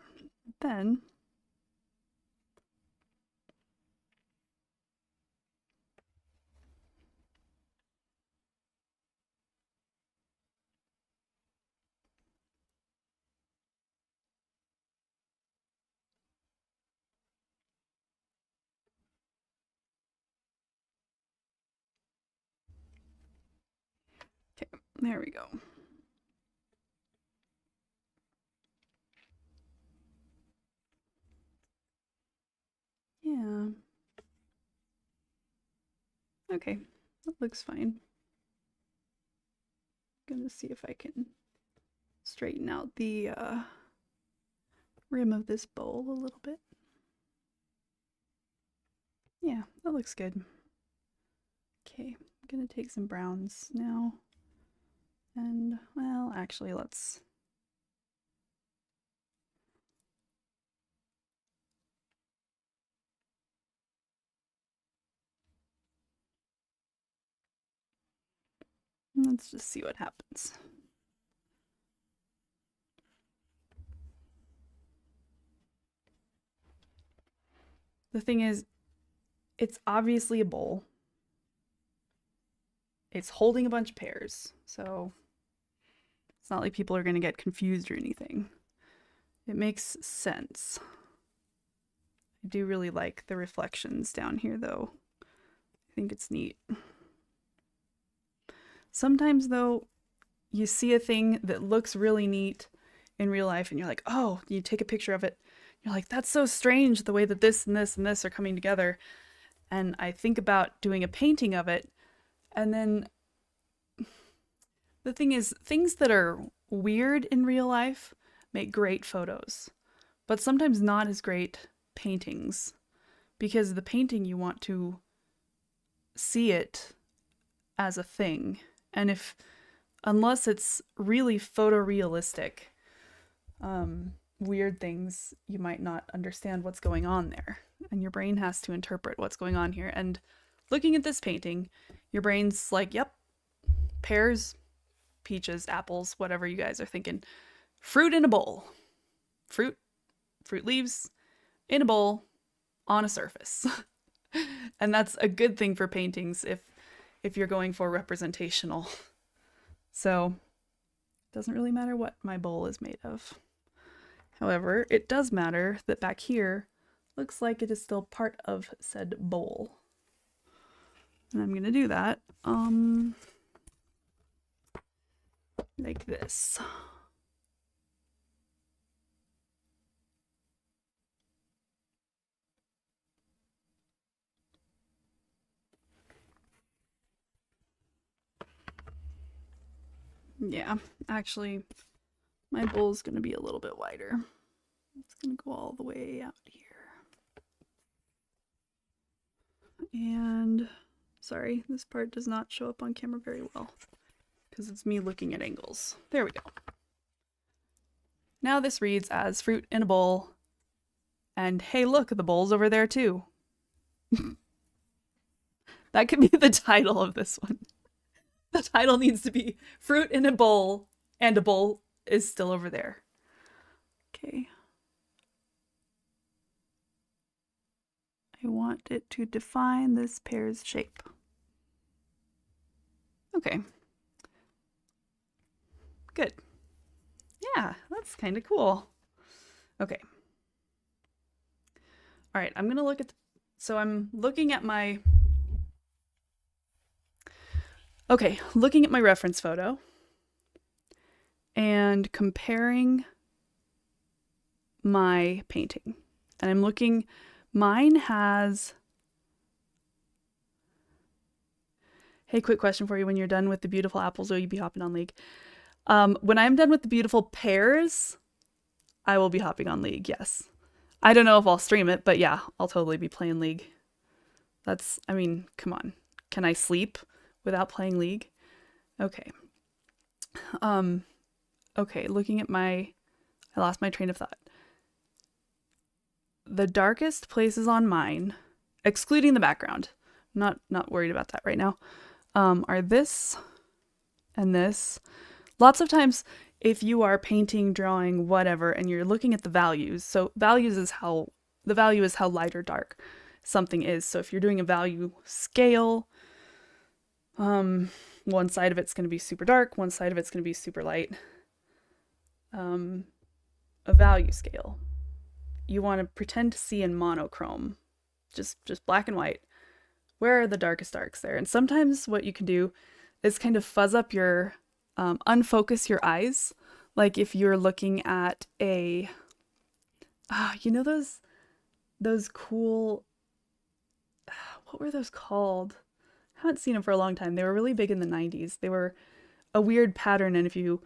Then okay, there we go. Yeah. Okay, that looks fine. Gonna see if I can straighten out the rim of this bowl a little bit. Yeah, that looks good. Okay, I'm gonna take some browns now. And, well, actually, let's just see what happens. The thing is, it's obviously a bowl. It's holding a bunch of pears, so it's not like people are going to get confused or anything. It makes sense. I do really like the reflections down here, though. I think it's neat. Sometimes, though, you see a thing that looks really neat in real life, and you're like, oh, you take a picture of it. You're like, that's so strange the way that this and this and this are coming together. And I think about doing a painting of it, and then the thing is, things that are weird in real life make great photos, but sometimes not as great paintings, because the painting you want to see it as a thing. And unless it's really photorealistic, weird things, you might not understand what's going on there. And your brain has to interpret what's going on here. And looking at this painting, your brain's like, yep, pears, peaches, apples, whatever you guys are thinking. Fruit in a bowl. Fruit leaves in a bowl on a surface. And that's a good thing for paintings if you're going for representational. So it doesn't really matter what my bowl is made of. However, it does matter that back here looks like it is still part of said bowl. And I'm gonna do that like this. Yeah, actually, my bowl's gonna be a little bit wider. It's gonna go all the way out here. And sorry, this part does not show up on camera very well because it's me looking at angles. There we go. Now this reads as fruit in a bowl. And hey, look, the bowl's over there too. That could be the title of this one. The title needs to be fruit in a bowl, and a bowl is still over there. Okay. I want it to define this pear's shape. Okay. Good. Yeah, that's kind of cool. Okay. All right, I'm going to look at so I'm looking at my looking at my reference photo. and comparing my painting. And I'm looking, mine has, hey, quick question for you. When you're done with the beautiful apples, will you be hopping on League? When I'm done with the beautiful pears, I will be hopping on League, yes. I don't know if I'll stream it, but yeah, I'll totally be playing League. That's, I mean, come on. Can I sleep without playing League? Okay. Okay, looking at I lost my train of thought. The darkest places on mine, excluding the background, not worried about that right now, are this and this. Lots of times, if you are painting, drawing, whatever, and you're looking at the values, so values is how, the value is how light or dark something is. So if you're doing a value scale, one side of it's going to be super dark, one side of it's going to be super light. A value scale, you want to pretend to see in monochrome, just black and white. Where are the darkest darks there? And sometimes what you can do is kind of fuzz up your, unfocus your eyes. Like if you're looking at a, you know those cool, what were those called? I haven't seen them for a long time. They were really big in the 90s. They were a weird pattern, and if you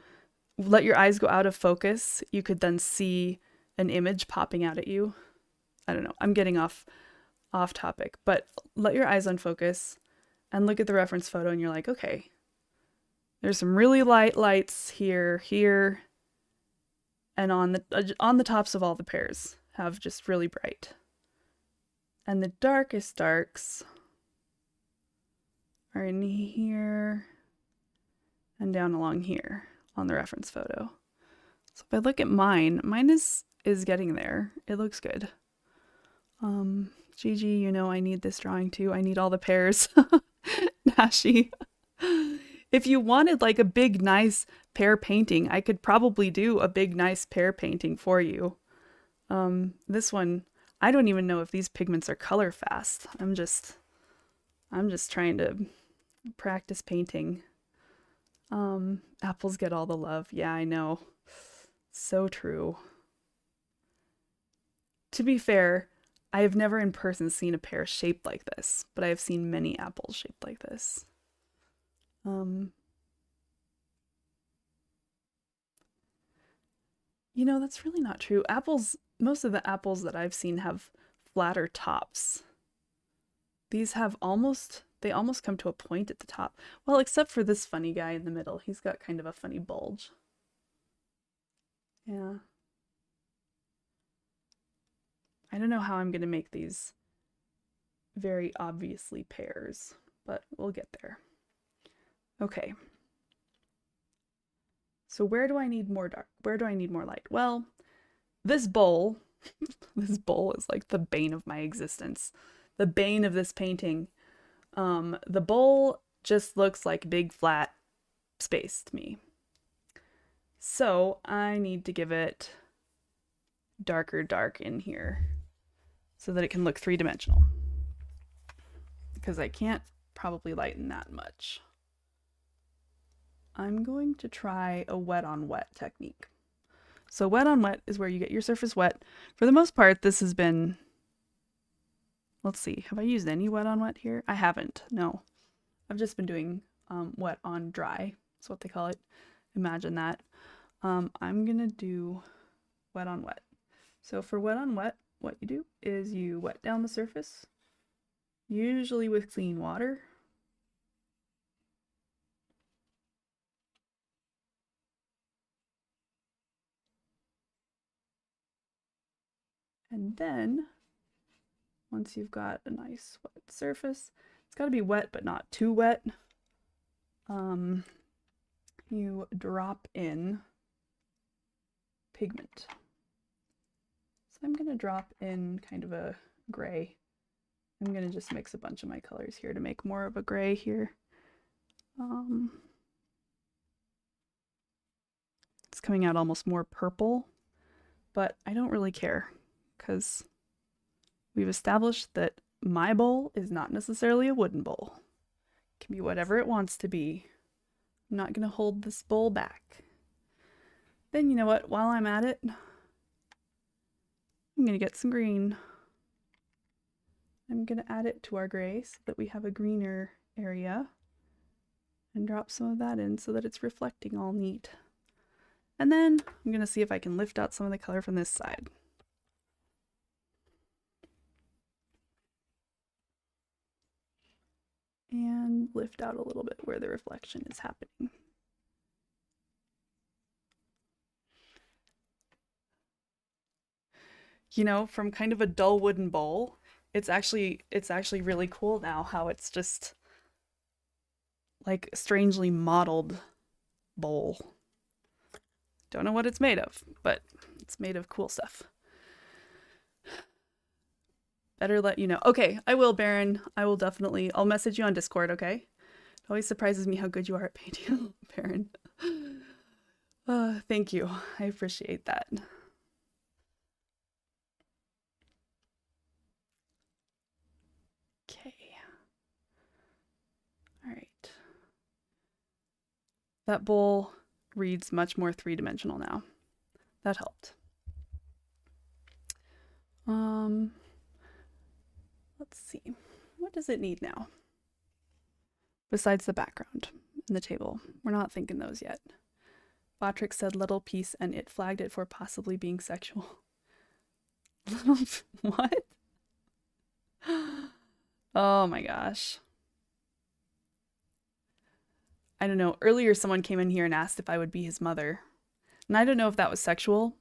let your eyes go out of focus, you could then see an image popping out at you. I don't know. I'm getting off topic, but let your eyes unfocus and look at the reference photo, and you're like, okay, there's some really light lights here, and on the tops of all the pears have just really bright. And the darkest darks are in here and down along here on the reference photo. So if I look at mine is getting there. It looks good. Gigi, you know I need this drawing too. I need all the pears. Nashi. If you wanted like a big nice pear painting, I could probably do a big nice pear painting for you. This one, I don't even know if these pigments are color fast. I'm just trying to practice painting. Apples get all the love. Yeah, I know. So true. To be fair, I have never in person seen a pear shaped like this, but I have seen many apples shaped like this. You know, that's really not true. Apples, most of the apples that I've seen have flatter tops. These have they almost come to a point at the top. Well, except for this funny guy in the middle. He's got kind of a funny bulge. Yeah. I don't know how I'm going to make these very obviously pears, but we'll get there. Okay. So where do I need more dark? Where do I need more light? Well, this bowl, this bowl is like the bane of my existence. The bane of this painting. The bowl just looks like big flat space to me. So I need to give it darker dark in here so that it can look three-dimensional. Because I can't probably lighten that much. I'm going to try a wet on wet technique. So wet on wet is where you get your surface wet. For the most part, this has been, let's see, have I used any wet on wet here? I haven't, no. I've just been doing wet on dry. That's what they call it. Imagine that. I'm gonna do wet on wet. So for wet on wet, what you do is you wet down the surface, usually with clean water. And then, once you've got a nice wet surface, it's got to be wet but not too wet. You drop in pigment. So I'm going to drop in kind of a gray. I'm going to just mix a bunch of my colors here to make more of a gray here. It's coming out almost more purple, but I don't really care because we've established that my bowl is not necessarily a wooden bowl. It can be whatever it wants to be. I'm not going to hold this bowl back. Then you know what, while I'm at it, I'm gonna get some green. I'm gonna add it to our gray so that we have a greener area and drop some of that in so that it's reflecting all neat. And then I'm gonna see if I can lift out some of the color from this side. And lift out a little bit where the reflection is happening. You know, from kind of a dull wooden bowl, it's actually really cool now how it's just like strangely modeled bowl. Don't know what it's made of, but it's made of cool stuff. Better let you know. Okay, I will, Baron. I will definitely. I'll message you on Discord, okay? It always surprises me how good you are at painting, Baron. Thank you. I appreciate that. Okay. All right. That bowl reads much more three-dimensional now. That helped. Let's see. What does it need now? Besides the background and the table. We're not thinking those yet. Botrick said little piece and it flagged it for possibly being sexual. What? Oh my gosh. I don't know. Earlier someone came in here and asked if I would be his mother. And I don't know if that was sexual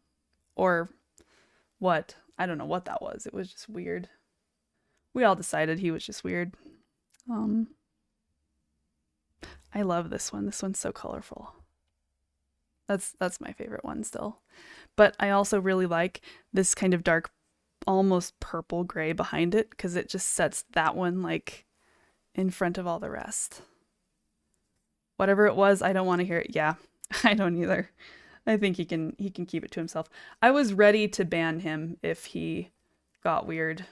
or what. I don't know what that was. It was just weird. We all decided he was just weird. I love this one. This one's so colorful. That's my favorite one still. But I also really like this kind of dark, almost purple gray behind it because it just sets that one like in front of all the rest. Whatever it was, I don't want to hear it. Yeah, I don't either. I think he can keep it to himself. I was ready to ban him if he got weird.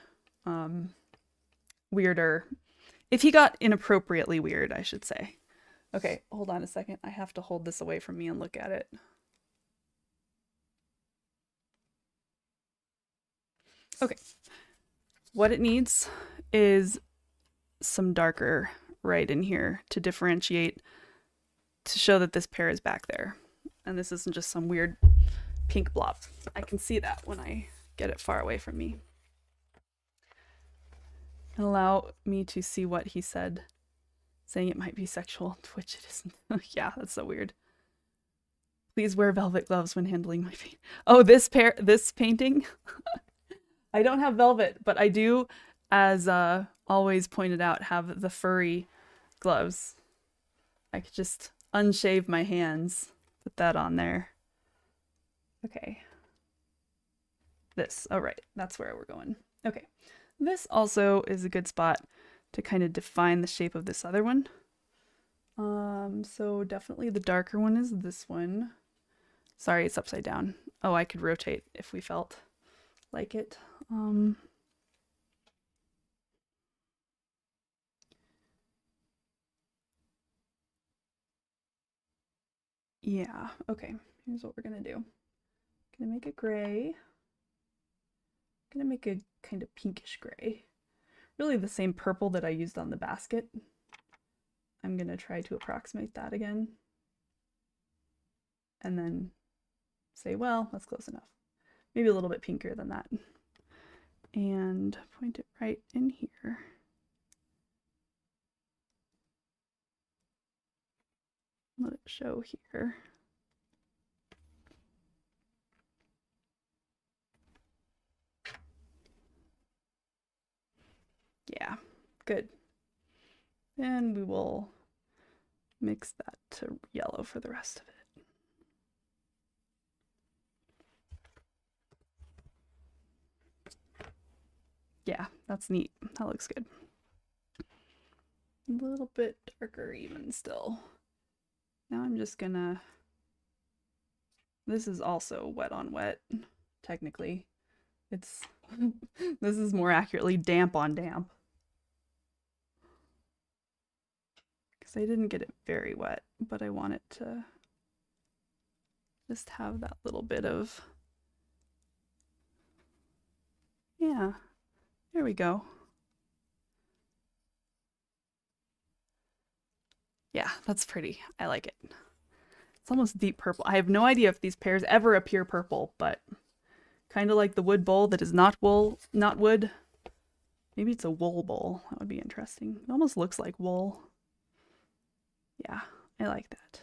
Weirder. If he got inappropriately weird, I should say. Okay, hold on a second. I have to hold this away from me and look at it. Okay. What it needs is some darker right in here to differentiate, to show that this pear is back there. And this isn't just some weird pink blob. I can see that when I get it far away from me. And allow me to see what he said, saying it might be sexual, to which it isn't. Yeah, that's so weird. Please wear velvet gloves when handling my paint. Oh, this painting? I don't have velvet, but I do, as always pointed out, have the furry gloves. I could just unshave my hands, put that on there. Okay. This, oh right, that's where we're going. Okay. This also is a good spot to kind of define the shape of this other one. So definitely the darker one is this one. Sorry, it's upside down. Oh, I could rotate if we felt like it. Yeah, okay. Here's what we're gonna do. Gonna make it gray. Gonna make a kind of pinkish gray. Really the same purple that I used on the basket. I'm gonna try to approximate that again. And then say, well, that's close enough. Maybe a little bit pinker than that. And point it right in here. Let it show here. Yeah, good. And we will mix that to yellow for the rest of it. Yeah, that's neat. That looks good. A little bit darker even still. Now I'm just gonna, this is also wet on wet, technically. It's, this is more accurately damp on damp. Because I didn't get it very wet, but I want it to just have that little bit of, yeah, there we go. Yeah, that's pretty. I like it. It's almost deep purple. I have no idea if these pears ever appear purple, but kind of like the wood bowl that is not wool, not wood. Maybe it's a wool bowl. That would be interesting. It almost looks like wool. Yeah, I like that.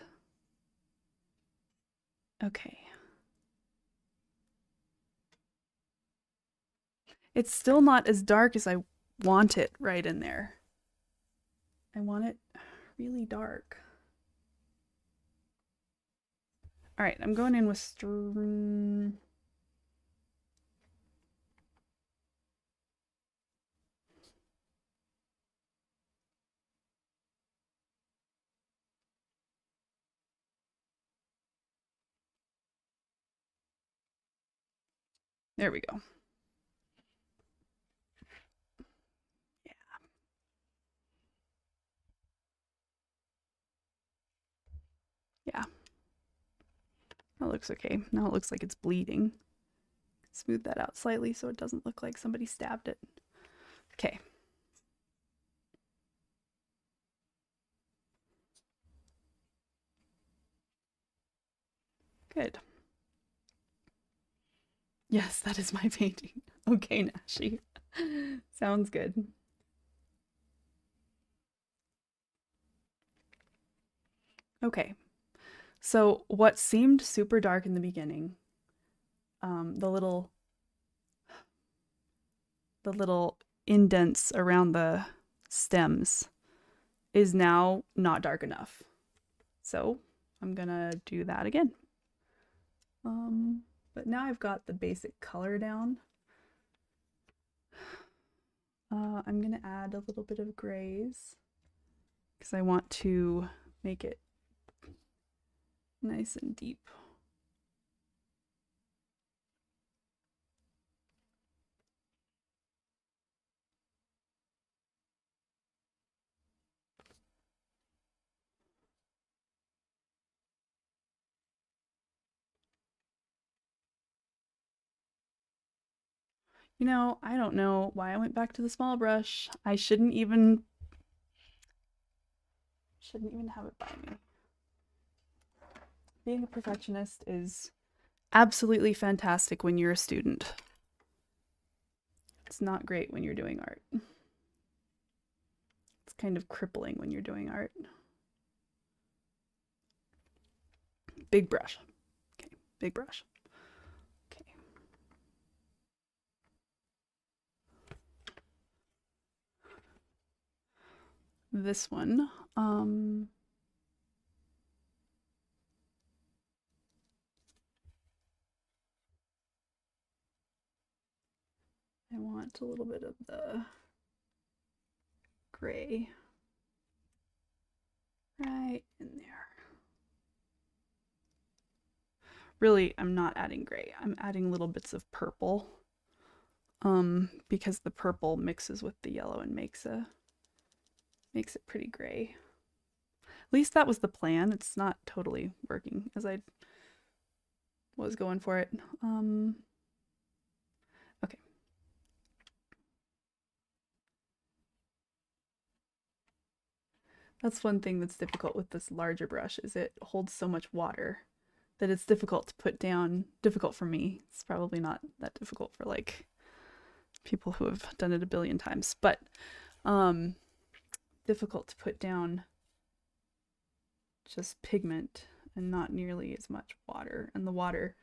Okay. It's still not as dark as I want it right in there. I want it really dark. All right, I'm going in with there we go. Yeah. Yeah. That looks okay. Now it looks like it's bleeding. Smooth that out slightly so it doesn't look like somebody stabbed it. Okay. Good. Yes, that is my painting. Okay, Nashi. Sounds good. Okay. So what seemed super dark in the beginning, the little indents around the stems is now not dark enough. So I'm gonna do that again. But now I've got the basic color down. I'm gonna add a little bit of grays because I want to make it nice and deep. You know, I don't know why I went back to the small brush. I shouldn't even have it by me. Being a perfectionist is absolutely fantastic when you're a student. It's not great when you're doing art. It's kind of crippling when you're doing art. Big brush. Okay, big brush. Okay. This one, I want a little bit of the gray right in there. Really, I'm not adding gray. I'm adding little bits of purple. Because the purple mixes with the yellow and makes it pretty gray. At least that was the plan. It's not totally working as I was going for it. Okay. That's one thing that's difficult with this larger brush is it holds so much water that it's difficult to put down. Difficult for me. It's probably not that difficult for like people who have done it a billion times, but difficult to put down just pigment and not nearly as much water. And the water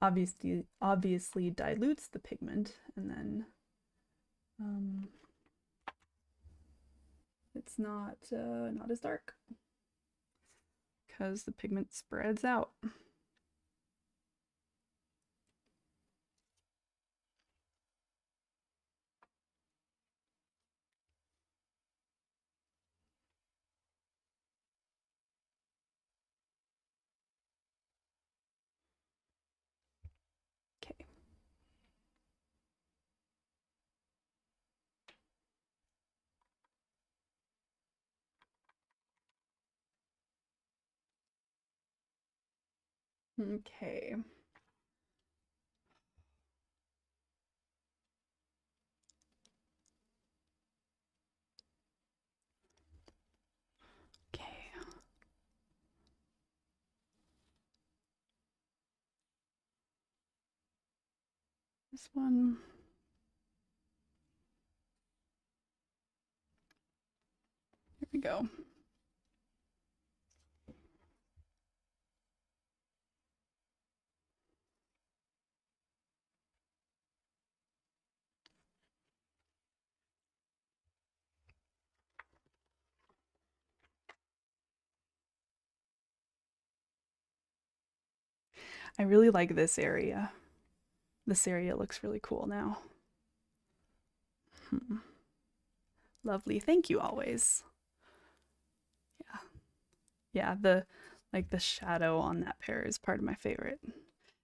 obviously dilutes the pigment, and then it's not as dark because the pigment spreads out. Okay. Okay. Okay. This one. Here we go. I really like this area. This area looks really cool now. Hmm. Lovely. Thank you always. Yeah. Yeah, the shadow on that pear is part of my favorite.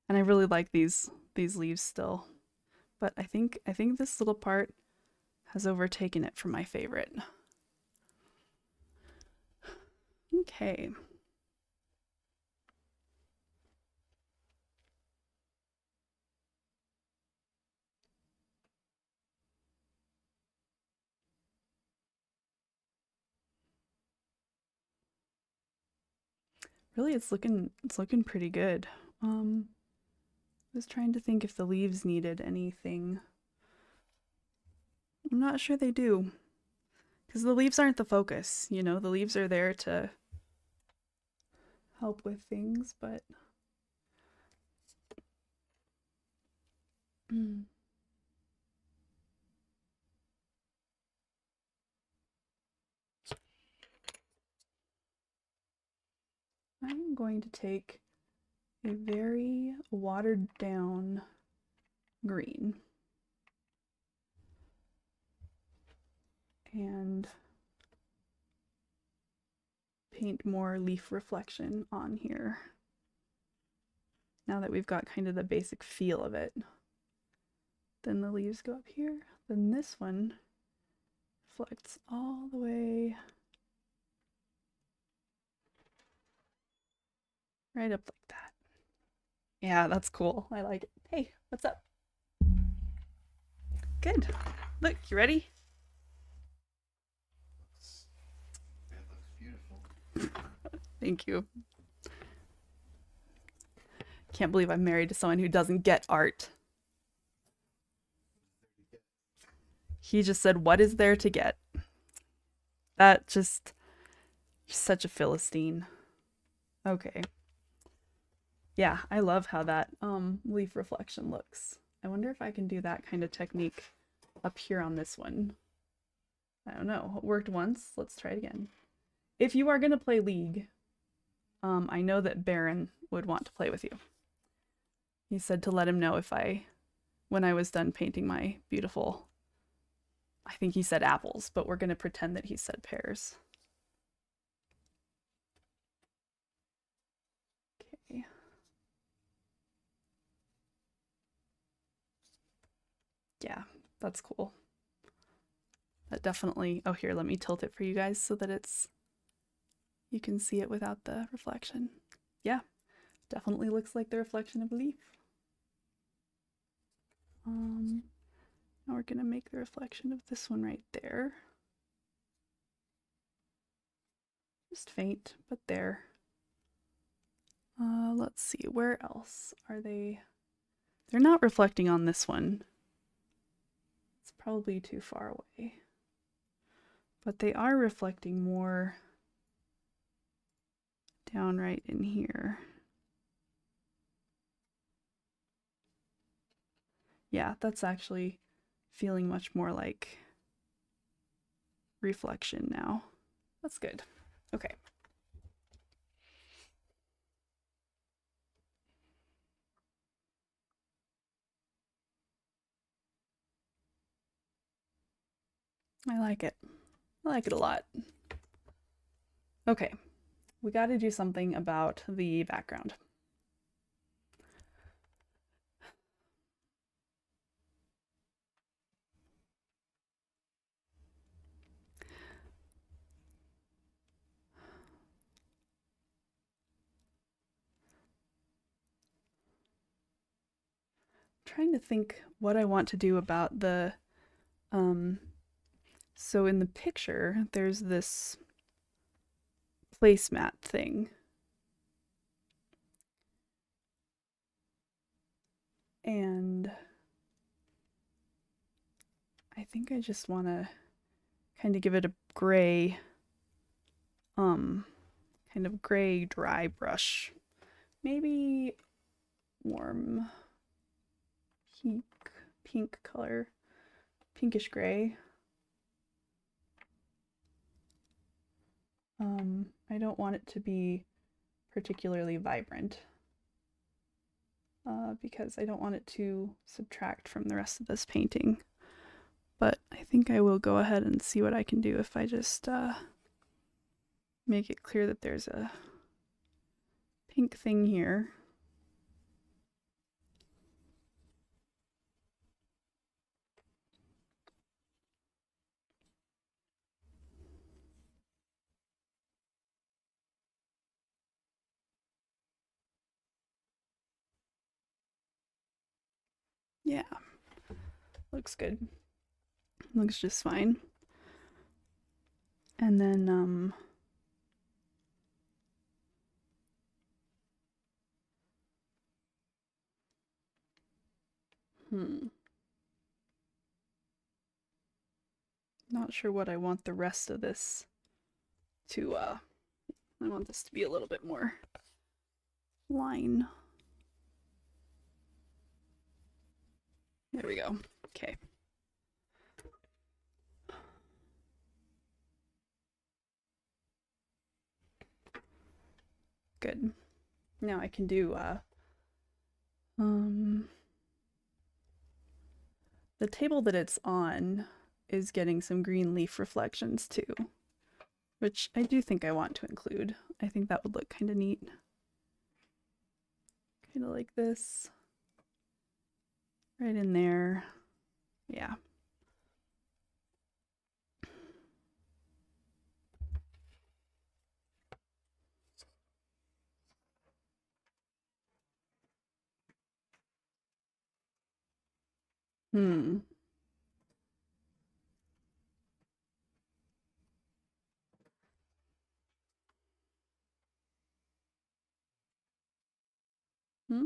And I really like these leaves still. But I think this little part has overtaken it for my favorite. Okay. Really it's looking pretty good. I was trying to think if the leaves needed anything. I'm not sure they do. Because the leaves aren't the focus, you know, the leaves are there to help with things, but I'm going to take a very watered down green and paint more leaf reflection on here. Now that we've got kind of the basic feel of it. Then the leaves go up here. Then this one reflects all the way right up like that. Yeah, that's cool. I like it. Hey, what's up? Good. Look, you ready? That looks beautiful. Thank you. Can't believe I'm married to someone who doesn't get art. He just said, "What is there to get?" That just such a Philistine. Okay. Yeah, I love how that leaf reflection looks. I wonder if I can do that kind of technique up here on this one. I don't know. It worked once. Let's try it again. If you are going to play League, I know that Baron would want to play with you. He said to let him know when I was done painting my beautiful, I think he said apples, but we're going to pretend that he said pears. Okay. Yeah, that's cool. That definitely, oh here, let me tilt it for you guys so that you can see it without the reflection. Yeah, definitely looks like the reflection of a leaf. Now we're gonna make the reflection of this one right there. Just faint, but there. Let's see, where else are they? They're not reflecting on this one. It's probably too far away. But they are reflecting more down right in here. Yeah, that's actually feeling much more like reflection now. That's good. Okay. I like it. I like it a lot. Okay, we got to do something about the background. trying to think what I want to do about the, so in the picture, there's this placemat thing. And I think I just want to kind of give it a gray, kind of gray dry brush. Maybe warm pink color, pinkish gray. I don't want it to be particularly vibrant because I don't want it to subtract from the rest of this painting. But I think I will go ahead and see what I can do if I just make it clear that there's a pink thing here. Yeah, looks good. Looks just fine. And then, not sure what I want the rest of this to, I want this to be a little bit more line. There we go. Okay. Good. Now I can do, the table that it's on is getting some green leaf reflections too, which I do think I want to include. I think that would look kind of neat. Kind of like this. Right in there. Yeah. Hmm. Hmm?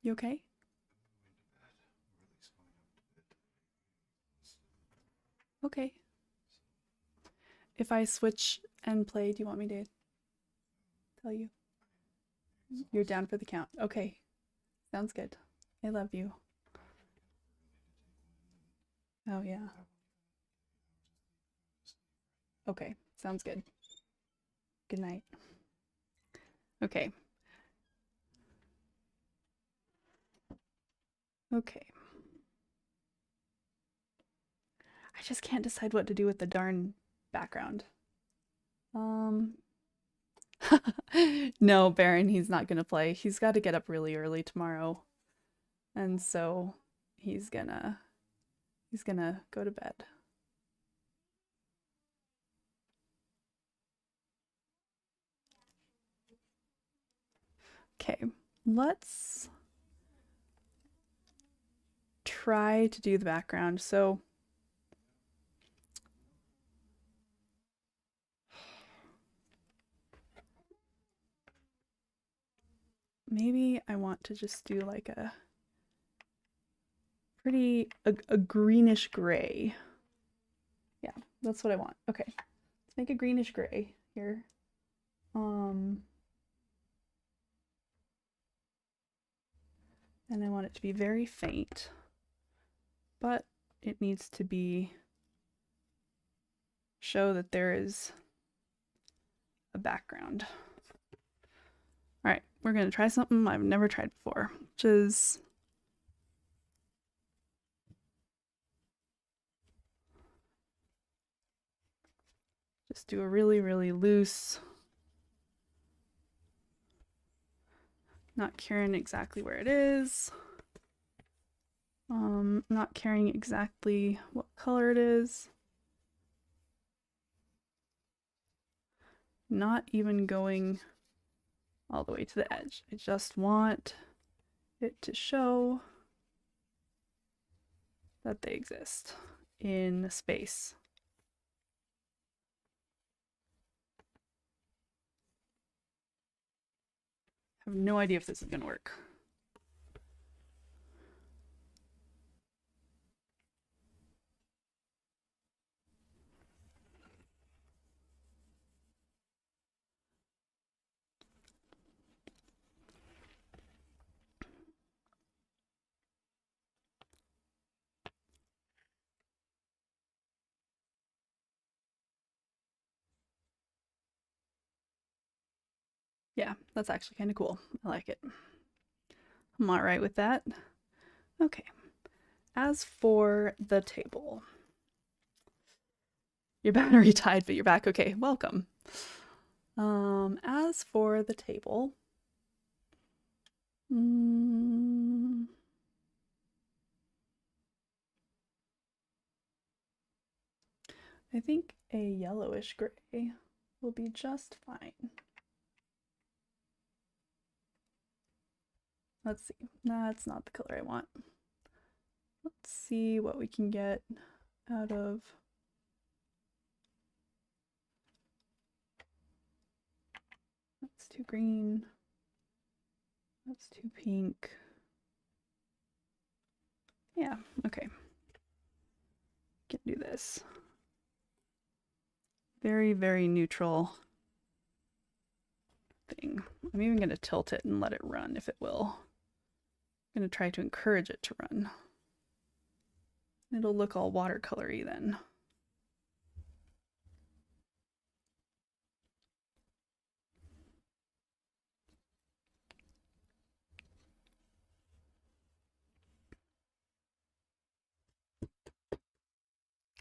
You okay? Okay. If I switch and play, do you want me to tell you? You're down for the count. Okay. Sounds good. I love you. Oh, yeah. Okay. Sounds good. Good night. Okay. Okay. I just can't decide what to do with the darn background. No, Baron, he's not gonna play. He's got to get up really early tomorrow. And so he's gonna go to bed. Okay, let's try to do the background. So maybe I want to just do like a a greenish gray. Yeah, that's what I want. Okay, let's make a greenish gray here. And I want it to be very faint, but it needs to be show that there is a background. All right, we're gonna try something I've never tried before, which is just do a really, really loose, not caring exactly where it is. Not caring exactly what color it is. Not even going all the way to the edge. I just want it to show that they exist in space. I have no idea if this is going to work. Yeah, that's actually kind of cool. I like it. I'm all right with that. Okay. As for the table, your battery died, but you're back. Okay, welcome. As for the table, I think a yellowish gray will be just fine. Let's see. That's not the color I want. Let's see what we can get out of. That's too green. That's too pink. Yeah, okay. Can do this. Very, very neutral thing. I'm even going to tilt it and let it run if it will. I'm going to try to encourage it to run. It'll look all watercolory then.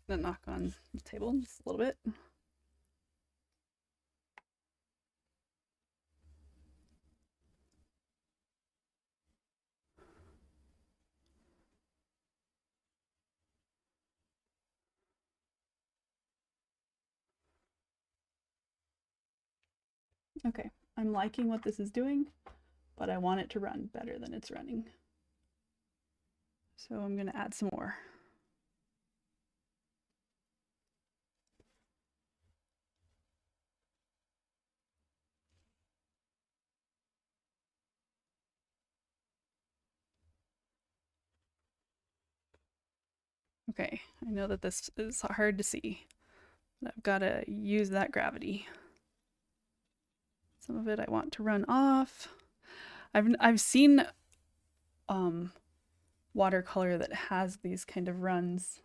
Gonna knock on the table just a little bit. Okay, I'm liking what this is doing, but I want it to run better than it's running. So I'm gonna add some more. Okay, I know that this is hard to see, but I've got to use that gravity. Some of it I want to run off. I've seen watercolor that has these kind of runs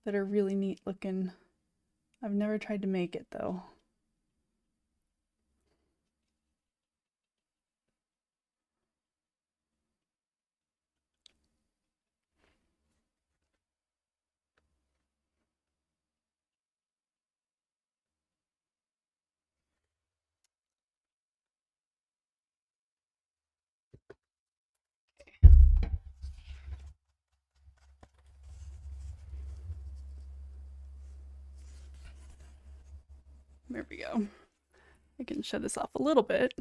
that are really neat looking. I've never tried to make it though. There we go. I can shut this off a little bit.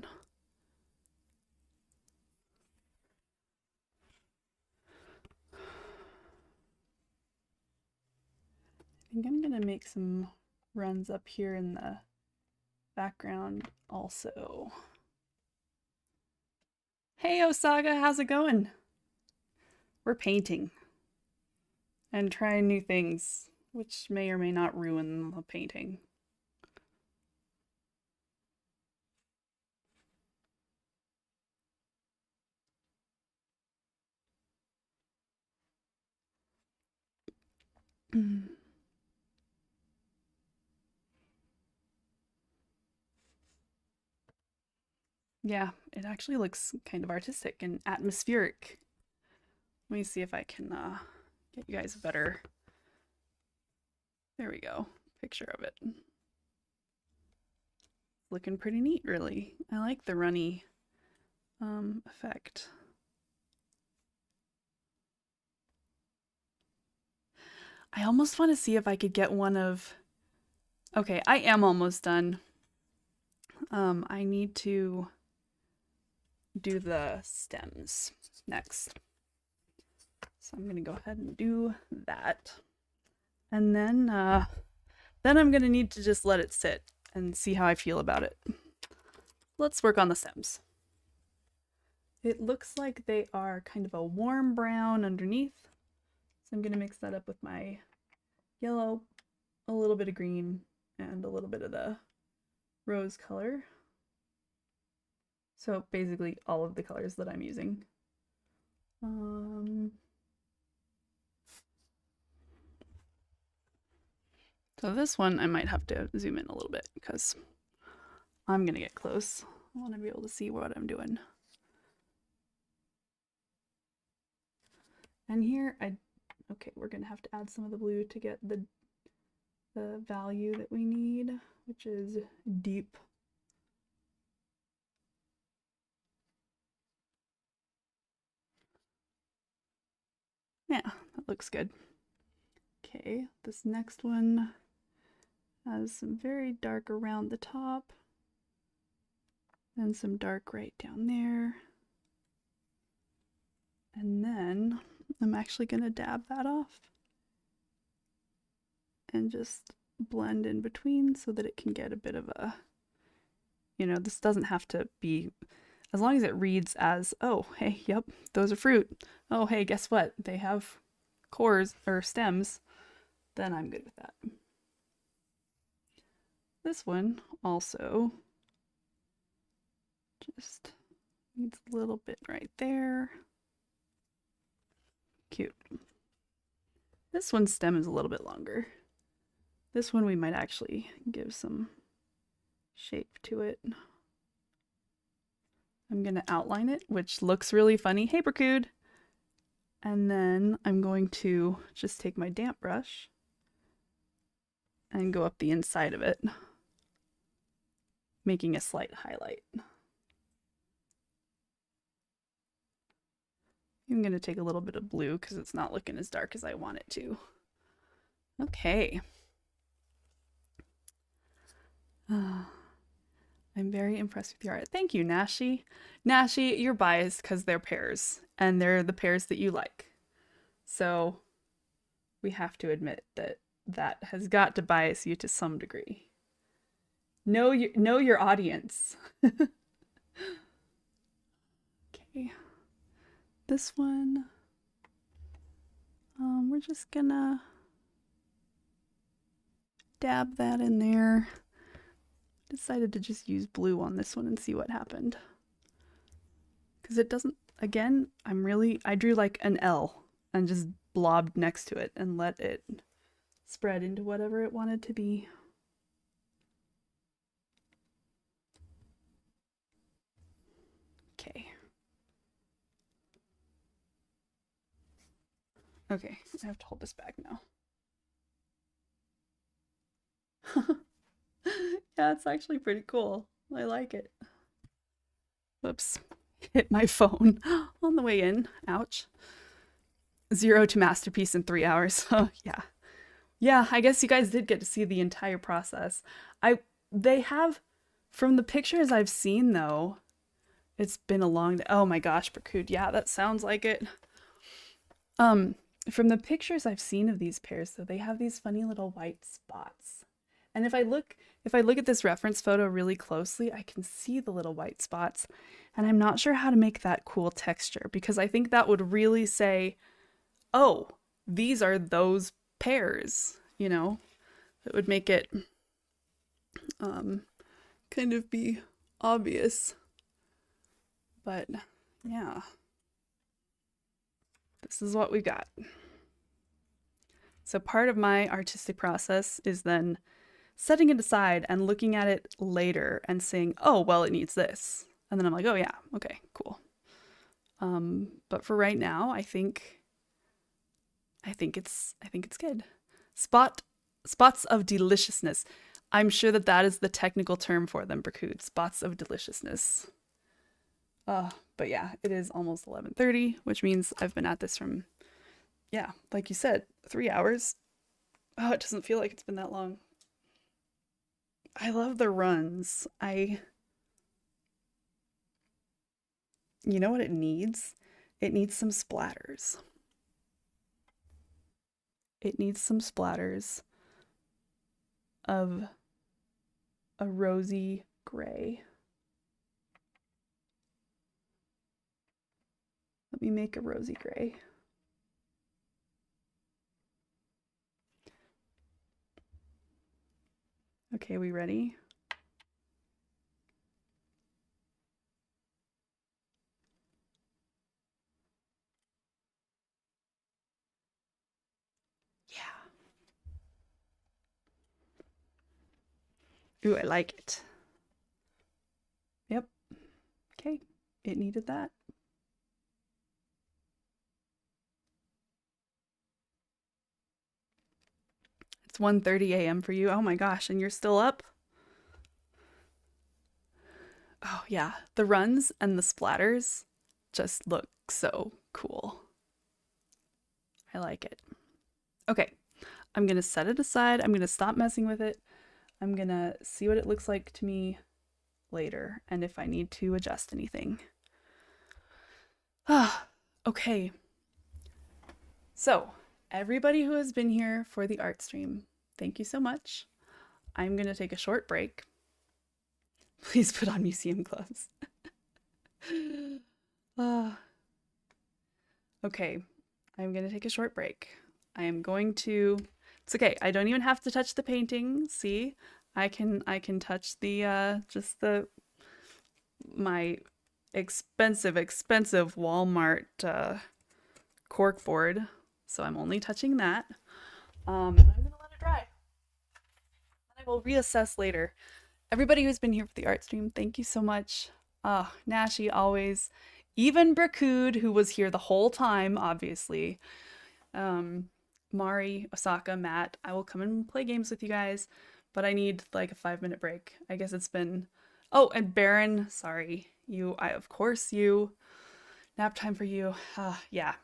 I think I'm gonna make some runs up here in the background also. Hey Osaga, how's it going? We're painting and trying new things, which may or may not ruin the painting. Yeah, it actually looks kind of artistic and atmospheric. Let me see if I can get you guys a better, there we go, picture of it. Looking pretty neat, really. I like the runny effect. I almost want to see if I could get one of, okay, I am almost done. I need to do the stems next. So I'm gonna go ahead and do that. And then I'm gonna need to just let it sit and see how I feel about it. Let's work on the stems. It looks like they are kind of a warm brown underneath. So I'm gonna mix that up with my yellow, a little bit of green, and a little bit of the rose color. So basically all of the colors that I'm using. So this one I might have to zoom in a little bit because I'm gonna get close. I want to be able to see what I'm doing. And here okay, we're gonna have to add some of the blue to get the value that we need, which is deep. Yeah, that looks good. Okay, this next one has some very dark around the top and some dark right down there. And then I'm actually going to dab that off and just blend in between so that it can get a bit of a, you know, this doesn't have to be, as long as it reads as, oh, hey, yep, those are fruit. Oh, hey, guess what? They have cores or stems. Then I'm good with that. This one also just needs a little bit right there. Cute. This one's stem is a little bit longer. This one we might actually give some shape to it. I'm gonna outline it, which looks really funny. Hey, Bracood! And then I'm going to just take my damp brush and go up the inside of it, making a slight highlight. I'm going to take a little bit of blue because it's not looking as dark as I want it to. Okay. I'm very impressed with your art. Thank you, Nashi. Nashi, you're biased because they're pears, and they're the pears that you like. So we have to admit that that has got to bias you to some degree. Know your audience. Okay. This one, we're just gonna dab that in there. Decided to just use blue on this one and see what happened. Because it doesn't, again, I drew like an L and just blobbed next to it and let it spread into whatever it wanted to be. Okay. Okay, I have to hold this back now. Yeah, it's actually pretty cool. I like it. Whoops. Hit my phone on the way in. Ouch. 0 to masterpiece in 3 hours. Oh, yeah. Yeah, I guess you guys did get to see the entire process. They have, from the pictures I've seen though, it's been a long day. Oh my gosh, Bracood. Yeah, that sounds like it. From the pictures I've seen of these pears though, they have these funny little white spots. And if I look at this reference photo really closely, I can see the little white spots. And I'm not sure how to make that cool texture because I think that would really say, oh, these are those pears, you know? It would make it kind of be obvious. But yeah, this is what we got. So part of my artistic process is then setting it aside and looking at it later and saying, oh, well, it needs this. And then I'm like, oh yeah, okay, cool. But for right now, I think it's good. Spots of deliciousness. I'm sure that is the technical term for them, Bracood. Spots of deliciousness. But yeah, it is almost 11:30, which means I've been at this from, yeah, like you said, 3 hours. Oh, it doesn't feel like it's been that long. I love the runs. You know what it needs? It needs some splatters. It needs some splatters of a rosy gray. Let me make a rosy gray. Okay, we ready? Yeah. Ooh, I like it. Yep. Okay, it needed that. It's 1:30 a.m. for you. Oh my gosh, and you're still up? Oh yeah, the runs and the splatters just look so cool. I like it. Okay, I'm gonna set it aside. I'm gonna stop messing with it. I'm gonna see what it looks like to me later and if I need to adjust anything. Ah, okay. So, everybody who has been here for the art stream, thank you so much. I'm gonna take a short break. Please put on museum gloves. Ah, okay, I'm gonna take a short break. I am going to. It's okay. I don't even have to touch the painting. See, I can touch the just the my expensive Walmart cork board. So I'm only touching that. I'm gonna let it dry. And I will reassess later. Everybody who's been here for the art stream, thank you so much. Nashi always, even Brakud, who was here the whole time, obviously. Mari, Osaka, Matt, I will come and play games with you guys, but I need like a 5 minute break. I guess it's been. Oh, and Baron, sorry. Of course, you. Nap time for you. Yeah.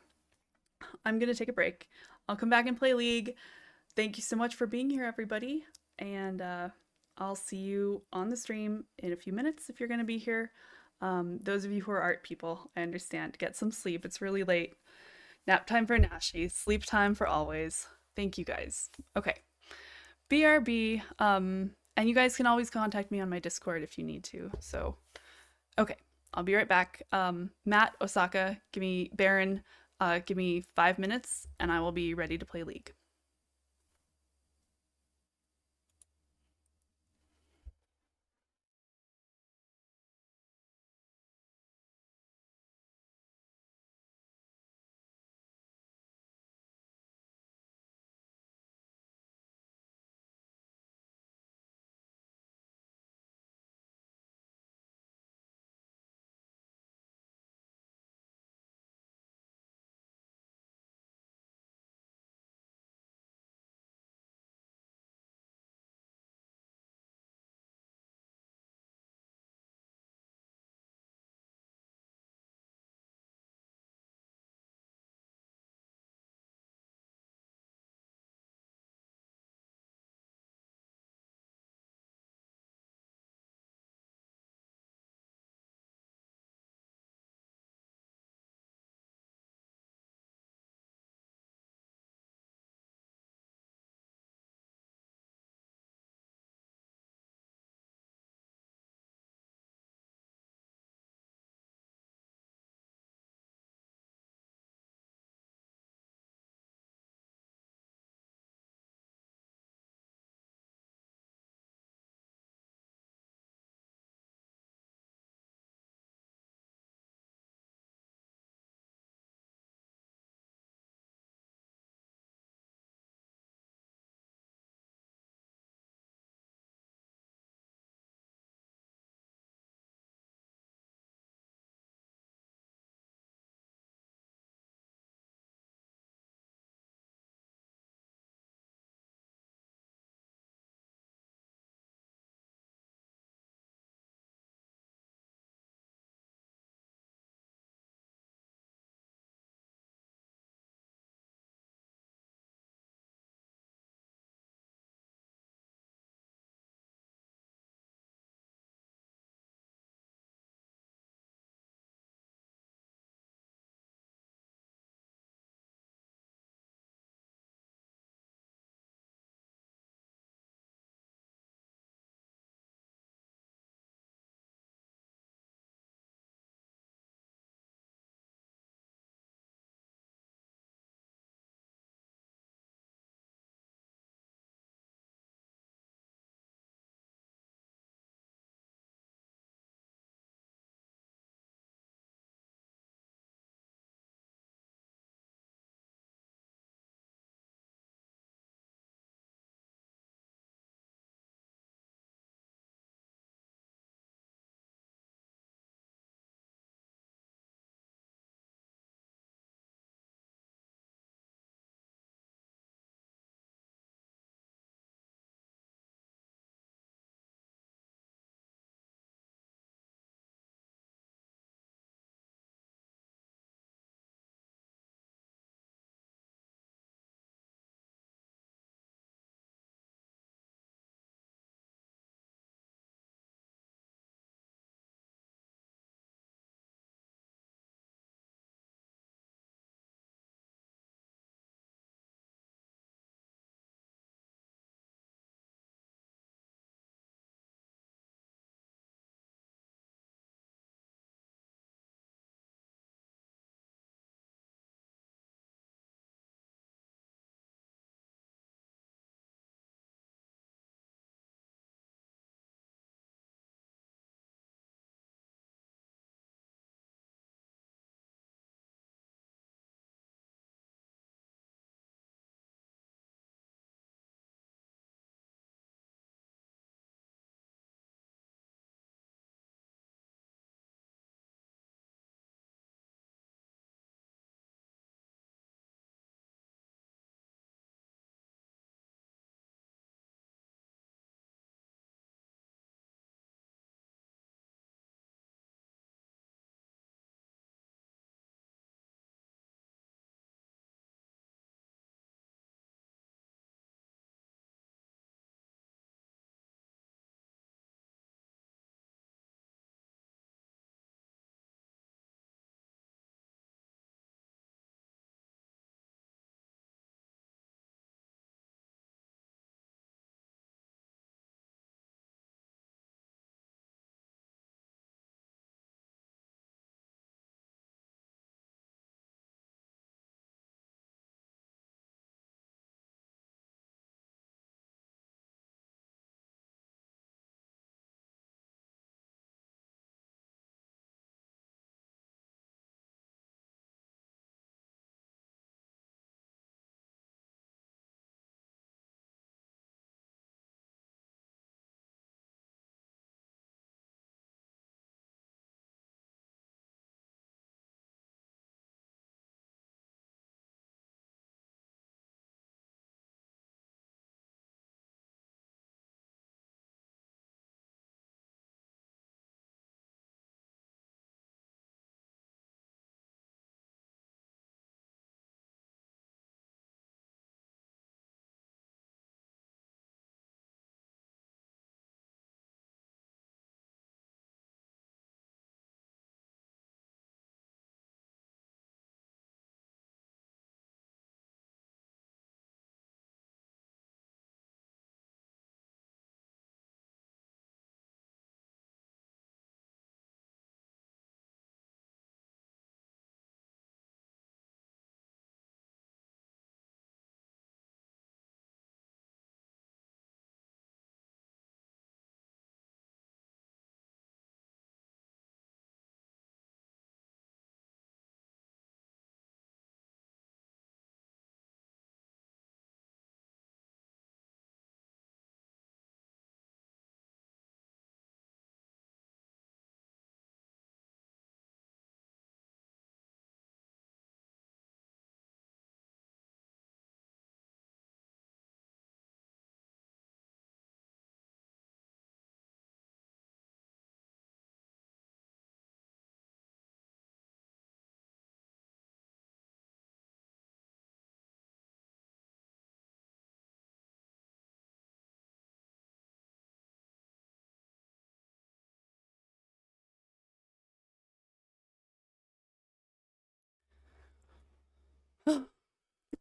I'm gonna take a break. I'll come back and play League. Thank you so much for being here, everybody. And I'll see you on the stream in a few minutes if you're gonna be here. Those of you who are art people, I understand. Get some sleep. It's really late. Nap time for Nashi. Sleep time for always. Thank you guys. Okay. BRB. And you guys can always contact me on my Discord if you need to. So, okay. I'll be right back. Matt, Osaka, give me Baron, give me 5 minutes, and I will be ready to play League.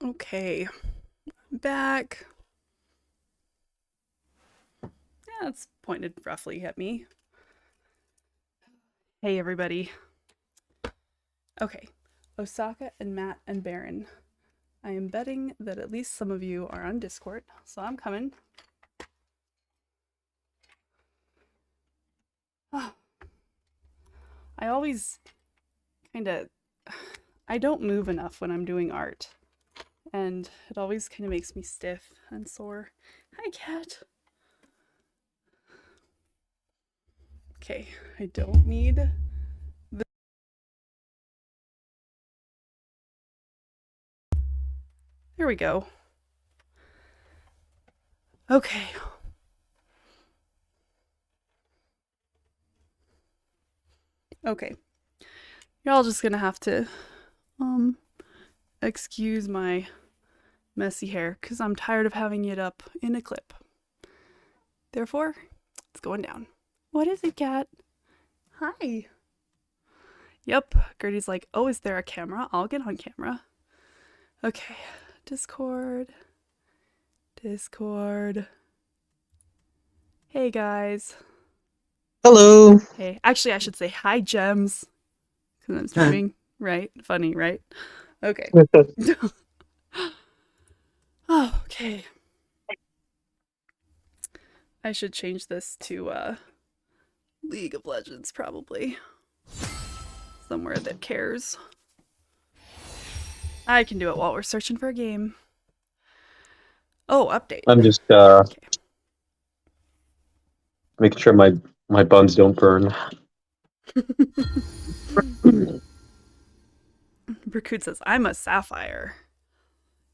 Okay, I'm back. Yeah, it's pointed roughly at me. Hey, everybody. Okay, Osaka and Matt and Baron. I am betting that at least some of you are on Discord, so I'm coming. I always kind of, I don't move enough when I'm doing art, and it always kind of makes me stiff and sore. Hi, cat. Okay, I don't need the... There we go. Okay. Okay. You're all just gonna have to, excuse my messy hair, because I'm tired of having it up in a clip. Therefore, it's going down. What is it, cat? Hi. Yep, Gertie's like, oh, is there a camera? I'll get on camera. Okay, Discord. Hey, guys. Hello. Hey, actually, I should say hi, Gems, because I'm streaming. Right? Funny, right? Okay. Oh, okay. I should change this to League of Legends, probably. Somewhere that cares. I can do it while we're searching for a game. Oh, update. I'm just Okay. making sure my buns don't burn. Bracood says, I'm a sapphire.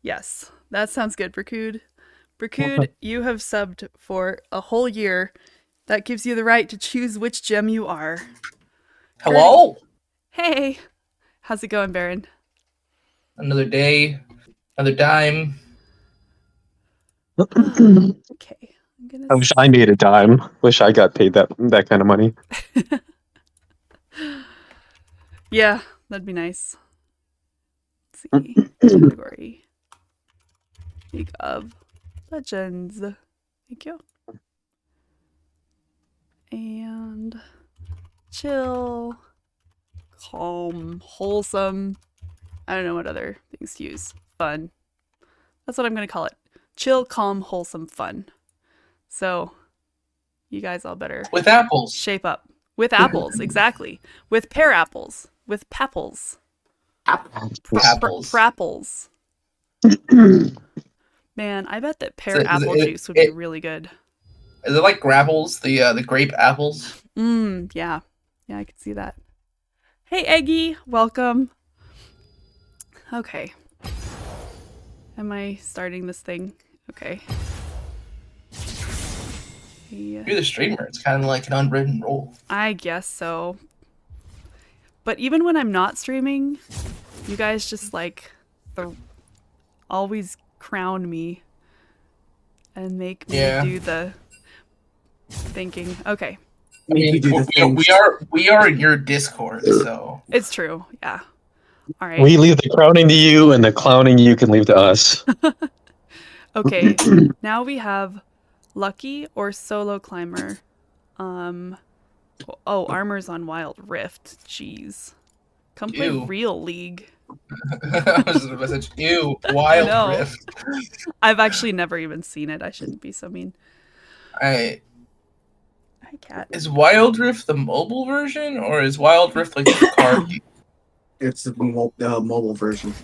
Yes, that sounds good, Bracood. Bracood, you have subbed for a whole year. That gives you the right to choose which gem you are. Hello? Gertie. Hey. How's it going, Baron? Another day, another dime. Okay. I'm gonna I wish I made a dime. Wish I got paid that kind of money. Yeah, that'd be nice. Let's see. Category. League of Legends. Thank you. And chill, calm, wholesome. I don't know what other things to use. Fun. That's what I'm going to call it. Chill, calm, wholesome, fun. So, you guys all better With apples. shape up. With apples, exactly. With pear apples. With papples. Apples. Prapples. Man, I bet that pear Is apple it- juice would be really good. Is it like grapples, the grape apples? Yeah. Yeah, I can see that. Hey, Eggy, welcome. Okay. Am I starting this thing? Okay. Yeah, You're the streamer. It's kind of like an unwritten rule. I guess so. But even when I'm not streaming, you guys just like always crown me and make me do the thinking. Okay. I mean, we are in your Discord, so It's true. Yeah. All right. We leave the crowning to you, and the clowning you can leave to us. Okay. Now we have Lucky or Solo Climber. Oh, Armor's on Wild Rift. Jeez. Come play Ew. Real League. I was a message. Ew, Wild Rift. I've actually never even seen it. I shouldn't be so mean. Hi, cat. Is Wild Rift the mobile version, or is Wild Rift like the card game? It's the mobile version.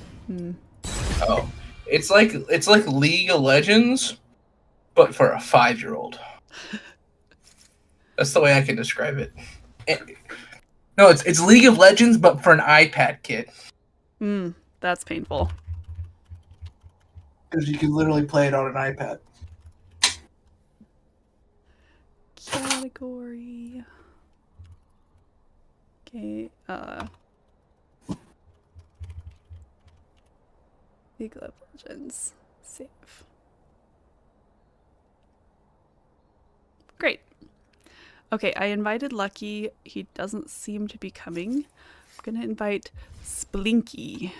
Oh, it's like League of Legends, but for a 5-year-old. That's the way I can describe it. No, it's League of Legends, but for an iPad kid. That's painful. Because you can literally play it on an iPad. Category. Okay, League of Legends. Save. Great. Okay, I invited Lucky. He doesn't seem to be coming. I'm gonna invite Splinky.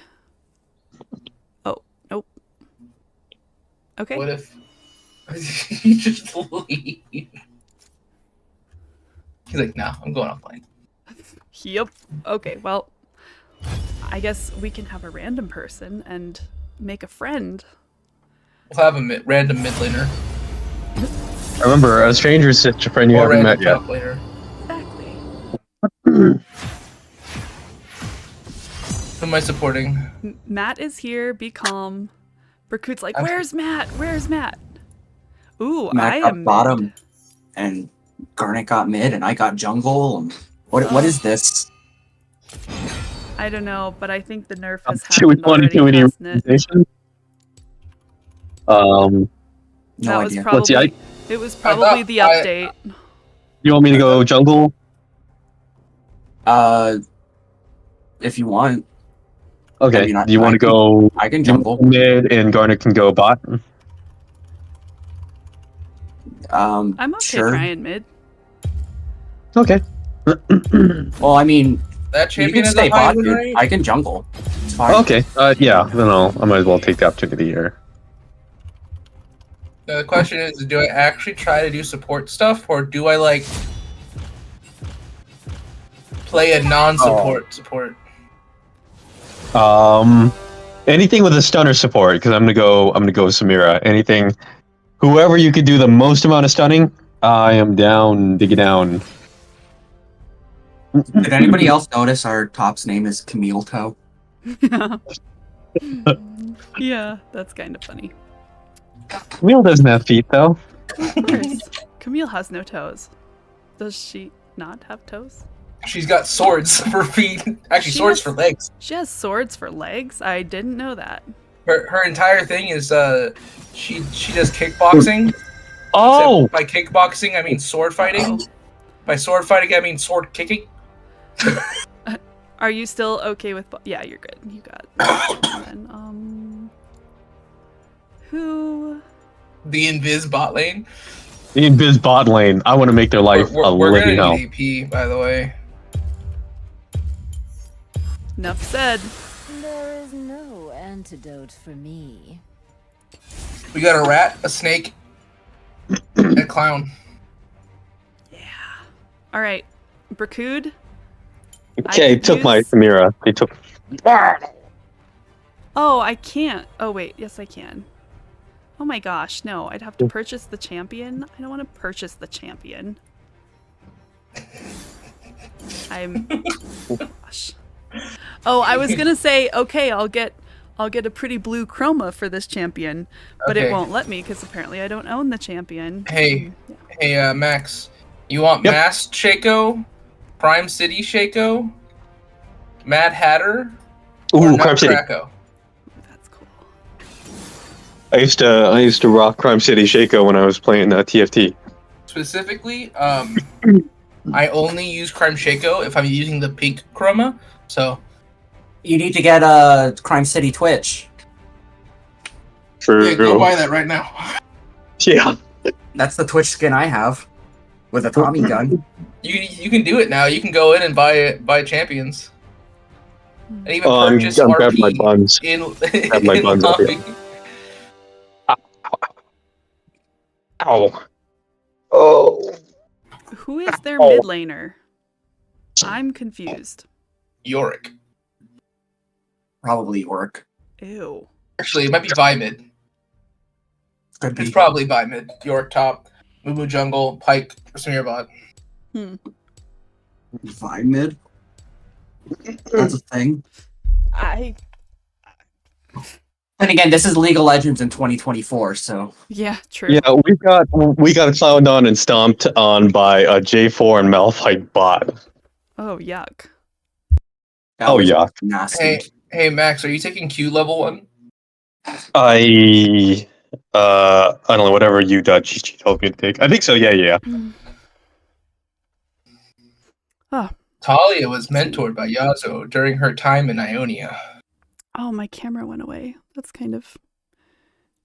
Oh, nope. Okay. What if you just leave? He's like, no, I'm going offline. Yep. Okay, well, I guess we can have a random person and make a friend. We'll have a random mid laner Remember, a stranger is such a friend you or haven't random met yet. top laner. Exactly. Who am I supporting? Matt is here. Be calm. Berkut's like, I'm- where's Matt? Where's Matt? Ooh, Matt I got am bottom, mid. and Garnet got mid, and I got jungle. And what is this? I don't know, but I think the nerf has Should we happened want to already, do any hasn't it? representation? No That was idea. Let's see, probably it was probably thought the update. You want me to go jungle? If you want, Okay. I mean, Do you want to go I can jungle. mid and Garnet can go bot? I'm okay sure. trying mid. Okay. Well, I mean, That you champion can is stay a high bot, win dude. rate? I can jungle. It's fine. Okay. Yeah. Then I might as well take the opportunity here. The question is, do I actually try to do support stuff, or do I like play a non-support support? Anything with a stunner support, because I'm gonna go with Samira. Anything, whoever you could do the most amount of stunning, I am down. Dig it down. Did anybody else notice our top's name is Camille Toe? Yeah, that's kind of funny. Camille doesn't have feet though. Of course. Camille has no toes. Does she not have toes? She's got swords for feet. Actually, She swords has- for legs. She has swords for legs? I didn't know that. Her entire thing is she does kickboxing. Oh, So by kickboxing, I mean sword fighting. By sword fighting, I mean sword kicking. Are you still okay with yeah, you're good. You got it. And then, who The invis bot lane. the invis bot lane. I want to make their life a We're living gonna hell. need AP, by the way. enough said. There is no antidote for me. We got a rat, a snake, and a clown. Alright. Brakud? Okay, could took my use- Samira. They took. Oh, I can't. Oh wait, yes I can. Oh my gosh, no, I'd have to purchase the champion. I don't want to purchase the champion. I'm gosh. Oh, I was gonna say, okay, I'll get a pretty blue chroma for this champion, but Okay. it won't let me because apparently I don't own the champion. Hey, Yeah. hey, Max. You want Yep. Masked Shaco, Prime City Shaco, Mad Hatter, or Ooh, Crime City. Nutcracker? Ooh, that's cool. I used to rock Crime City Shaco when I was playing TFT. Specifically, I only use Crime Shaco if I'm using the pink chroma. So You need to get Crime City Twitch. For real. that right now. Yeah. That's the Twitch skin I have with a Tommy gun. You can do it now. You can go in and buy champions, and even Oh, I'm purchase grabbing my RP buns. in my in buns up lobby. Ow. Oh. Who is their Oh. mid laner? I'm confused. Yorick. Probably work. Ew. Actually, it might be Vimid. Could It's be. probably Vimid. Yorick top, Moo jungle, Pike, Smear bot. Fine mid. That's a thing. I And again, this is League of Legends in 2024, so yeah, true. Yeah, we got clowned on and stomped on by a J4 and Malphite bot. Oh yuck. that Oh was yeah. nasty. Hey Max, are you taking Q level 1? I don't know, whatever you GG told me to take. I think so, yeah. Talia was mentored by Yasuo during her time in Ionia. Oh, my camera went away. That's kind of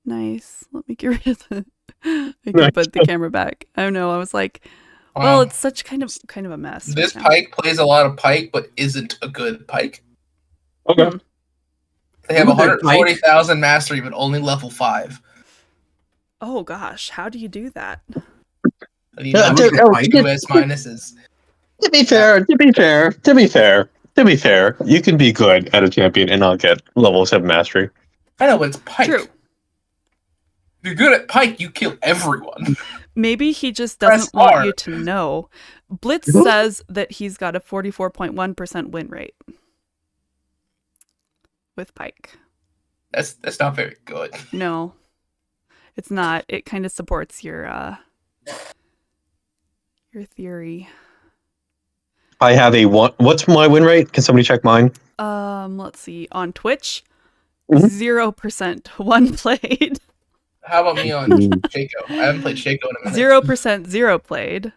nice. Let me get rid of the. I can Nice. put the camera back. I don't know. I was like, well, it's such kind of a mess. This right now. Pike plays a lot of Pike, but isn't a good Pike. Okay. Hmm. They have Ooh, they're 140,000 mastery, but only level 5. Oh gosh, how do you do that? I need to to- oh, two S minuses. To be fair, you can be good at a champion and not get level 7 mastery. I know, but it's Pike. True. If you're good at Pike, you kill everyone. Maybe he just Press doesn't want R. you to know. Blitz says that he's got a 44.1% win rate with Pike. That's not very good. No, it's not. It kind of supports your theory. I have a one. What's my win rate? Can somebody check mine? Let's see. On Twitch, Mhm. 0% one played. How about me on Shaco? I haven't played Shaco in a minute. 0% zero played.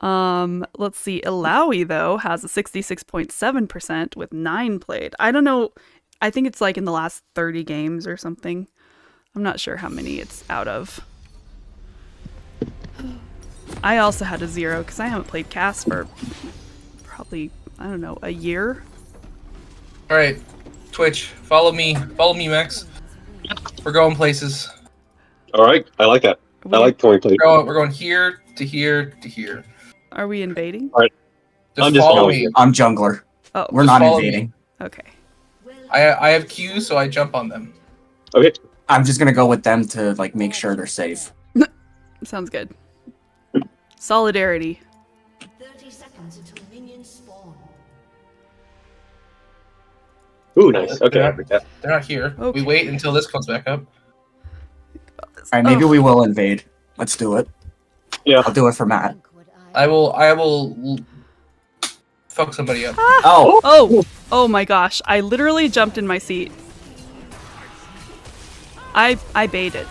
Let's see. Ilawi though has a 66.7% with 9 played. I don't know. I think it's like in the last 30 games or something. I'm not sure how many it's out of. I also had a 0 because I haven't played Cass for probably, I don't know, a year. All right, Twitch, follow me, Max. We're going places. All right, I like that. I like 20 play. We're going here to here to here. Are we invading? I'm just follow going. me. I'm jungler. Oh, We're Just not follow me. invading. okay. I have Qs, so I jump on them. Okay. I'm just gonna go with them to like make sure they're safe. Sounds good. Solidarity. 30 seconds until minions spawn. Ooh, nice. Okay. They're not here. Okay. We wait until this comes back up. All right, maybe Oh. we will invade. Let's do it. Yeah. I'll do it for Matt. Think what I will fuck somebody up. Oh, Oh my gosh. I literally jumped in my seat. I baited.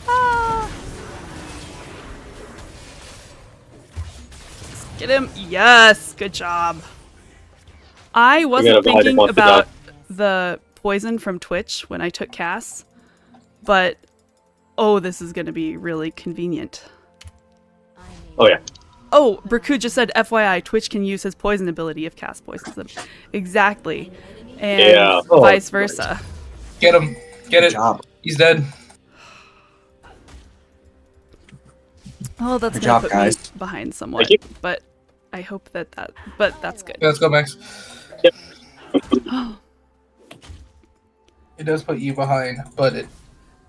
Ah. Get him. Yes. Good job. I wasn't gotta hide him thinking once they about the poison from Twitch when I took Cass, but oh, this is going to be really convenient. Oh yeah. Oh, Braku just said, FYI, Twitch can use his poison ability if Cass poisons them. Exactly. And Yeah. Oh, vice versa. Get him. Get good it. job. He's dead. Oh, that's Good going job, to put guys. me behind somewhat. Thank But I hope but that's good. Okay, let's go, Max. Yep. It does put you behind, but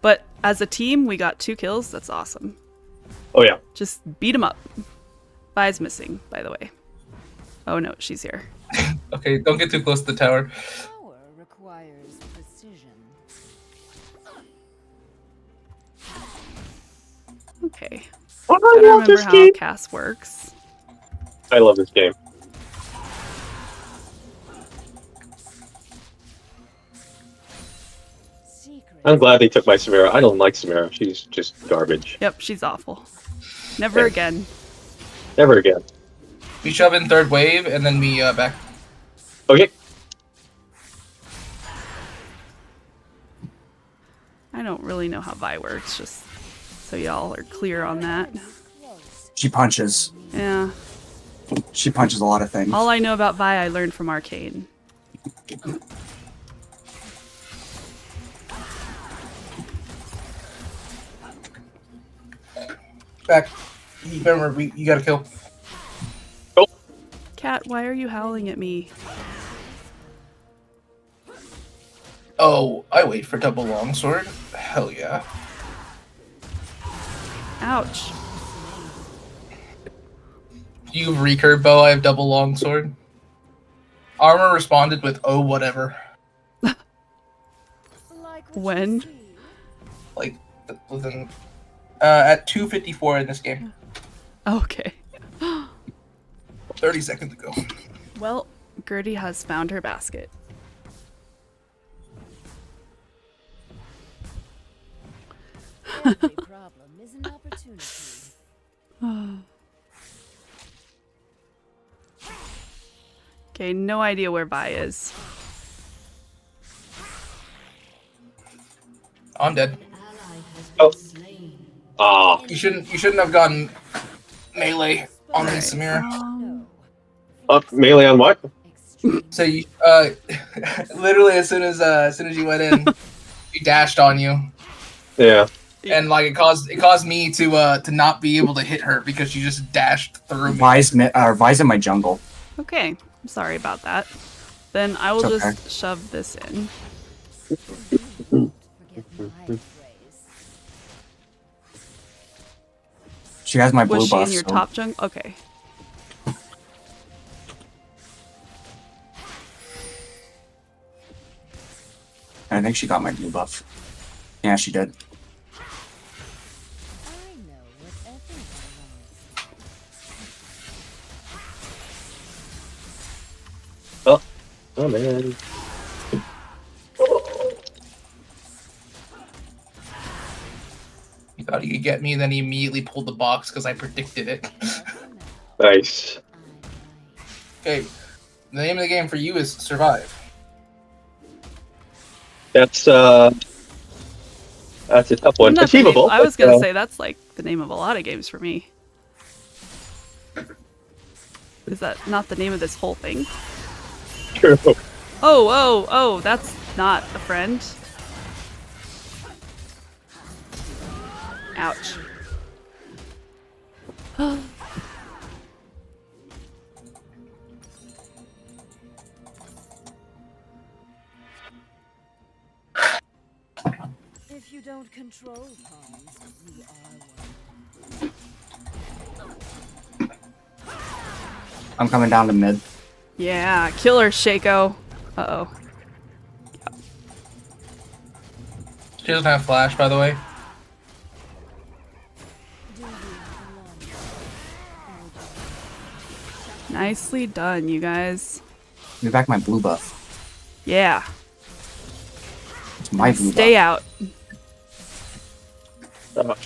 But as a team, we got 2 kills. That's awesome. Oh yeah. Just beat him up. Vi's missing, by the way. Oh no, she's here. okay. Don't get too close to the tower. Power requires precision. Okay. I I don't love remember this how game. Cass works. I love this game. Secret. I'm glad they took my Samira. I don't like Samira. She's just garbage. Yep, she's awful. Never Yeah. again. Never again. We shove in third wave, and then we back. Okay. I don't really know how Vi works, just so y'all are clear on that. She punches. Yeah. She punches a lot of things. All I know about Vi I learned from Arcane. Back. Remember, you gotta kill. Cat, why are you howling at me? Oh, I wait for double longsword. Hell yeah. Ouch. You recurve bow, I have double longsword. Armor responded with oh whatever. Like what you When? see. Like within at 2:54 in this game. Okay. 30 seconds ago. Well, Gertie has found her basket. Every problem is an opportunity. Okay, no idea where Vi is. I'm dead. Oh. Ah. You shouldn't have gone melee on Alright, Samira. No. Up melee on what? So you, literally as soon as you went in, she dashed on you, Yeah. and like it caused me to not be able to hit her because she just dashed through me. Vi's in my jungle. Okay, I'm sorry about that. Then I will It's okay. just shove this in. Forget my praise. She has my blue Was she buff. in your so- top jungle? Okay. I think she got my blue buff. Yeah, she did. I know what everyone wants. Oh man. He thought he could get me, and then he immediately pulled the box because I predicted it. Nice. Okay, the name of the game for you is Survive. That's a tough one. Isn't that the name- Achievable. I was but, gonna say that's like the name of a lot of games for me. Is that not the name of this whole thing? True. Oh, that's not a friend. Ouch. If you don't control pawns, you are one. I'm coming down to mid. Yeah, killer Shaco. Uh-oh. She doesn't have flash, by the way. Do you belong? Nicely done, you guys. Give me back my blue buff. Yeah. It's my blue Stay buff. out. Oh.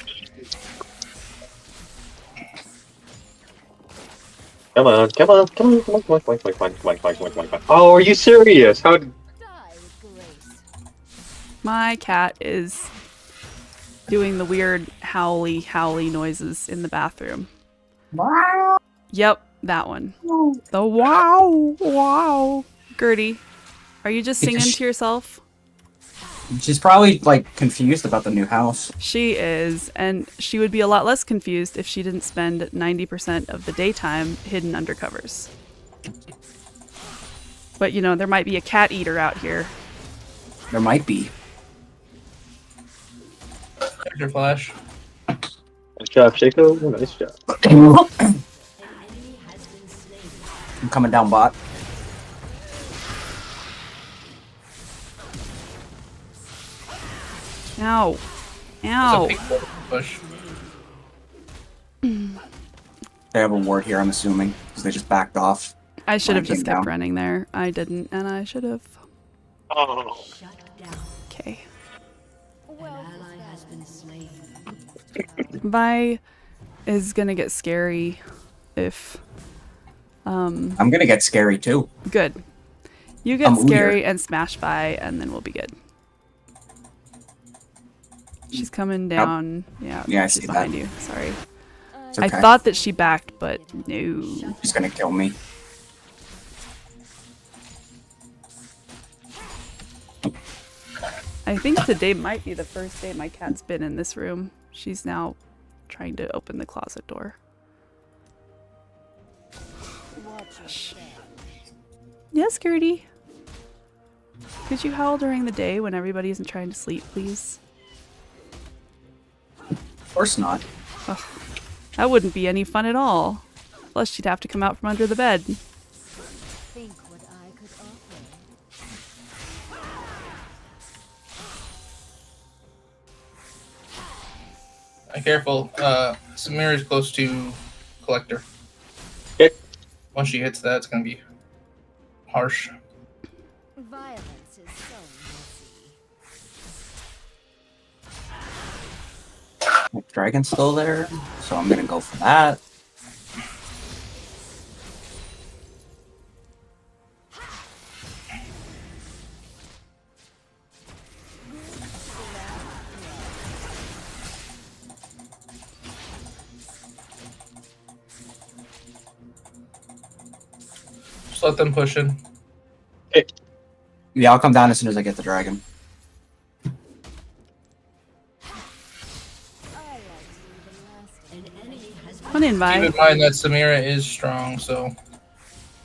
Come on. Oh, are you serious? How? Die with grace. My cat is doing the weird howly noises in the bathroom. Yep, that one. The wow. Gertie, are you just singing Because to yourself? She's probably like confused about the new house. She is, and she would be a lot less confused if she didn't spend 90% of the daytime hidden under covers. But you know, there might be a cat eater out here. There might be. Character flash. Nice job, Shaco. Nice job. I'm coming down bot. Ow. There's Ow. a pink push. They have a ward here, I'm assuming, because they just backed off. I should have Mine just came kept down. running there. I didn't, and I should have. Oh. Shut down. Okay. An ally has been slain. Vi is gonna get scary if I'm gonna get scary too. good. You get I'm Udyr. scary and smash Vi, and then we'll be good. She's coming down. Yeah, Yeah, I she's see behind that. you. Sorry. It's I okay. thought that she backed, but no. She's gonna kill me. I think today might be the first day my cat's been in this room. She's now trying to open the closet door. Hush. Yes, Gertie. Could you howl during the day when everybody isn't trying to sleep, please? Of course not. That wouldn't be any fun at all. Plus, she'd have to come out from under the bed. Think what I could offer. Careful. Samir is close to Collector. Okay. Once she hits that, it's gonna be harsh. Violence is so messy. The dragon's still there, so I'm gonna go for that. Just let them push in. Yeah, I'll come down as soon as I get the dragon. An enemy has Come on in, Keep Vi. in mind that Samira is strong, so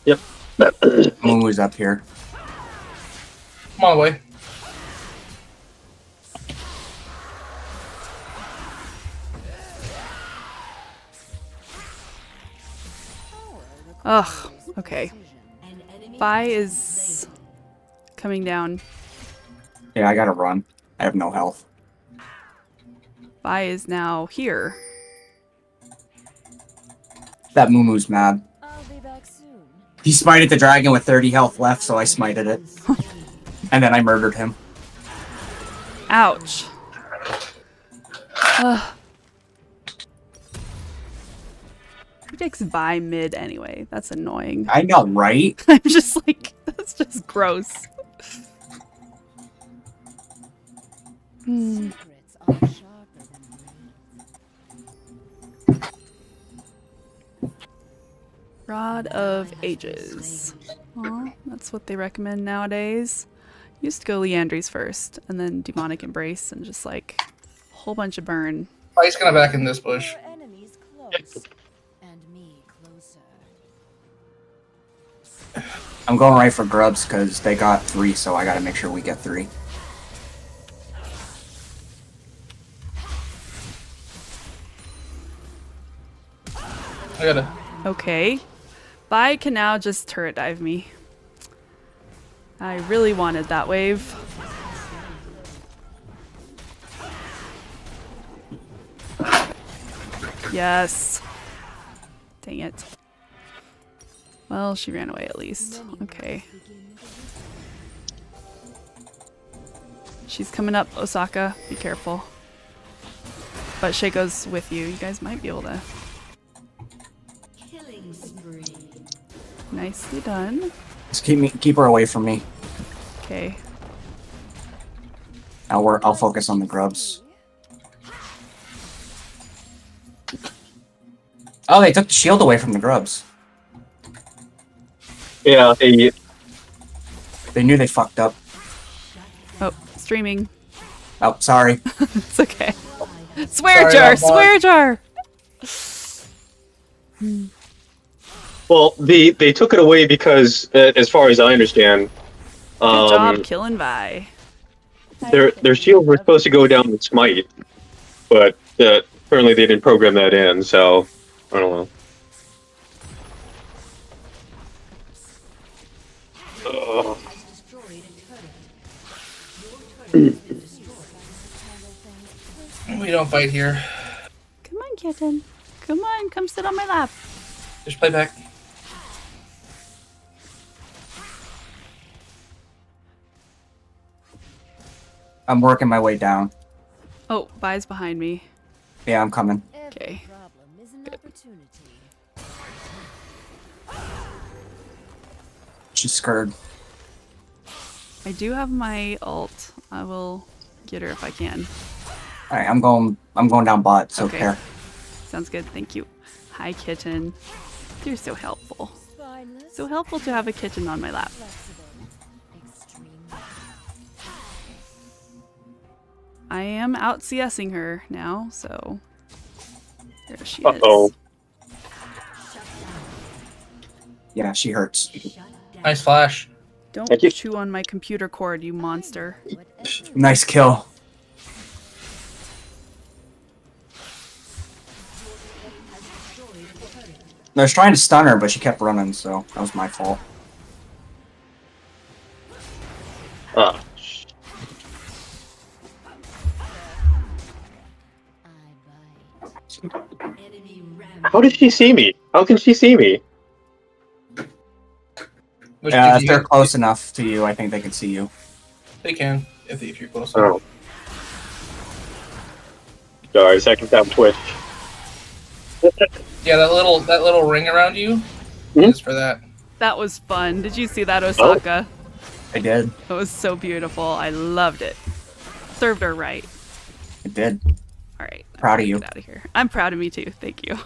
Yep. Moonwoo's up here. come on away. Ugh. Okay. an enemy Vi is coming down. Yeah, I gotta run. I have no health. Vi is now here. That Moonwoo's mad. I'll be back soon. He smited the dragon with 30 health left, so I smited it. And then I murdered him. Ouch. Ugh. Who takes Vi mid anyway? That's annoying. I know, right? I'm just like, that's just gross. Hmm. Secrets are sharper than blades. Rod of Ages. Aw, that's what they recommend nowadays. Used to go Leandry's first, and then Demonic Embrace, and just like a whole bunch of burn. Oh, he's gonna back in this bush. Your enemies close, and me closer. I'm going right for grubs because they got 3, so I gotta make sure we get 3. I gotta. Okay. Vi can now just turret dive me. I really wanted that wave. Yes. Dang it. Well, she ran away at least. Okay. She's coming up, Osaka. Be careful. But Shaco's with you. You guys might be able to. killing spree. Nicely done. Just keep her away from me. Okay. I'll focus on the grubs. Oh, they took the shield away from the grubs. Yeah, They knew they fucked up. Oh, streaming. Oh, sorry. It's okay. Swear Sorry jar! about that. Swear jar! well, they took it away because, as far as I understand, Good job killing Vi. their shields were supposed to go down with smite, but apparently they didn't program that in. So I don't know. Ugh. Destroyed a turret. Your turret has been destroyed. We don't fight here. Come on, kitten. Come on, come sit on my lap. Just play back. I'm working my way down. Oh, Vi's behind me. Yeah, I'm coming. Okay. Every problem is an opportunity. She's scared. I do have my ult. I will get her if I can. Alright, I'm going down bot, so Okay. care. Sounds good, thank you. Hi, kitten. You're so helpful. Spineless, So helpful to have a kitten on my lap. flexible, extremely. I am out CSing her now, so there she Uh-oh. is. Yeah, she hurts. Nice flash. Don't Thank you. chew on my computer cord, you monster. Nice kill. I was trying to stun her, but she kept running, so that was my fault. Ah, I bite. Enemy how did she see me? How can she see me? Which Yeah, gives if you- they're close enough to you, I think they can see you. They can if you're close. Oh. Sorry, second time Twitch. Yeah, that little ring around you Mhm. is for that. That was fun. Did you see that, Osaka? I did. It was so beautiful. I loved it. Served her right. I did. All right. I'm Proud of gonna you. Get out of here. I'm proud of me too. Thank you.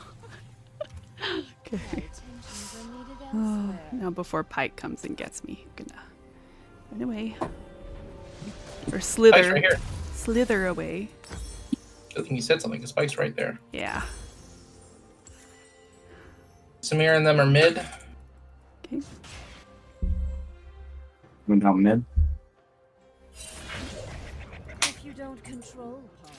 Okay. Attentions are needed elsewhere. Now before Pike comes and gets me, I'm gonna Run away. Or Spike's slither. right here. Slither away. Good thing you said something. The Spike's right there. Yeah. Samir and them are mid. Okay. Going down mid. If you don't control pawns,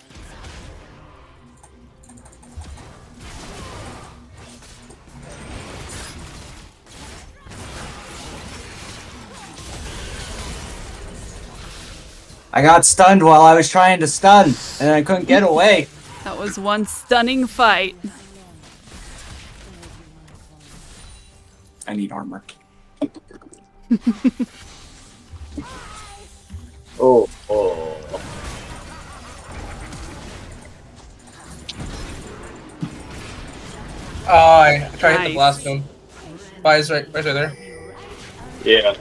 I got stunned while I was trying to stun, and I couldn't get away. That was one stunning fight. I need armor. Oh. I tried to hit the Nice. blast cone. Spies right there. Yeah.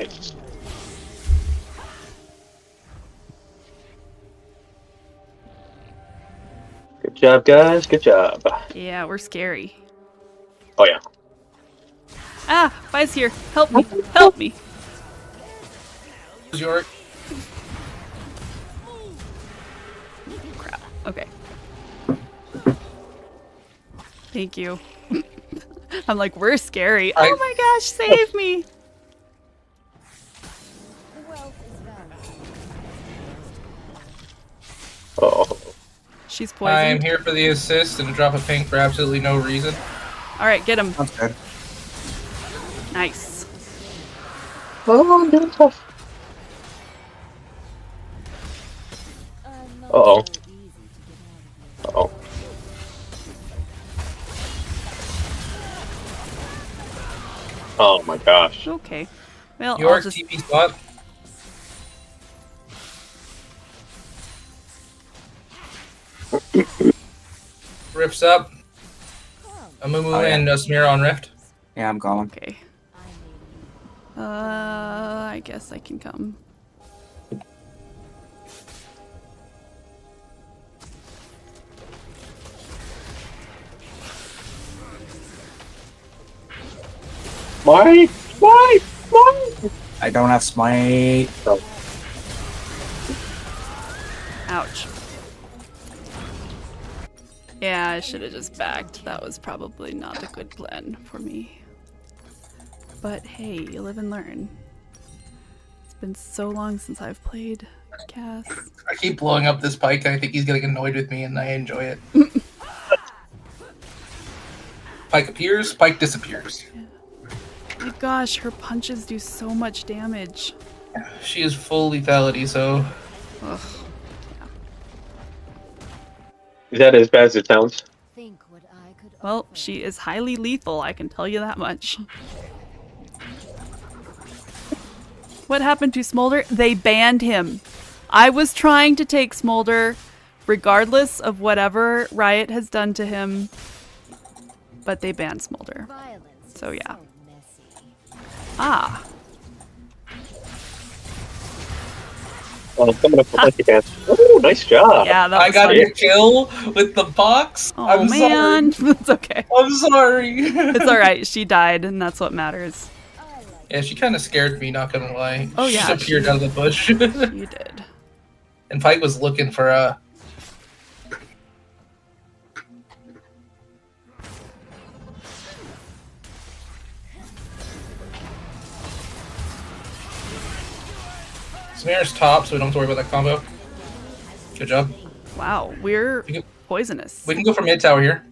Good job, guys. Good job. Yeah, we're scary. Oh yeah. Ah, Vi's here. Help me. Help me. Who's your? Crap. Okay. Thank you. I'm like, we're scary. Oh my gosh, save me. wealth is valuable. Oh. She's I am poisoned. here for the assist and a drop of pink for absolutely no reason. All right, get him. That's good. Nice. I'm not Uh-oh. so easy to get out of here. Oh. Oh my gosh. Okay. Well, I'll York just... TP spot. Rift's up. Amumu Oh, yeah. and Samira on Rift. Yeah, I'm going. Okay. I guess I can come. Smite! I don't have smite. Ouch. Yeah, I should have just backed. That was probably not a good plan for me. But hey, you live and learn. It's been so long since I've played Cass. I keep blowing up this Pike. I think he's getting annoyed with me, and I enjoy it. Pike appears, Pike disappears. My gosh, her punches do so much damage. She is full lethality, so Ugh. Is that as bad as it sounds? Think what I could Well, offer. she is highly lethal, I can tell you that much. What happened to Smolder? They banned him. I was trying to take Smolder, regardless of whatever Riot has done to him, but they banned Smolder. Violence So, is yeah. so messy. Ah, Oh, I'm coming up with like dance. Oh, nice job. yeah, that I was got funny. a kill with the box. Oh I'm man, sorry. that's okay. I'm sorry. It's all right. She died, and that's what matters. I like Yeah, she kind of scared me. Not gonna lie. Oh, She yeah, just appeared she- out of the bush, You did. and Pike was looking for a. Samira's top, so we don't have to worry about that combo. Good job. Wow, we're You can- poisonous. We can go for mid tower here.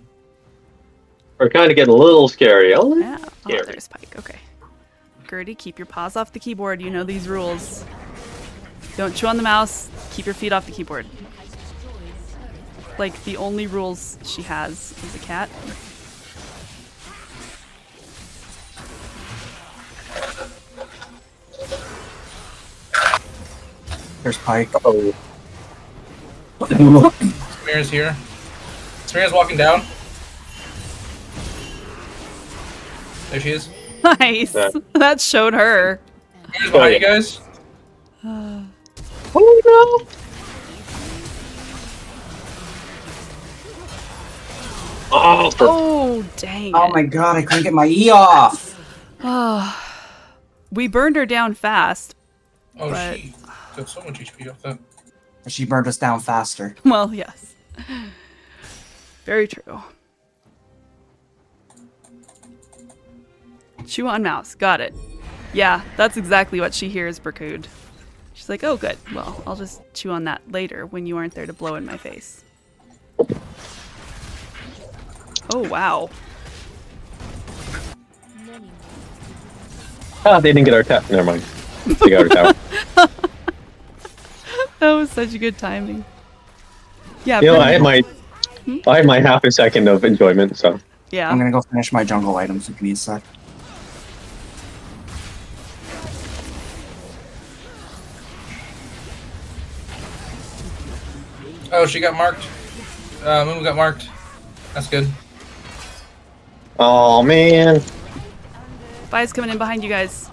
We're kind of getting a little scary. Oh, Yeah. Oh, Scary. there's Pike. Okay. Gertie, keep your paws off the keyboard. You know these rules. Don't chew on the mouse. Keep your feet off the keyboard. Like the only rules she has as a cat. There's Pike. oh. Samira's here. Samira's walking down. There she is. Nice. Yeah. That showed her. Samira's behind you guys. Oh no. Oh, for Oh, dang Oh it. my god, I couldn't get my E off. We burned her down fast, Oh, But- she got so much HP off that. She burned us down faster. Well, yes. Very true. Chew on mouse. Got it. Yeah, that's exactly what she hears, Bracood. She's like, oh, good. Well, I'll just chew on that later when you aren't there to blow in my face. Oh, wow. Ah, they didn't get our tower. Never mind. They got our tower. That was such good timing. Yeah, You know, pretty- I had my half a second of enjoyment, so. yeah. I'm gonna go finish my jungle items. Give me a sec. Oh, she got marked. Moon got marked. That's good. Oh man. Vi's coming in behind you guys.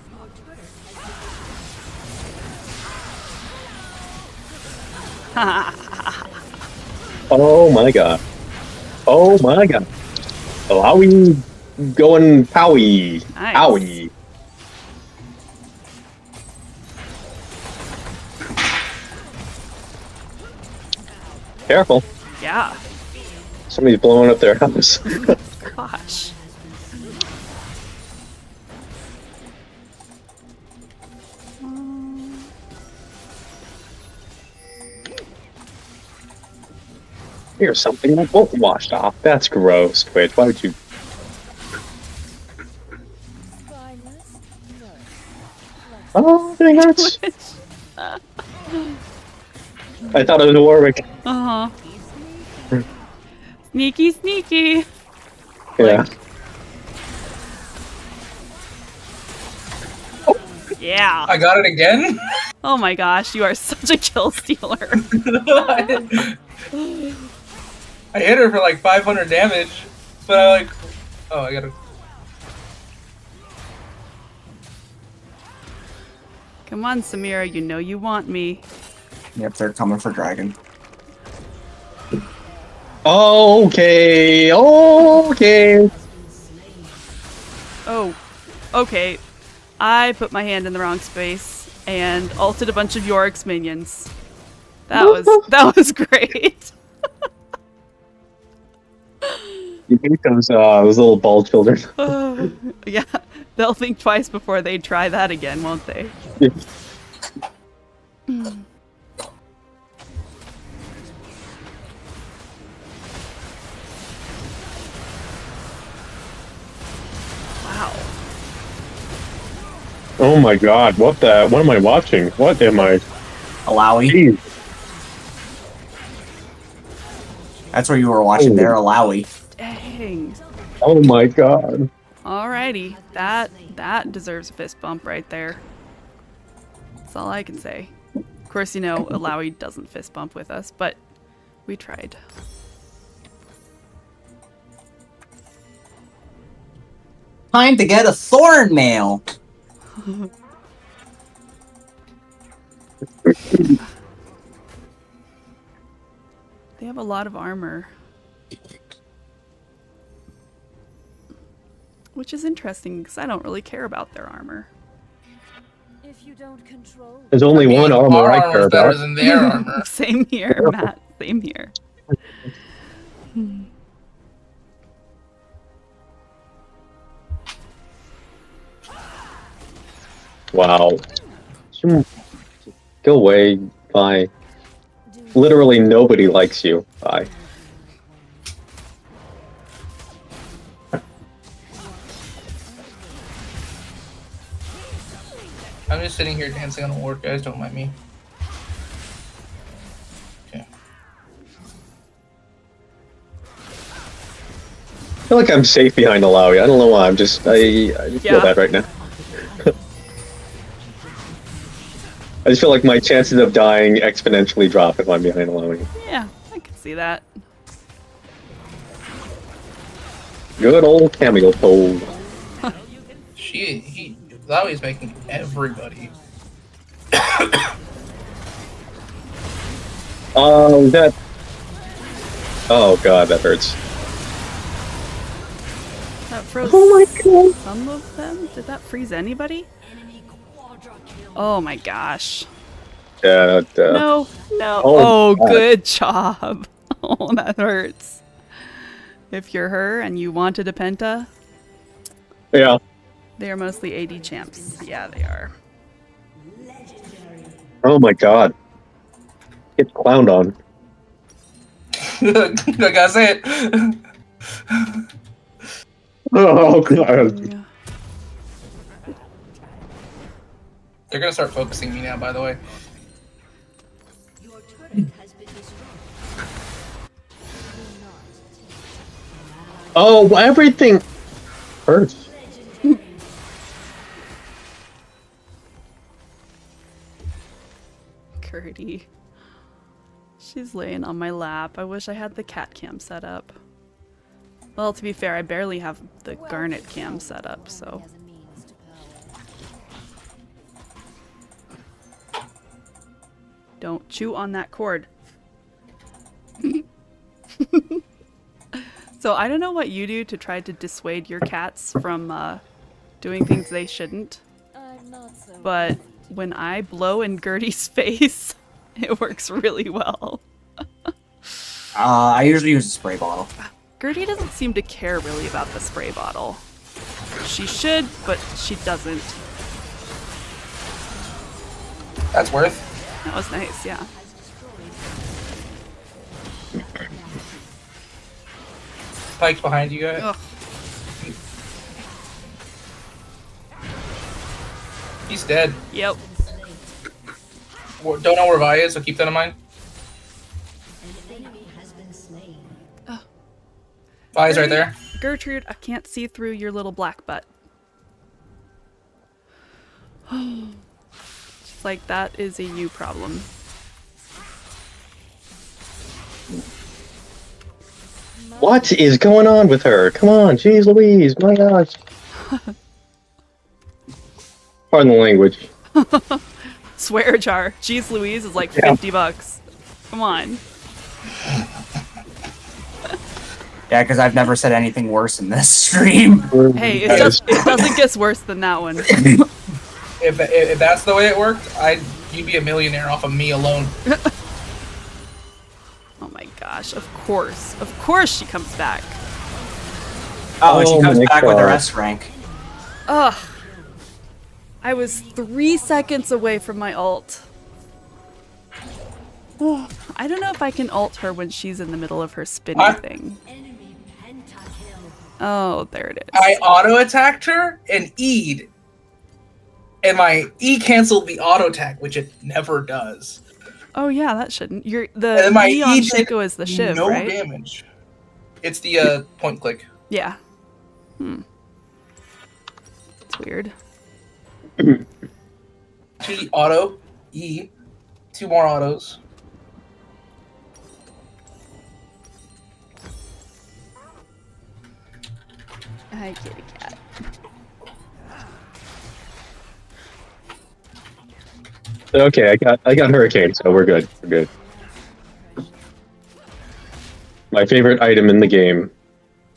Oh my god. Oh my god. Owie going powie. Nice. Owie. Careful. Yeah. Somebody's blowing up their house. Gosh. Here's something that both washed off. That's gross, Twitch. Why would you? Spineless? No. Oh, that hurts. I thought it was a Warwick. Uh-huh. Sneaky, sneaky. Yeah. Yeah. I got it again. Oh my gosh, you are such a kill stealer. I hit her for like 500 damage, but I like. Oh, I gotta. Come on, Samira, you know you want me. Yep, they're coming for dragon. Okay. Okay. Oh, okay. I put my hand in the wrong space and ulted a bunch of Yorick's minions. That was great. You hate those little ball children. Yeah, they'll think twice before they try that again, won't they? Wow. Oh my god, what am I watching? What am I? Alawi. Jeez. That's what you were watching there, Alawi. Dang. Oh my god. Alrighty, that deserves a fist bump right there. That's all I can say. Of course, you know, Alawi doesn't fist bump with us, but we tried. Time to get a thorn mail. They have a lot of armor. Which is interesting, because I don't really care about their armor. If you don't control There's only one armor Our I care armor's better about. than their armor. Same here, Matt. Same here. Wow. Go away. Bye. do Literally nobody likes you. Bye. I'm just sitting here dancing on a ward, guys. Don't mind me. Okay. I feel like I'm safe behind Alawi. I don't know why. I just feel Yeah. bad right now. I just feel like my chances of dying exponentially drop if I'm behind Alawi. Yeah, I can see that. Good old cameo pole. Lowy's making everybody. That. Oh god, that hurts. That froze Oh my god. some of them? Did that freeze anybody? Oh my gosh. Yeah. No. Oh, Oh, God. good job. Oh, that hurts. If you're her and you wanted a penta, Yeah. they are mostly AD champs. Yeah, they are. Oh my God. Get clowned on. I gotta say it. Oh God. They're gonna start focusing me now, by the way. Your turret has been destroyed. Oh, everything hurts. Gertie. She's laying on my lap. I wish I had the cat cam set up. Well, to be fair, I barely have the garnet cam set up, so. Has a means to power. Don't chew on that cord. So I don't know what you do to try to dissuade your cats from doing things they shouldn't, I'm not so but easy to when I blow in Gertie's face, it works really well. I usually use a spray bottle. Gertie doesn't seem to care really about the spray bottle. She should, but she doesn't. That's worth. That was nice, yeah. Pike's behind you guys. Ugh. He's dead. Yep. Don't know where Vi is, so keep that in mind. An enemy has been slain. Vi's right there. Gertrude, I can't see through your little black butt. She's like, that is a you problem. What is going on with her? Come on, jeez Louise, my gosh. Pardon the language. Swear jar. Jeez Louise is like Yeah. $50. Come on. Yeah, because I've never said anything worse in this stream. Hey, it doesn't get worse than that one. If that's the way it worked, you'd be a millionaire off of me alone. Oh my gosh, of course. Of course she comes back. Oh, and she Oh comes my back with her God. S rank. Ugh. I was 3 seconds away from my ult. I don't know if I can ult her when she's in the middle of her spinning thing. Enemy pentakill. Oh, there it is. I auto-attacked her and E'd. And my E canceled the auto-attack, which it never does. Oh yeah, that shouldn't. The And my E on E did Shaco is the shiv, no right? damage. It's the point click. Yeah. It's weird. Usually auto, E, 2 more autos. Hi, kitty cat. Okay, I got Hurricane, so we're good. We're good. My favorite item in the game.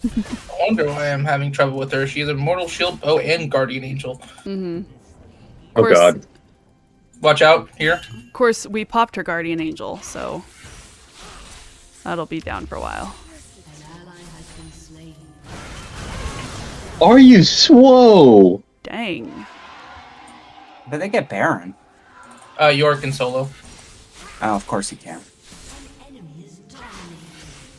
I wonder why I'm having trouble with her. She has Immortal Shield, Bow, and Guardian Angel. Mm-hmm. Oh God. Watch out, here. Of course, we popped her guardian angel, so that'll be down for a while. An ally has been slain. Are you slow? Dang. But they get Baron. York and Solo. Oh, of course he can. Enemy is dominating.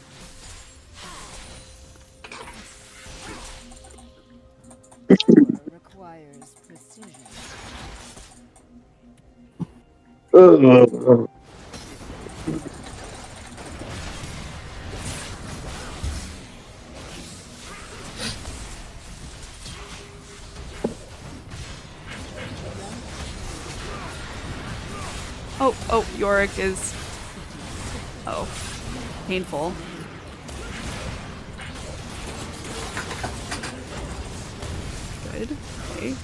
requires precision. Ugh. Oh, Yorick is... Oh. Painful. Good. Okay.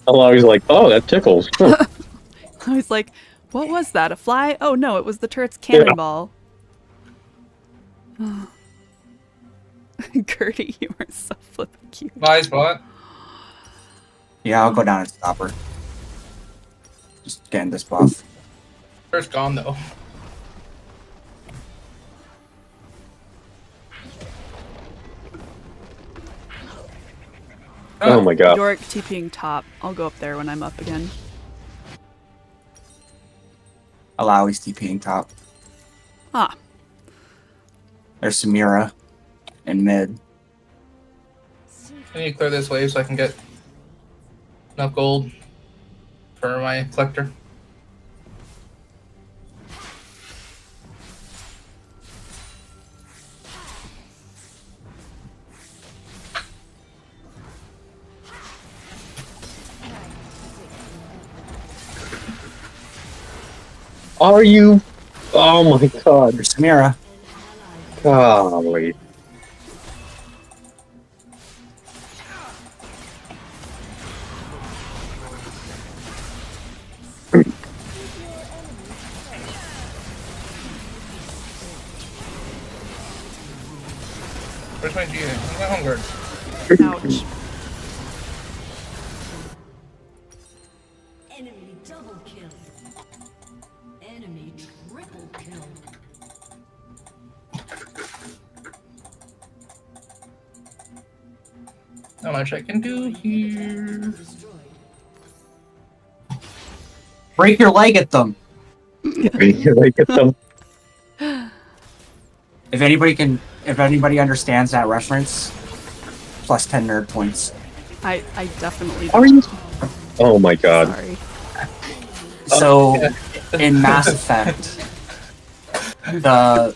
I'm always like, oh, that tickles. Huh. I was like, what was that? A fly? Oh no, it was the turret's cannonball. Gertie, you are so flippin' cute. Nice spot. Yeah, I'll go down and stop her. Just getting this buff. First gone though. Oh my god. Yorick TPing top. I'll go up there when I'm up again. Allow he's TPing top. Ah, There's Samira in mid. I need to clear this wave so I can get enough gold for my collector. Are you? Oh my god. There's Samira. Golly. Where's my G? Where's my home guard? ouch. Enemy double kill. Enemy triple kill. Not much I can do here. Destroyed. Break your leg at them. Like, get them. If anybody understands that reference, plus 10 nerd points. I definitely Are you? Oh my god. sorry. So, in Mass Effect, the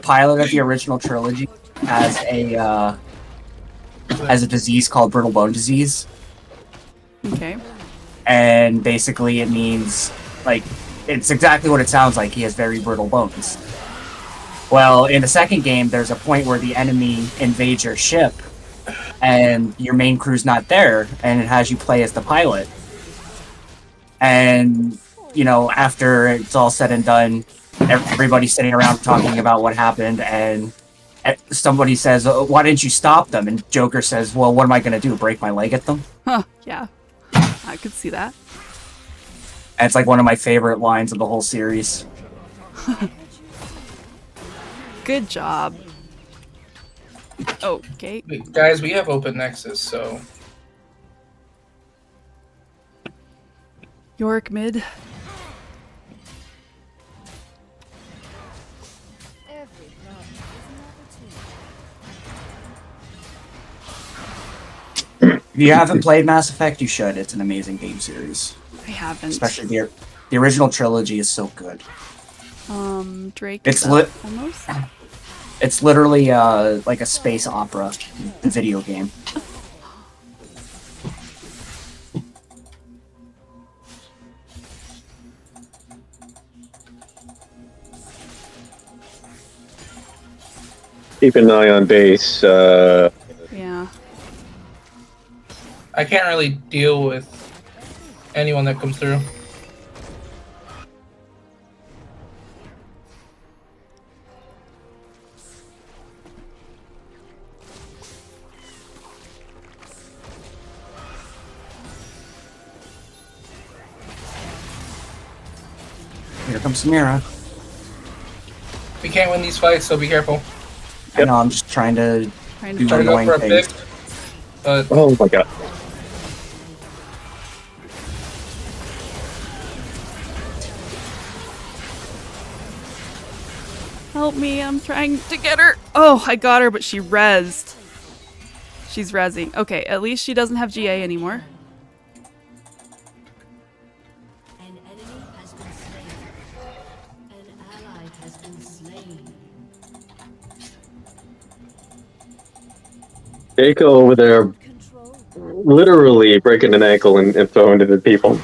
pilot of the original trilogy has a disease called brittle bone disease, Okay. and basically it means like it's exactly what it sounds like. He has very brittle bones. Well, in the second game, there's a point where the enemy invades your ship, and your main crew's not there, and it has you play as the pilot. And you know, after it's all said and done, everybody's sitting around talking about what happened, and somebody says, "Oh, why didn't you stop them?" And Joker says, "Well, what am I going to do? Break my leg at them?" Huh, yeah. I could see that. And it's like one of my favorite lines of the whole series. Good job. Okay. Wait, guys, we have open nexus, so Yorick mid. Every problem is an opportunity. If you haven't played Mass Effect, you should. It's an amazing game series. I haven't. Especially the original trilogy is so good. Drake. It's is up lit- almost. It's literally like a space opera, the video game. Keep an eye on base. Yeah. I can't really deal with anyone that comes through. Here comes Samira. We can't win these fights, so be careful. I know, I'm just trying to Trying do to Try to go annoying for a things. pick, but Oh my god. help me. I'm trying to get her. Oh, I got her, but she rezzed. She's rezzing. Okay, at least she doesn't have GA anymore. An enemy has been slain. An ally has been slain. Keiko over there Control. literally breaking an ankle and throwing it at people.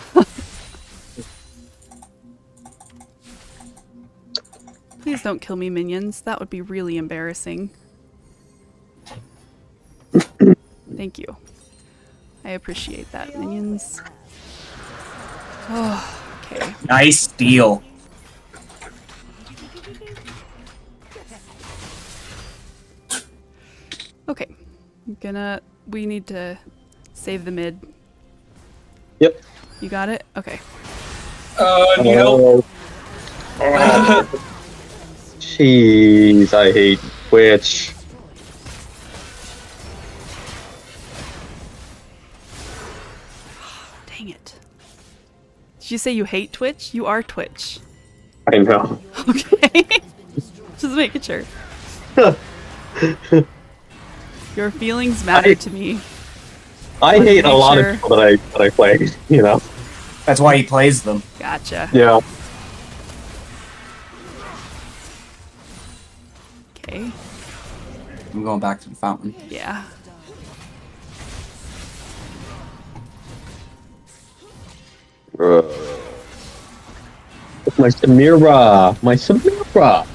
Please don't kill me, minions. That would be really embarrassing. Thank you. I appreciate that, minions. Oh, okay. Nice steal. Okay. We need to save the mid. Yep. You got it? Okay. Nope. Oh. Jeez, I hate Twitch. Dang it. Did you say you hate Twitch? You are Twitch. I know. Okay. Just making sure. Your feelings matter to me. I Let's hate a make lot sure. of people that I play, you know. That's why he plays them. Gotcha. Yeah. Okay. I'm going back to the fountain. Yeah. My Samira. My Samira.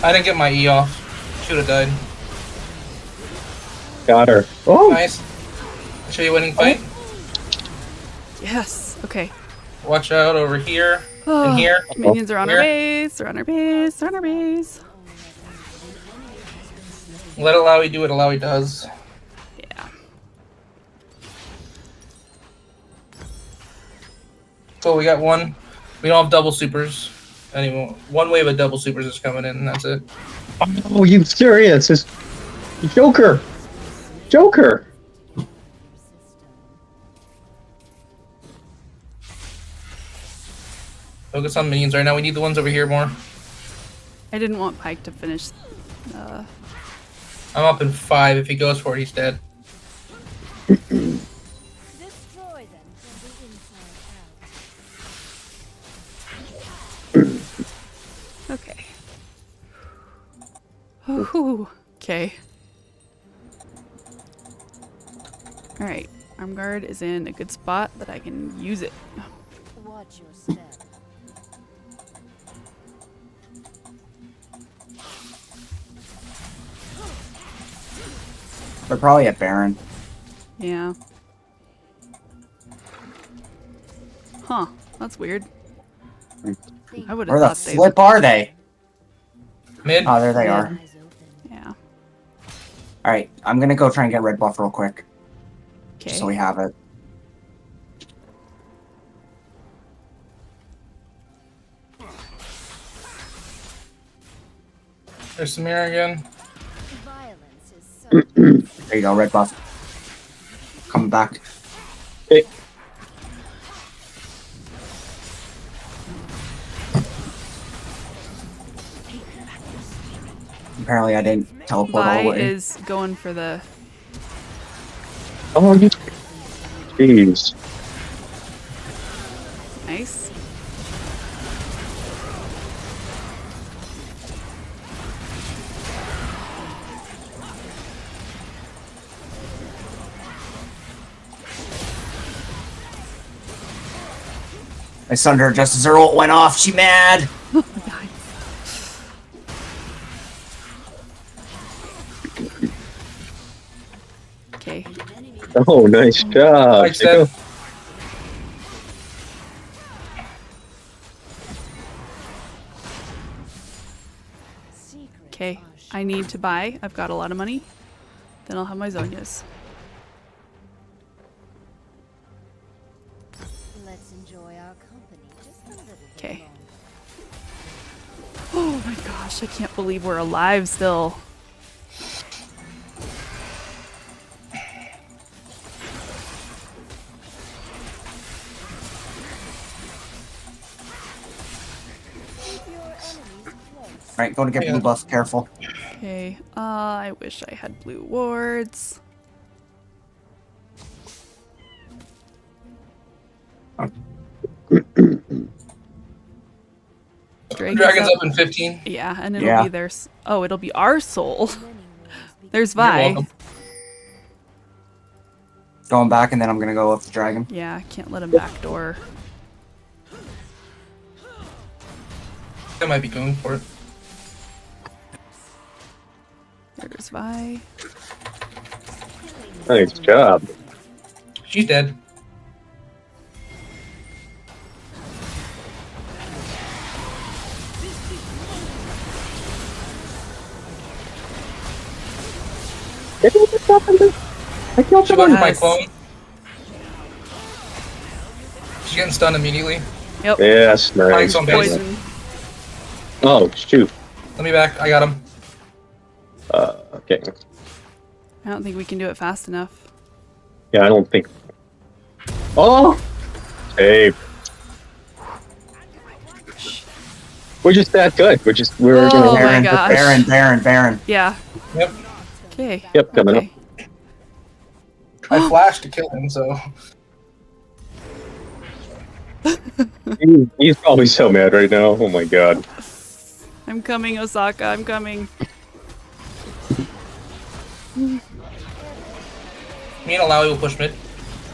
I didn't get my E off. Should have died. Got her. Oh, Nice. Show you winning fight. Yes. Okay. Watch out over here Oh, and here. minions are on our Here. base. They're on our base. They're on our base. Let Alawi do what Alawi does. Yeah. So we got one. We don't have double supers anymore. One wave of double supers is coming in, and that's it. oh, you serious? It's Joker. Joker. Focus on minions right now. We need the ones over here more. I didn't want Pike to finish. I'm up in 5. If he goes for it, he's dead. Destroy them from the inside out. Okay. Ooh, okay. Alright. Arm guard is in a good spot that I can use it. Watch your step. They're probably at Baron. Yeah. Huh. That's weird. I would have Where the thought they flip are they? Mid. Oh, there they are. Eyes open. Yeah. Alright, I'm gonna go try and get red buff real quick. Okay. Just so we have it. There's Samira again. Violence is so There you go, red buff. Coming back. Hey. Apparently I didn't teleport all the Vi way. is going for the. Oh, you. Jeez. Nice. I stunned her just as her ult went off. She mad. Okay. Oh, nice job. Like that. secret. Okay. I need to buy. I've got a lot of money. Then I'll have my Zonias. Let's enjoy our company just a little bit. Okay. longer. Oh my gosh, I can't believe we're alive still. Keep your enemies close. Alright, go to get Yeah. blue buff. Careful. Okay. I wish I had blue wards. Drake is Dragon's up. up in 15. Yeah, and it'll Yeah. be their. Oh, it'll be our soul. Many worlds begin. There's You're Vi. welcome. Going back and then I'm gonna go with the dragon. Yeah, I can't let him backdoor. I might be going for it. There's Vi. Nice job. She's dead. I killed She went for my Yes. clone. She's getting stunned immediately. Yep. Yes, nice. Pike's on base. Poison. Oh, shoot. Let me back. I got him. Okay. I don't think we can do it fast enough. Yeah, I don't think. Oh! Hey. We're just that good. We're Oh gonna. my Baron, gosh. Baron. Yeah. Yep. Okay. Yep, coming up. okay. I flashed to kill him, so. He's probably so mad right now. Oh my god. I'm coming, Osaka. I'm coming. Me and Alawi will push mid.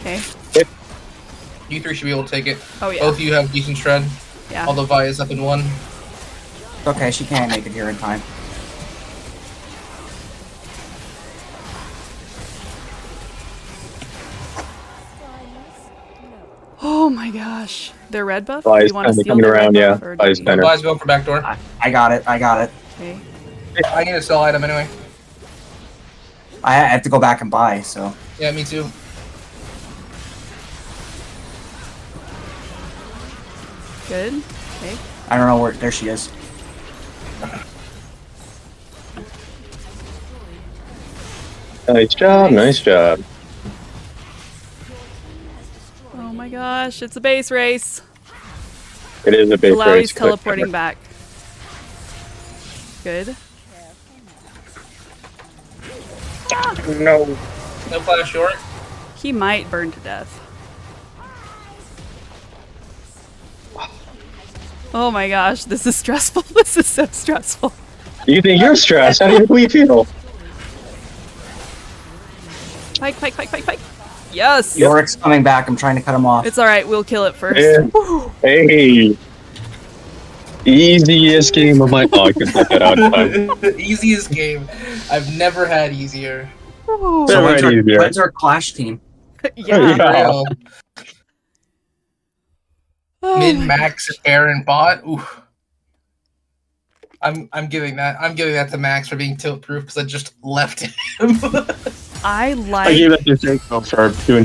Okay. You three should be able to take it. Oh yeah. Both of you have decent shred. Yeah. Although Vi is up in one. Okay, she can't make it here in time. Oh my gosh. Their red buff? Vi's Do you want to kinda steal coming their around, red yeah. buff? Or do Vi's we- better. Vi's going for backdoor. I got it. Okay. I need a sell item anyway. I have to go back and buy, so. Yeah, me too. Good. Okay. I don't know where. There she is. Nice job, nice job. Oh my gosh. It's a base race. It is a big Alawi's race. but- teleporting back. Good. No. No flash short. He might burn to death. Oh my gosh, this is stressful. This is so stressful. You think you're stressed? How do we feel? Pike, pike, pike, pike, pike. Yes! Yorick's coming back. I'm trying to cut him off. It's alright, we'll kill it first. Yeah. Hey. Easiest game of my life. I can set that out in time. Easiest game. I've never had easier. Ooh. So Alright, easier. when's our clash team? Yeah. Yeah. Real. Oh Mid my max Aaron bot. Ooh. I'm giving that to Max for being tilt proof because I just left him. I I gave like that to Shaco for doing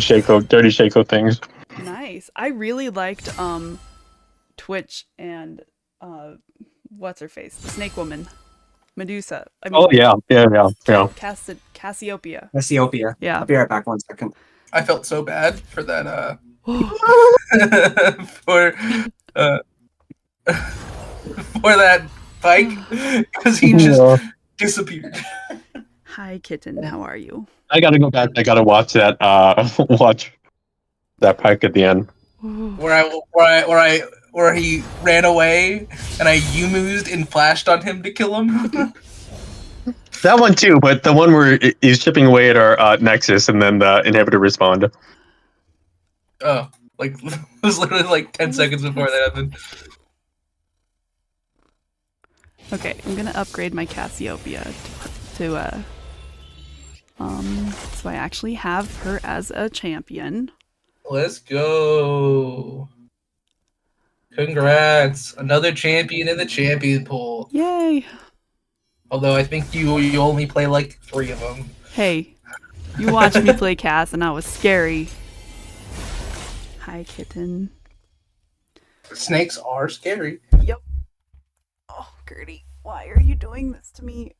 dirty Shaco things. nice. I really liked Twitch and what's her face? The snake woman. Medusa. I mean Oh yeah. Cassiopeia. Ethiopia. Yeah. I'll be right back 1 second. I felt so bad for that for that Pike because he just disappeared. Hi kitten, how are you? I gotta go back. I gotta watch that. Watch that Pike at the end. Where he ran away and I Yumused and flashed on him to kill him. That one too, but the one where he's chipping away at our Nexus and then the inhibitor respond. Oh, like it was literally like 10 seconds before that happened. Okay, I'm gonna upgrade my Cassiopeia to so I actually have her as a champion. Let's go. Congrats. Another champion in the champion pool. Yay! Although I think you only play like 3 of them. Hey, you watched me play Cass and I was scary. Hi kitten. Snakes are scary. Yep. Oh, Gertie, why are you doing this to me?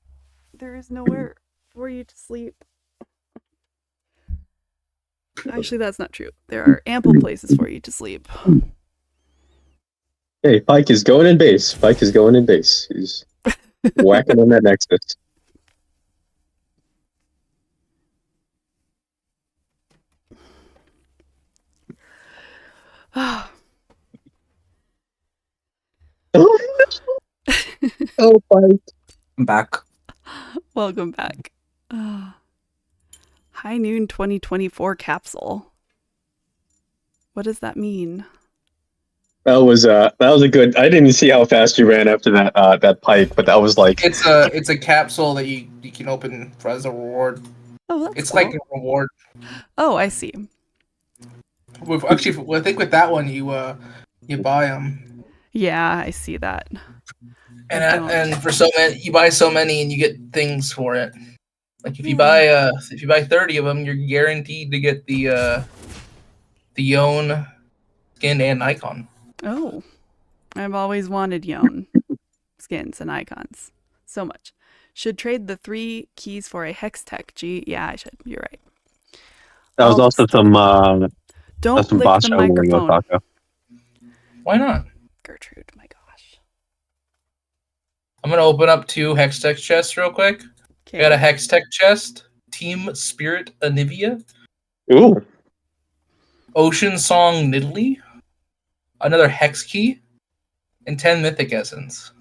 There is nowhere for you to sleep. Actually, that's not true. There are ample places for you to sleep. Hey, Pike is going in base. Pike is going in base. He's whacking on that Nexus. Oh, Pike. I'm back. Welcome back. High Noon 2024 capsule. What does that mean? That was a good. I didn't see how fast you ran after that Pike, but that was like It's a capsule that you can open as a reward. Oh, that's It's cool. like a reward. Oh, I see. Actually, I think with that one you buy them, Yeah, I see that. and for so many you buy so many and you get things for it. Like if you buy 30 of them, you're guaranteed to get the Yone skin and icon. Oh, I've always wanted Yone skins and icons so much. Should trade the 3 keys for a hex tech. Gee, yeah, I should. You're right. That was I'll also just- Don't some lick boss the show Mario microphone. Taco. Why not? Gertrude, my gosh. I'm gonna open up 2 Hextech chests real quick. I got a Hextech chest, Team Spirit Anivia, Ooh. Ocean Song Nidalee, another Hex Key, and 10 Mythic Essence.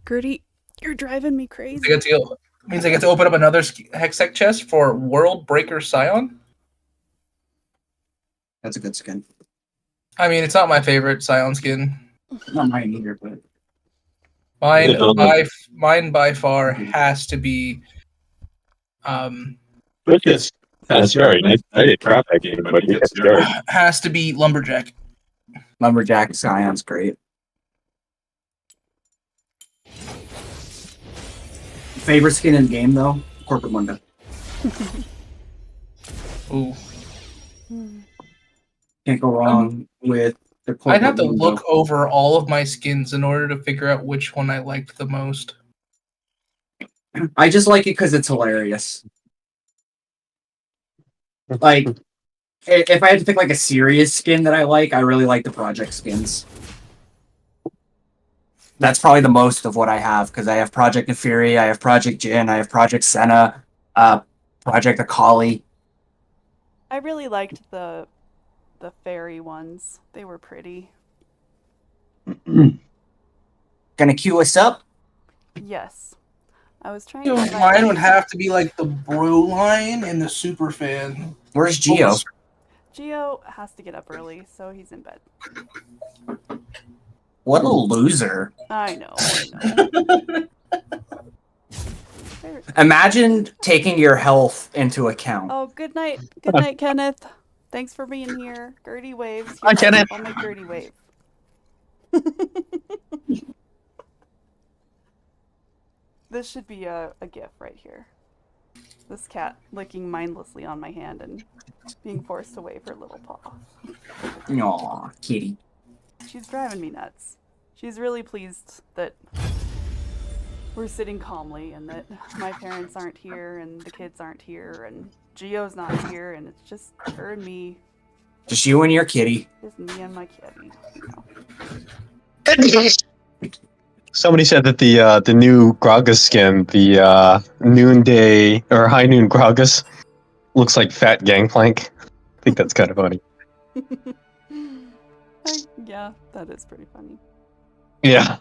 Gertie, you're driving me I crazy. get to means I get to open up another Hextech chest for World Breaker Scion. That's a good skin. I mean, it's not my favorite Scion skin. Not mine either, but Mine by far has to be Which is that's very nice. I did crap that game, but it's very. has to be Lumberjack. Lumberjack Scion's great. Favorite skin in the game though? Corporate Mundo. Ooh. Can't go wrong with the Corporate I'd have to Mundo. look over all of my skins in order to figure out which one I liked the most. I just like it because it's hilarious. Like, if I had to pick like a serious skin that I really like the Project skins. That's probably the most of what I have because I have Project Inferi, I have Project Jin, I have Project Senna, Project Akali. I really liked the fairy ones. They were pretty. Gonna queue us up? Yes. I was trying You know, to find- mine would have to be like the Bro line and the Super Fan. Where's Geo? Geo has to get up early, so he's in bed. What a loser. I know. There- Imagine taking your health into account. Oh, good night. Good night, Kenneth. Thanks for being here. Gertie waves. Hi, Kenneth. I'll make Gertie wave. This should be a gif right here. This cat licking mindlessly on my hand and being forced to wave her little paw. Aw, kitty. She's driving me nuts. She's really pleased that we're sitting calmly and that my parents aren't here and the kids aren't here and Geo's not here and it's just her and me. Just you and your kitty. Just me and my kitty. Somebody said that the new Gragas skin, the noonday or high noon Gragas, looks like fat Gangplank. I think that's kind of funny. Yeah, that is pretty funny. Yeah.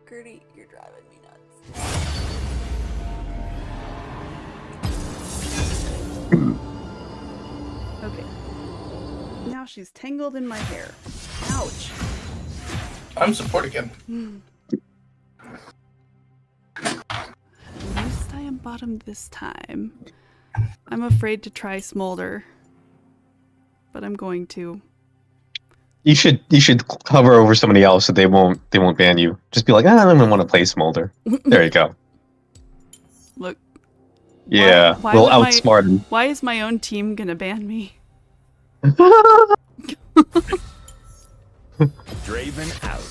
Gertie, you're driving me nuts. Okay. Now she's tangled in my hair. Ouch. I'm supporting him. At least I am bottom this time. I'm afraid to try Smolder. But I'm going to. You should hover over somebody else so they won't ban you. Just be like, I don't even want to play Smolder. There you go. Look. Yeah, Why we'll would my- outsmart him. Why is my own team gonna ban me? Draven out.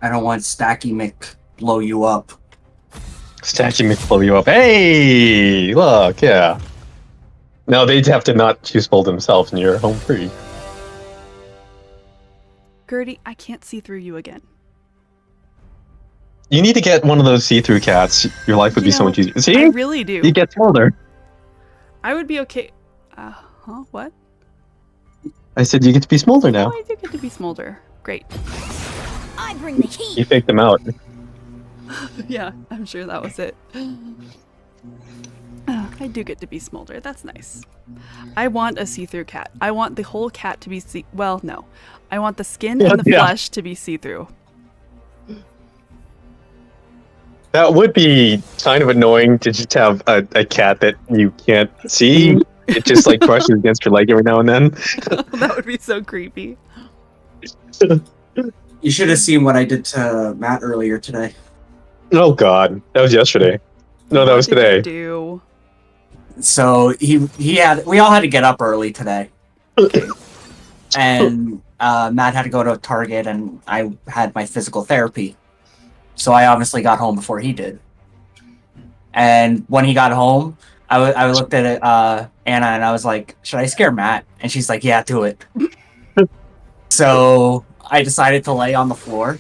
I don't want Stacky Mick blow you up. Statue McFlow blow you up. Hey, look, yeah. No, they'd have to not choose Bold themselves, and you're home free. Gertie, I can't see through you again. You need to get one of those see-through cats. Your life would be so much easier. I See, really do. you get Smolder. I would be okay. What? I said you get to be Smolder now. Oh, I do get to be Smolder. Great. I bring the heat. You faked them out. Yeah, I'm sure that was it. I do get to be Smolder. That's nice. I want a see-through cat. I want the whole cat to be well, no. I want the skin and the Yeah. flesh to be see-through. That would be kind of annoying to just have a cat that you can't see. It just like brushes against your leg every now and then. That would be so creepy. You should have seen what I did to Matt earlier today. Oh god, that was yesterday. No, that What was did you today. do? So we all had to get up early today, and Matt had to go to Target, and I had my physical therapy. So I obviously got home before he did. And when he got home, I looked at it, Anna, and I was like, "Should I scare Matt?" And she's like, "Yeah, do it." So I decided to lay on the floor,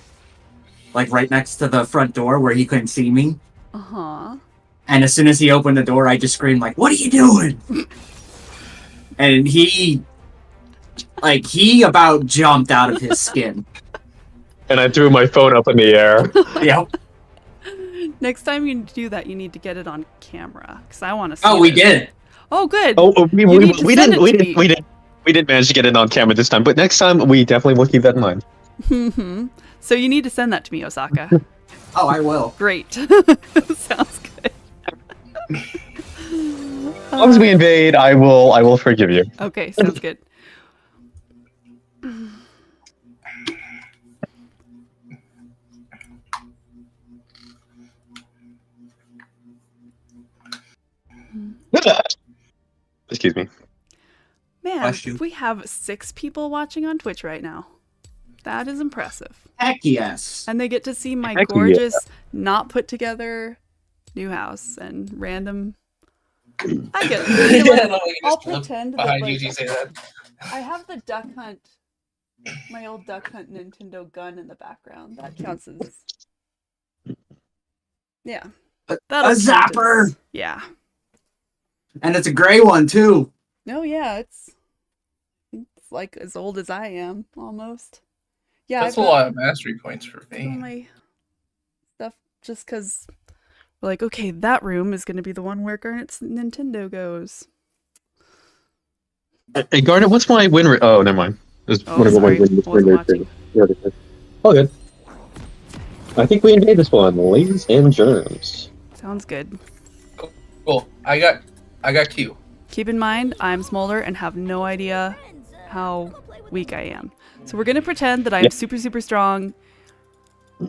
like right next to the front door where he couldn't see me. Uh-huh. And as soon as he opened the door, I just screamed like, "What are you doing?" And he about jumped out of his skin. And I threw my phone up in the air. Yep. Next time you do that, you need to get it on camera because I want to see. Oh, we this. did. Oh, good. Oh, we need to send it to me. didn't manage to get it on camera this time, but next time we definitely will keep that in mind. So you need to send that to me, Osaka. Oh, I will. Great. Sounds good. As long as we invade, I will forgive you. Okay, sounds good. Excuse me. Man, Bless you. we have 6 people watching on Twitch right now. That is impressive. Heck yes. And they get to see my Heck yeah. gorgeous, not put together new house and random. I get it. You know what? I'll pretend that behind like, you. You say that. I have the Duck Hunt, my old Duck Hunt Nintendo gun in the background. That counts as. Yeah. A That'll count zapper! as- yeah. And it's a gray one too. No, yeah, it's like as old as I am, almost. Yeah, That's I've a got lot of mastery points for all me. my stuff just because we're like, okay, that room is going to be the one where Garnet's Nintendo goes. Hey, Garnet, what's my win rate? Oh, never mind. There's Oh, one of sorry. win I wasn't rate. Oh, good. I think we invade this one, ladies and germs. Sounds good. Cool. I got Q. Keep in mind, I'm Smolder and have no idea how weak I am. So we're going to pretend that I'm Yep. super, super strong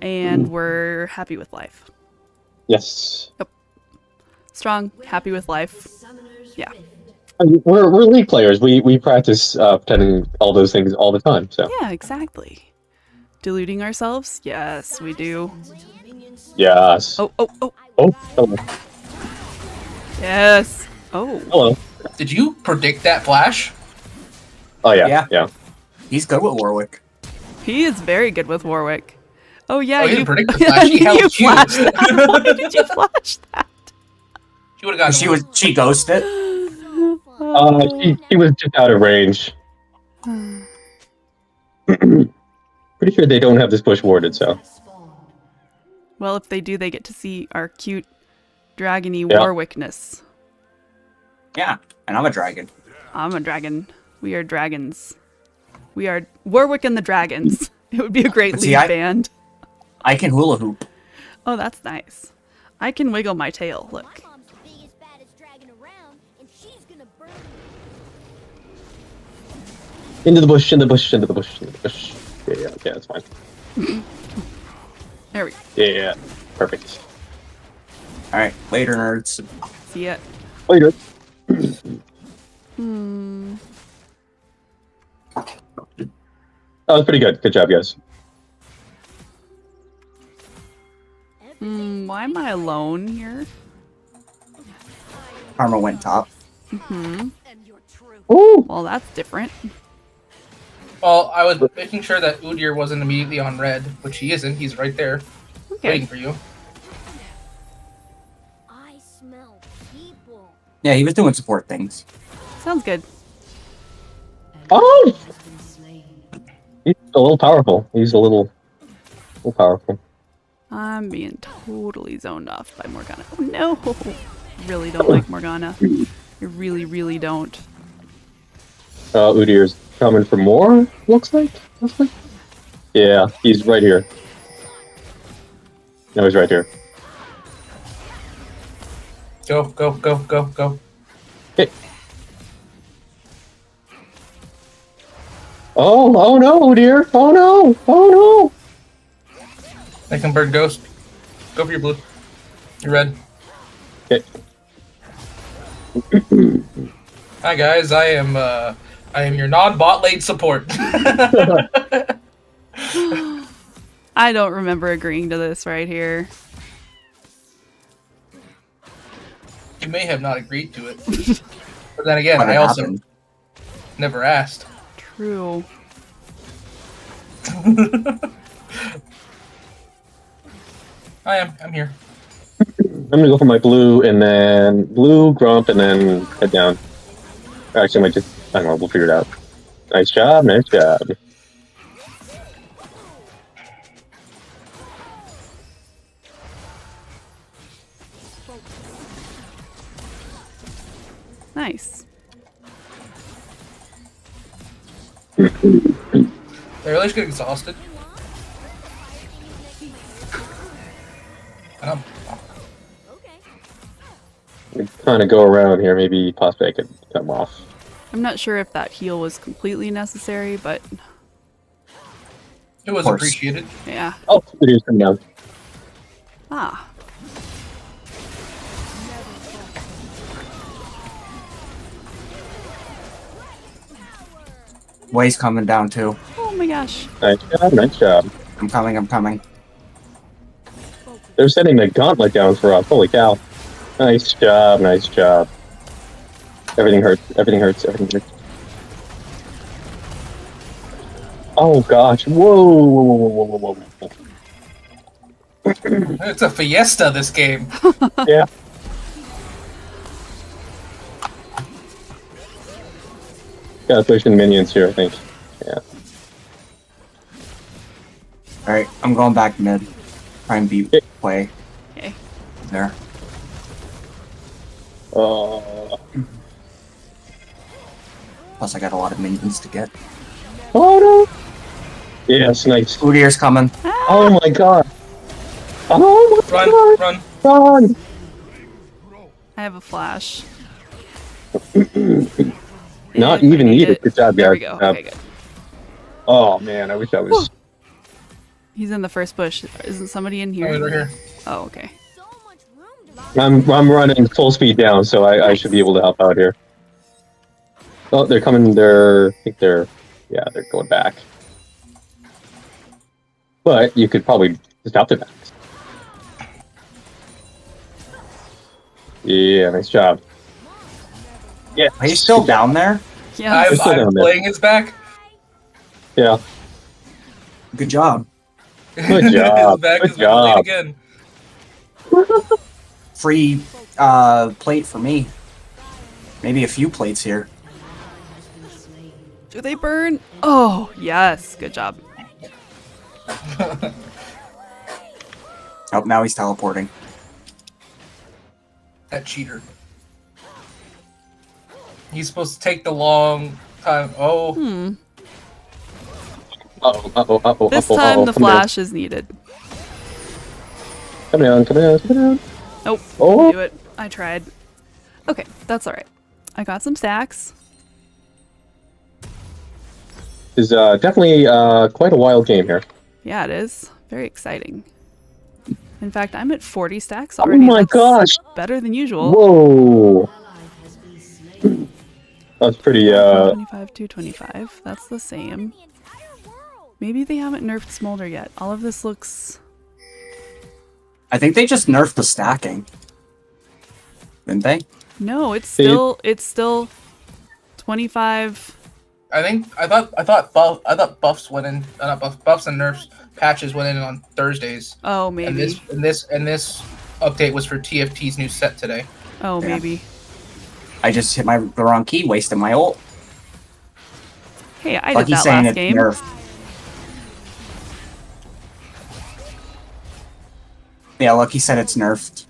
and we're happy with life. Yes. Strong, happy with life. Yeah. I mean, we're League players. We practice pretending all those things all the time. So Yeah, exactly. Deluding ourselves? Yes, we do. yes. Oh, oh, oh. Oh, hello. Yes. Oh. Hello. Did you predict that flash? Oh yeah. Yeah. Yeah. He's good with Warwick. He is very good with Warwick. Oh, yeah. Oh, he you didn't predict the flash. He you held flashed Q. that. Why did you flash that? She would have gotten. She ghosted. He was just out of range. Pretty sure they don't have this bush warded, so. Well, if they do, they get to see our cute dragony Yeah. Warwickness. Yeah, and I'm a dragon. I'm a dragon. We are dragons. We are Warwick and the Dragons. It would be a great But lead see, band. I can hula hoop. Oh, that's nice. I can wiggle my tail. Look. My mom's the biggest, baddest dragon around, and she's gonna burn Into the bush, into the bush, into the bush, into the bush. Yeah, okay, that's fine. There we go. Yeah, perfect. Alright, later, nerds. See it. Later. That was pretty good. Good job, guys. Why am I alone here? Karma went top. Ooh. Well, that's different. Well, I was making sure that Udyr wasn't immediately on red, which he isn't. He's right there, waiting Okay. for you. I smell people. Yeah, he was doing support things. Sounds good. Oh! He's a little powerful. He's a little powerful. I'm being totally zoned off by Morgana. Oh no! Really don't like Morgana. I really, really don't. Udyr's coming for more, looks like. Yeah, he's right here. No, he's right here. Go, go, go, go, go. Hey. Oh no, dear. Oh no. Oh They can burn ghost. Go for your blue. Your red. no. Okay. Hi guys, I am your non-bot lane support. I don't remember agreeing to this right here. You may have not agreed to it. But then again, What I also happened? never asked. True. I'm here. I'm gonna go for my blue and then blue grump and then head down. Actually, I might just I don't know. We'll figure it out. Nice job. Nice job. Nice. I really just get exhausted. And I'm Kind of go around here. Maybe possibly I could cut them off. I'm not sure if that heal was completely necessary, but it was course. appreciated. yeah. Oh, it is coming down. Ah. Way's coming down too. Oh my gosh. Nice job. Nice job. I'm coming. I'm coming. They're setting the gauntlet down for us. Holy cow. Nice job. Nice job. Everything hurts. Everything hurts. Everything hurts. Oh gosh. Whoa. Whoa, whoa, whoa, whoa, whoa, whoa. It's a fiesta, this game. Yeah. Gotta push in minions here, I think. Yeah. All right, I'm going back mid. Try and beat Way Okay. there. Plus, I got a lot of minions to get. Oh no! Yes, nice. Udyr's coming. Oh my god! Oh my Run, god! run. Run! I have a flash. Not If I even need needed. it. Good job, There guys. we go. Good job. Okay, good. Oh man, I wish I was. He's in the first bush. Isn't somebody in Oh, here? he's right here. Oh, okay. So much room to I'm running full speed down, so I should be able to help out here. Oh, they're coming. I think they're going back. But you could probably stop their backs. Yeah, nice job. Yeah, Are you still down there? Yeah. I'm still down there. playing his back. Yeah, Good job. good job. His back Good is been delayed job. again. Free plate for me. Maybe a few plates here. Do they burn? Oh, yes. Good job. Oh, now he's teleporting. That cheater. He's supposed to take the long time. Oh, This time the flash is needed. Come down, come down, come down. Nope. Oh. Didn't do it. I tried. Okay, that's alright. I got some stacks. This is definitely quite a wild game here. Yeah, it is. Very exciting. In fact, I'm at 40 stacks Oh already. my That's gosh! better than usual. Whoa! That's pretty, 25, 225. That's the same. Maybe they haven't nerfed Smolder yet. All of this looks... I think they just nerfed the stacking. Didn't they? No, it's See? still 25. I thought buffs went in. Not buffs and nerfs patches went in on Thursdays. Oh, And maybe. this update was for TFT's new set today. Oh, Yeah. maybe. I just hit the wrong key, wasted my ult. Hey, I did Lucky's that saying last it's game. nerfed. Yeah, Lucky said it's nerfed.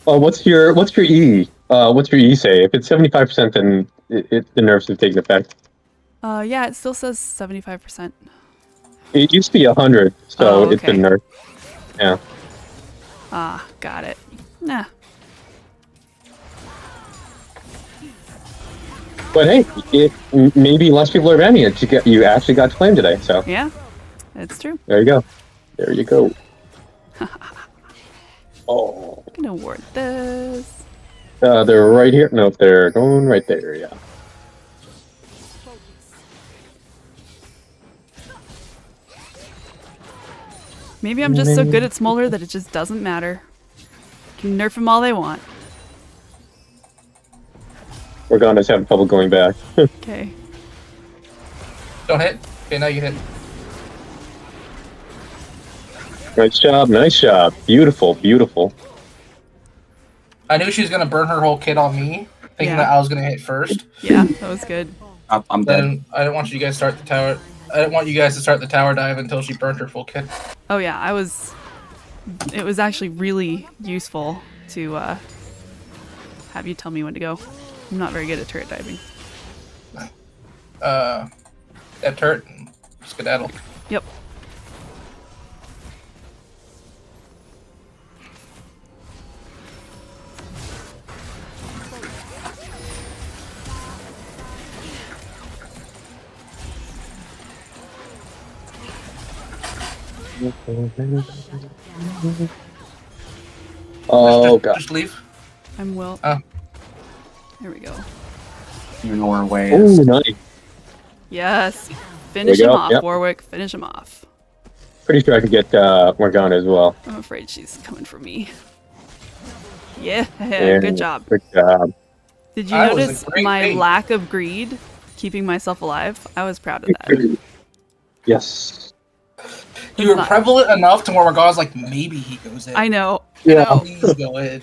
oh, what's your E? What's your E say? If it's 75%, then the nerfs have taken effect. Yeah, it still says 75%. It used to be 100, so Oh, it's been okay. nerfed. Yeah. Ah, got it. Nah. But hey, maybe less people are banning it. You actually got to play him today, so Yeah, it's true. there you go. There you go. Oh, I'm gonna award this. they're right here. No, they're going right there. Yeah. Maybe I'm just so good at Smolder that it just doesn't matter. Can nerf them all they want. We're gonna just having trouble going back. Okay. Don't hit. Okay, now you hit. Nice job. Nice job. Beautiful. Beautiful. I knew she was gonna burn her whole kit on me, thinking Yeah. that I was gonna hit first. Yeah, that was good. I'm dead. Then I didn't want you guys to start the tower. I didn't want you guys to start the tower dive until she burned her full kit. Oh yeah, it was actually really useful to have you tell me when to go. I'm not very good at turret diving. That turret, skedaddle. Yep. Oh god. Just leave. I'm Will. Oh. There we go. Norway Oh, is. nice. Yes. Finish There him we go, off, yep. Warwick. Finish him off. Pretty sure I could get Morgana as well. I'm afraid she's coming for me. Yeah, Yeah, good job. Good job. Did you That was a notice great my bait. lack of greed keeping myself alive? I was proud of that. Yes. You were not- prevalent enough to where Morgana's like, maybe he goes in. I know. Yeah. Please go in.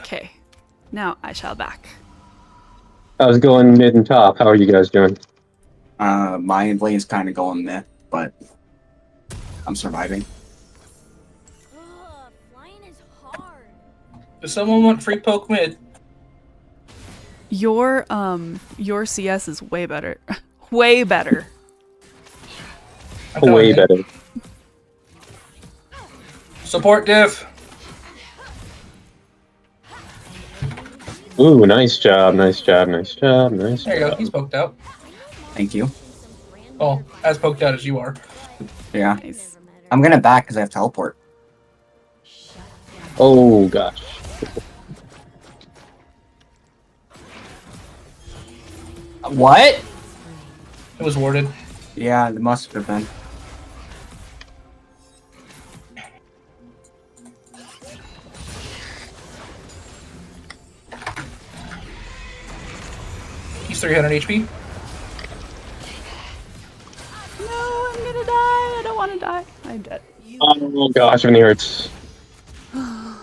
Okay. Now I shall back. I was going mid and top. How are you guys doing? My lane's kind of going there, but I'm surviving. Ugh, flying is hard. Does someone want free poke mid? Your CS is way better. Way better. I'm telling Way you. better. Support diff. Ooh, nice job. Nice job. Nice job. Nice There you go. job. He's poked out. Thank you. Oh, as poked out as you are. Yeah. Nice. I'm gonna back because I have teleport. Oh gosh. What? It was warded. Yeah, it must have been. He's 300 HP. No, I'm gonna die. I don't want to die. I'm dead. Oh gosh, when he hurts. I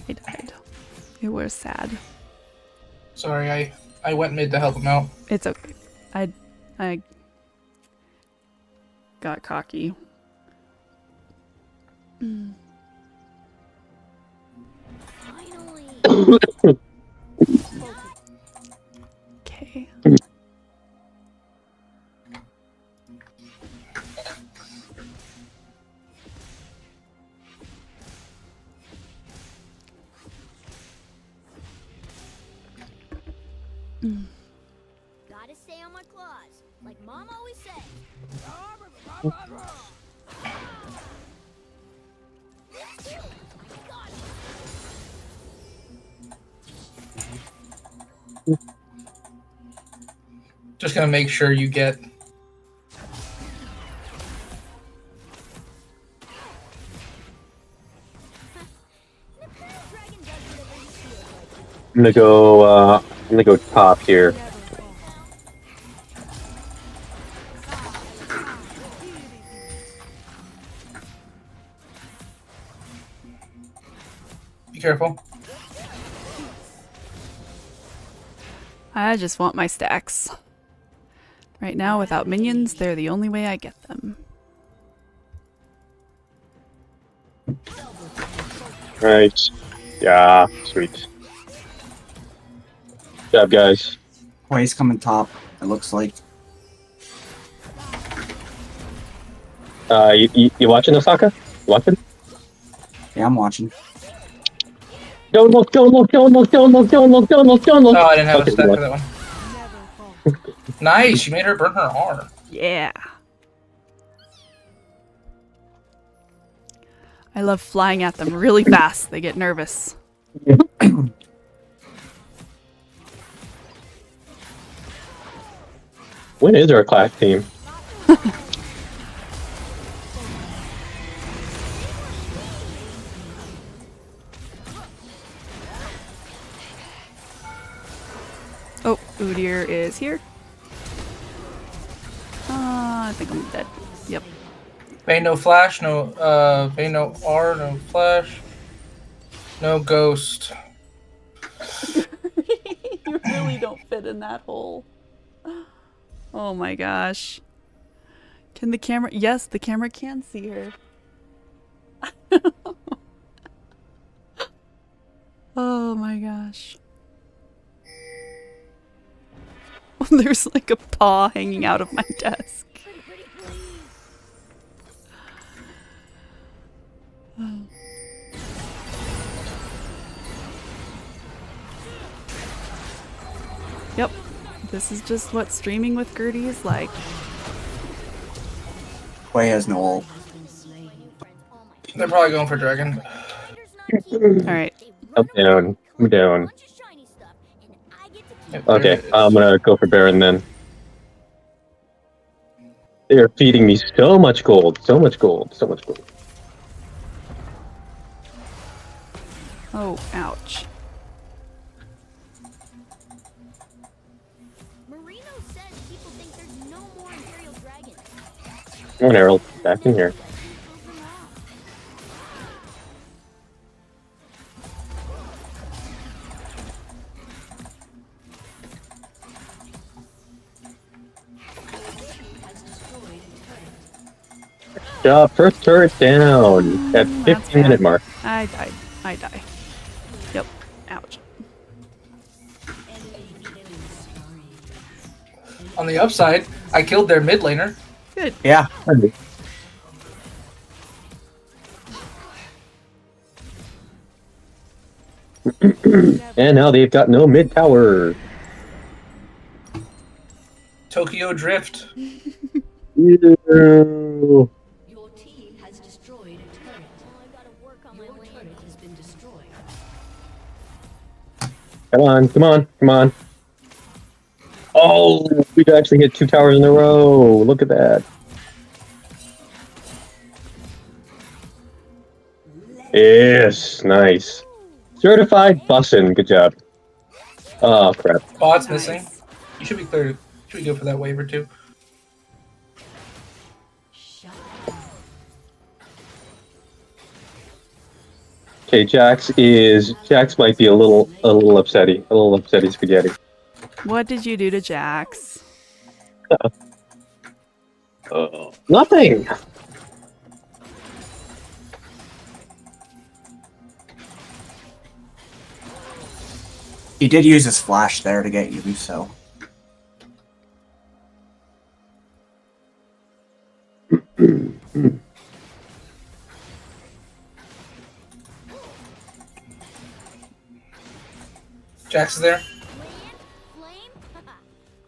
died. It was sad. Sorry, I went mid to help him out. It's okay. I got cocky. Finally. Okay. Gotta stay on my claws, like Mom always said. Just gonna make sure you get. I'm gonna go top here. Be careful. I just want my stacks. Right now, without minions, they're the only way I get them. Right. Yeah, sweet. Good job, guys. Oh, he's coming top. It looks like. You watching Osaka? Watching? Yeah, I'm watching. Don't look! Don't look! Don't look! Don't look! Don't look! Don't look! Don't look! Oh, I didn't have Okay, a stat look. for that one. Never fall. Nice, you made her burn her arm. Yeah. I love flying at them really fast. They get nervous. When is our class team? Oh, Udyr is here. I think I'm dead. Yep. Bane no flash, Bane no R, no flash, no ghost. You really don't fit in that hole. Oh my gosh. Can the camera? Yes, the camera can see her. Oh my gosh. There's like a paw hanging out of my desk. Oh. Yep. This is just what streaming with Gertie is like. Way has no ult. They're probably going for dragon. Alright. I'm down. I'm down. Yep, Okay, there it is. I'm gonna go for Baron then. They are feeding me so much gold. So much gold. So much gold. Oh, ouch. Marino says people think there's no more Imperial dragons. Come on, Errol. Back in here. First turret down at That's 15-minute bad. mark. I died. I die. Yep. Ouch. On the upside, I killed their mid laner. Good. Yeah. And now they've got no mid tower. Tokyo Drift. Ew. Your team has destroyed a turret. I gotta work on my turret has been destroyed. Come on, come on, come on. Oh, we actually hit 2 towers in a row. Look at that. Yes, nice. Certified bussin'. Good job. Oh, crap. Bot's Nice. missing. You should be clear. Should we go for that wave or two? Okay, Jax might be a little upsetty spaghetti. What did you do to Jax? Nothing. He did use his flash there to get you, so. Jax is there. Flame?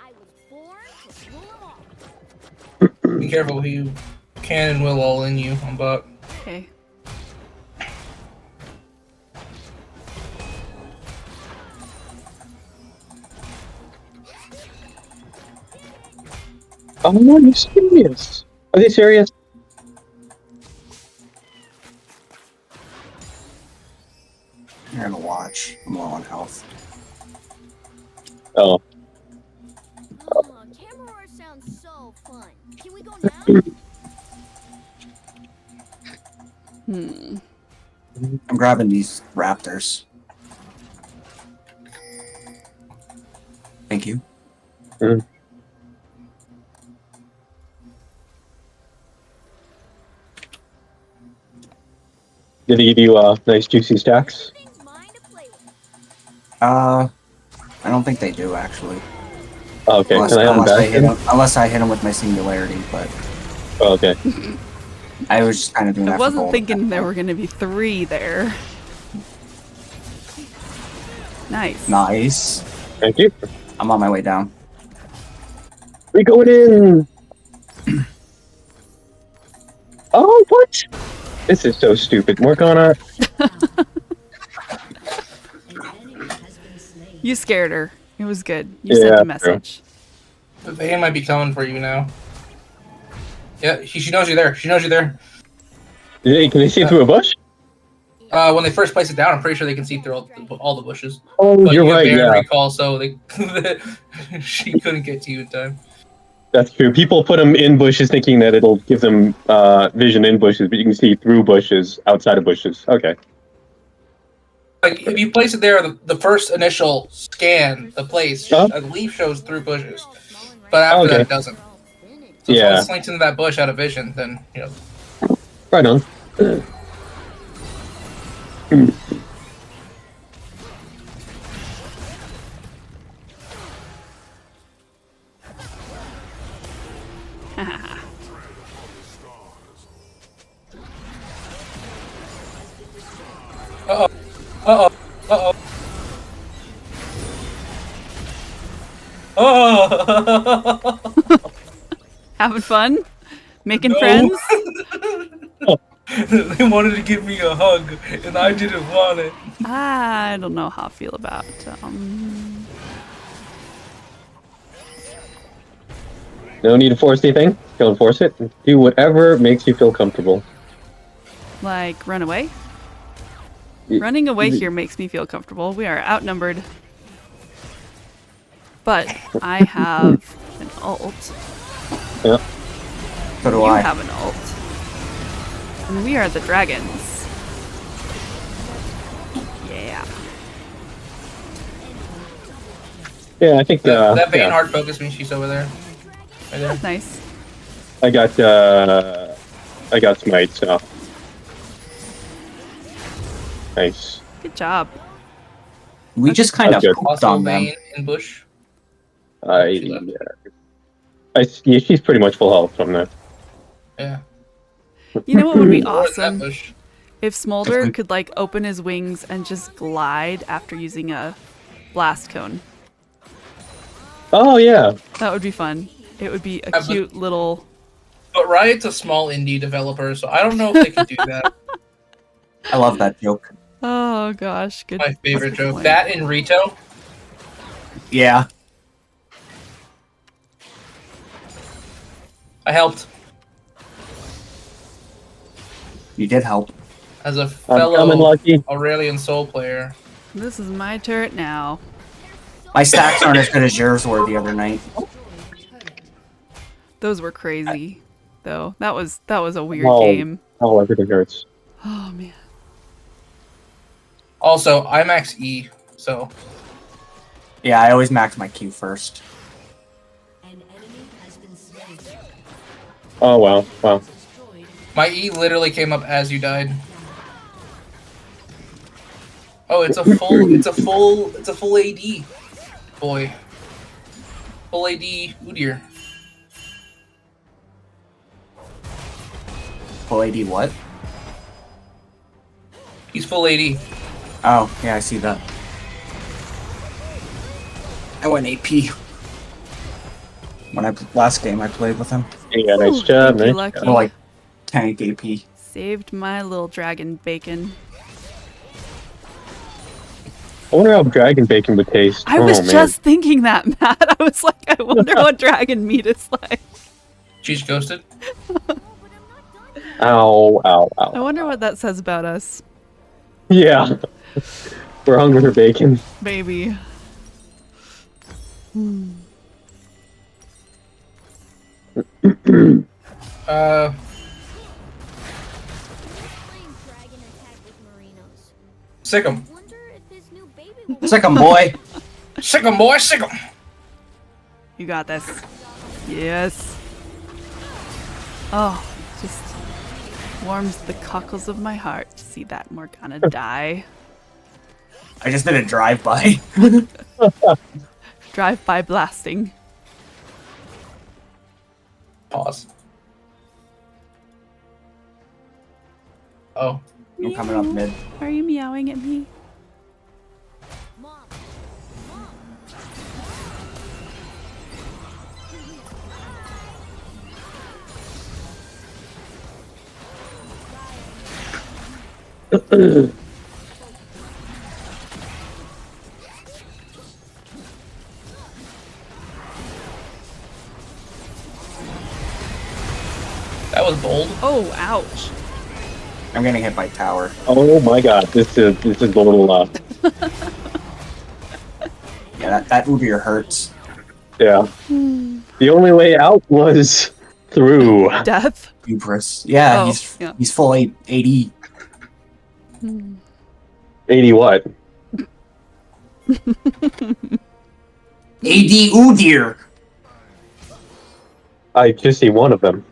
I was born to rule them all. Be careful who you can and will all in you on bot. Okay. Oh, are you serious? Are they serious? You're gonna watch. I'm low on health. Oh, Oh, Tamara sounds so fun. Can we go now? Hmm. I'm grabbing these raptors. Thank you. did he give you nice juicy stacks? Everything's mine to play with. I don't think they do actually. Oh, okay, Unless, can I unless, I unback hit him? him, unless I hit him with my singularity, but Oh, okay. I was just kind of doing that I for wasn't gold. thinking there were going to be 3 there. Nice. Nice. Thank you. I'm on my way down. We going in. Oh, what? This is so stupid. Morgana. You scared her. It was good. You sent Yeah, a message. The Vayne might be coming for you now. Yeah, she knows you're there. She knows you're there. Hey, can they see through a bush? When they first place it down, I'm pretty sure they can see through all the bushes. Oh, But you're you have right. Baron Yeah, recall, so they she couldn't get to you in time. that's true. People put them in bushes thinking that it'll give them vision in bushes, but you can see through bushes, outside of bushes. Okay. Like if you place it there, the first initial scan, the place, Huh? I believe shows through bushes, but after that Okay. it doesn't. So if Yeah. one slinks into that bush out of vision, then you know. Right on. Uh oh. Oh. Having fun? Making No. friends? They wanted to give me a hug, and I didn't want it. I don't know how I feel about No need to force anything. Don't force it. Do whatever makes you feel comfortable. like run away. Y- Running away y- here makes me feel comfortable. We are outnumbered. But I have an ult. Yeah. So do You I. have an ult. And we are the dragons. Yeah. Yeah, I think That Vayne yeah. hard focus means she's over there. Right there. That's nice. I got smite, so nice. Good job. We just kind of That's good. pooped Also on them. Vayne in bush. She left. Yeah, she's pretty much full health from that. Yeah. You know what would be Or in that awesome? bush. If Smolder could like open his wings and just glide after using a blast cone. Oh yeah. That would be fun. It would be a but- cute little. But Riot's a small indie developer, so I don't know if they could do that. I love that joke. Oh gosh, good. My favorite good joke. point. That in Rito. Yeah. I helped You did help. as a I'm coming, fellow Lucky. Aurelian Soul player. This is my turret now. My stats aren't as good as yours were the other night. Those were crazy, though. That was a weird Oh. game. Oh, everything hurts. Oh man. Also, I max E, so Yeah, I always max my Q first. An enemy has been slain. Oh wow, wow. Destroyed. my E literally came up as you died. Oh, it's a full AD. Boy. Full AD Udyr. Full AD what? He's full AD. Oh, yeah, I see that. I went AP. Last game I played with him. Yeah, nice Ooh, job, thank you, nice Lucky. job. More like tank AP. Saved my little dragon bacon. I wonder how dragon bacon would taste. I oh, was man. just thinking that, Matt. I was like, I wonder what dragon meat is like. She's ghosted. Ow, ow, ow. I wonder what that says about us. Yeah. We're hungry for bacon. Baby. Uh, sick him. Sick 'em, boy. Sick him, boy, sick him. You got this. Yes. Oh, just warms the cockles of my heart to see that Morgana die. I just did a drive-by. Drive-by blasting. Pause. Oh, I'm coming up mid. Are you meowing at me? that was bold. Oh, ouch. I'm getting hit by tower. Oh my god, this is a little Yeah, that Udyr hurts. yeah. The only way out was through. Death? Hubris. Yeah, Oh, he's yeah. he's full 80. 80 what? AD Udyr. I just see one of them.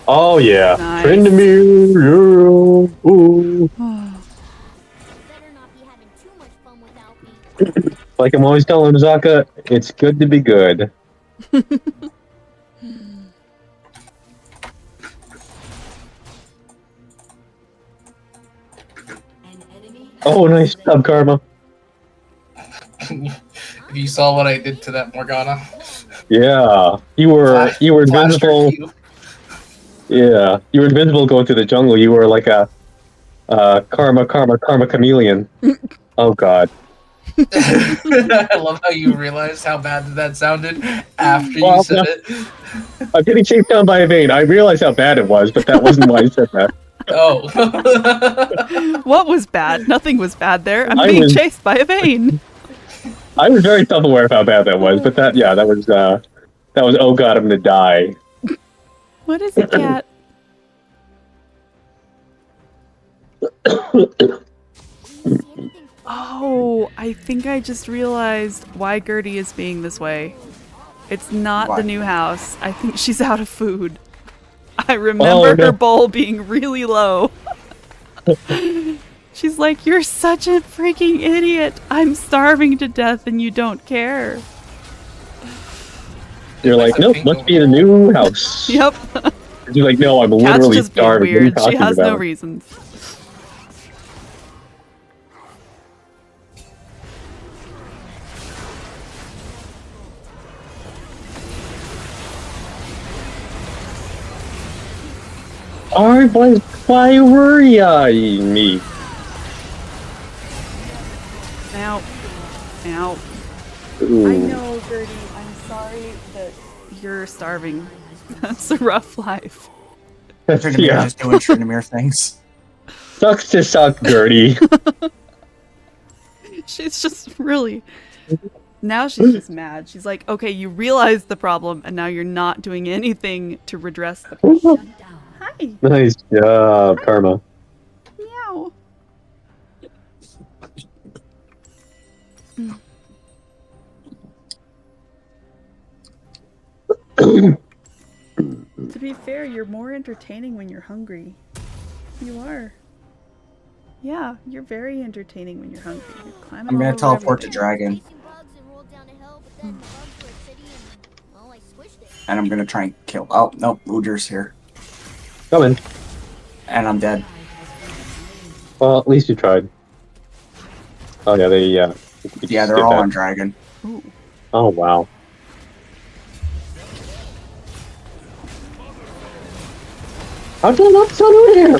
Oh yeah, Nice. Trindamere, yeah. Ooh. Better not be having too much fun without me. Like I'm always telling Zaka, it's good to be good. Oh, nice job, Karma. If you saw what I did to that Morgana. Yeah, you were Flashed her invincible. Q. Yeah, you were invincible going through the jungle. You were like a karma chameleon. Oh god. I love how you realized how bad that sounded after you Well, said it. I'm getting chased down by a vein. I realized how bad it was, but that wasn't why I said that. Oh. What was bad? Nothing was bad there. I'm I being was- chased by a vein. I was very self-aware of how bad that was, but that was oh god, I'm gonna die. What is it, cat? Oh, I think I just realized why Gertie is being this way. It's not Why? the new house. I think she's out of food. I remember no. her bowl being really low. She's like, "You're such a freaking idiot. I'm starving to death and you don't care." You're like, nope, must be in a new house. Yep. You're like, no, I'm Cat's literally just being starving. What are you weird. She talking has no about? reasons. Why were ya me? Ow. Ow. I Ooh. know, Gertie. I'm sorry that you're starving. That's a rough life. Trindamere Yeah. just doing Trindamere things. Sucks to suck, Gertie. She's just really... Now she's just mad. She's like, okay, you realize the problem, and now you're not doing anything to redress the problem. Hi. Nice job, Karma. Meow. To be fair, you're more entertaining when you're hungry. You are. Yeah, you're very entertaining when you're hungry. You're climbing I'm all gonna over teleport to everything. Dragon, Chasing bugs and rolled down a hill, but then the bugs were a city and, well, I squished it. and I'm gonna try and kill. Oh no, Udyr's here, Coming. and I'm dead. Well, at least you tried. Oh yeah, they Yeah, they're all on Dragon. Ooh. Oh wow. How did I not stun over here?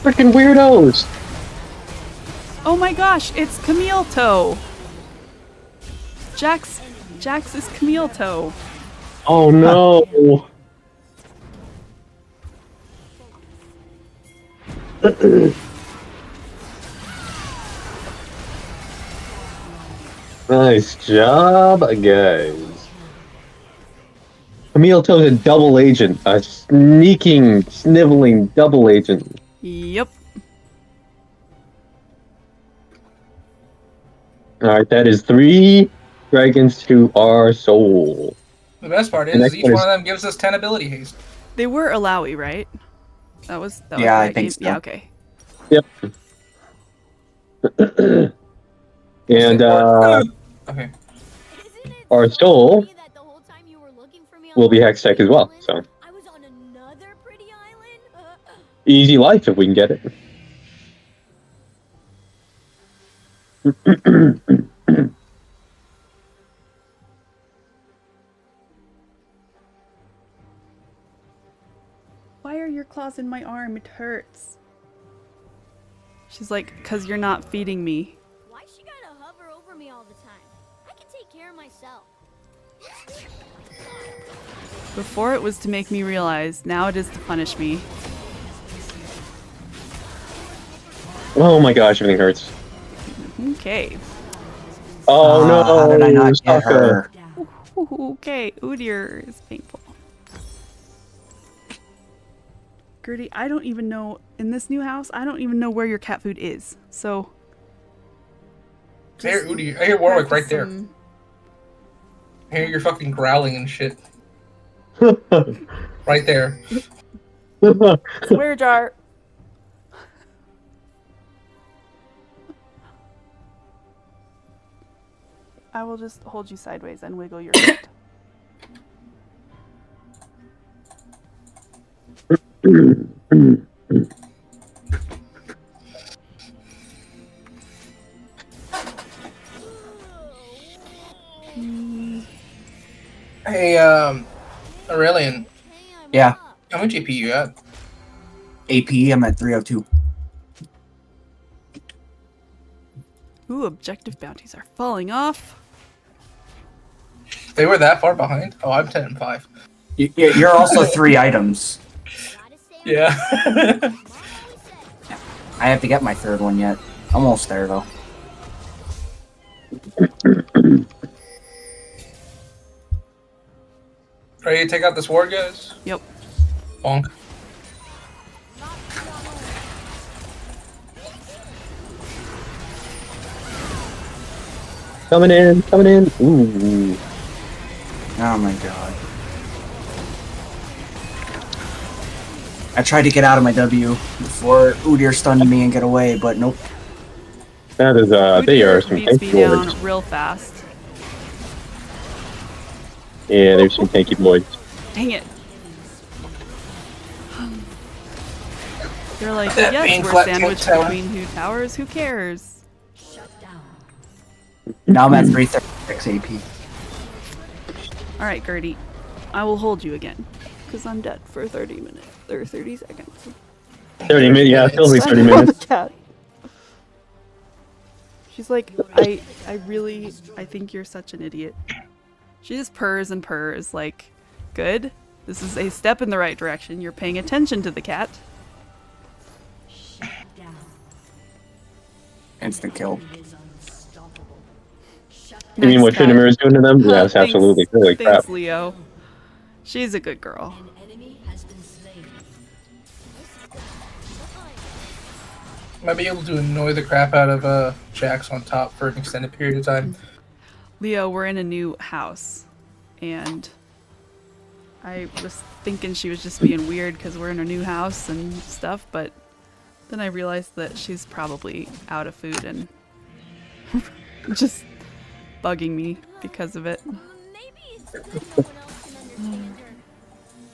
Freaking weirdos! Oh my gosh, it's Camille Toe. Jax is Camille Toe. Oh no! Nice job, guys. Camille Toe's a double agent, a sneaking, sniveling double agent. Yep. Alright, that is 3 dragons to our soul. The best part The is next each one one is- of them gives us 10 ability haste. They were Alawi, right? That was Yeah, I right think game? so. Yeah, okay. Yep. And Okay. our soul will be Hextech as well. So I was on another pretty island. easy life if we can get it. Why are your claws in my arm? It hurts. She's like, because you're not feeding me. Why she gotta hover over me all the time? I can take care of myself. Before it was to make me realize, now it is to punish me. Oh my gosh, everything hurts. Okay. Oh no! How did I not get Sokka. her? Okay, oh dear, it's painful. Gertie, I don't even know, in this new house, I don't even know where your cat food is. So. I hear Udi. I hear Warwick right there. some- I hear you're fucking growling and shit. Right there. Swear jar. I will just hold you sideways and wiggle your head. Hey, Aurelian, Yeah, how much AP you got? AP. I'm at 302. Ooh, objective bounties are falling off. They were that far behind? Oh, I'm 10 and 5. You're also 3 items. Gotta stay on Yeah. Mom always said. I have to get my 3rd one yet. Almost there though. Ready to take out this war, guys? Yep. Bonk. Coming in, coming in. Ooh. Oh my god. I tried to get out of my W before Udyr stunned me and get away, but nope. That is, they are some beats me tanky down boys. real fast. Yeah, there's some tanky boys. Dang it. They're like, That yes, being we're flat sandwiched tower. between two towers, who cares? Shut down. Now I'm at 336 AP. Alright, Gertie. I will hold you again. Because I'm dead for 30 minutes. Or 30 seconds. 30 minutes, yeah, it feels like 30 I know minutes. the cat. She's like, I think you're such an idiot. She just purrs and purrs, like, good. This is a step in the right direction. You're paying attention to the cat. Shut down. Instant kill. It is unstoppable. Shut You mean what Next cat. Trinimir is doing to them? Yes, Thanks- absolutely. Holy Thanks, crap. Leo. She's a good girl. An enemy has been slain. Might be able to annoy the crap out of Jax on top for an extended period of time. Leo, we're in a new house. And I was thinking she was just being weird because we're in a new house and stuff, but then I realized that she's probably out of food and just bugging me because of it. Maybe it's that no one else can understand her.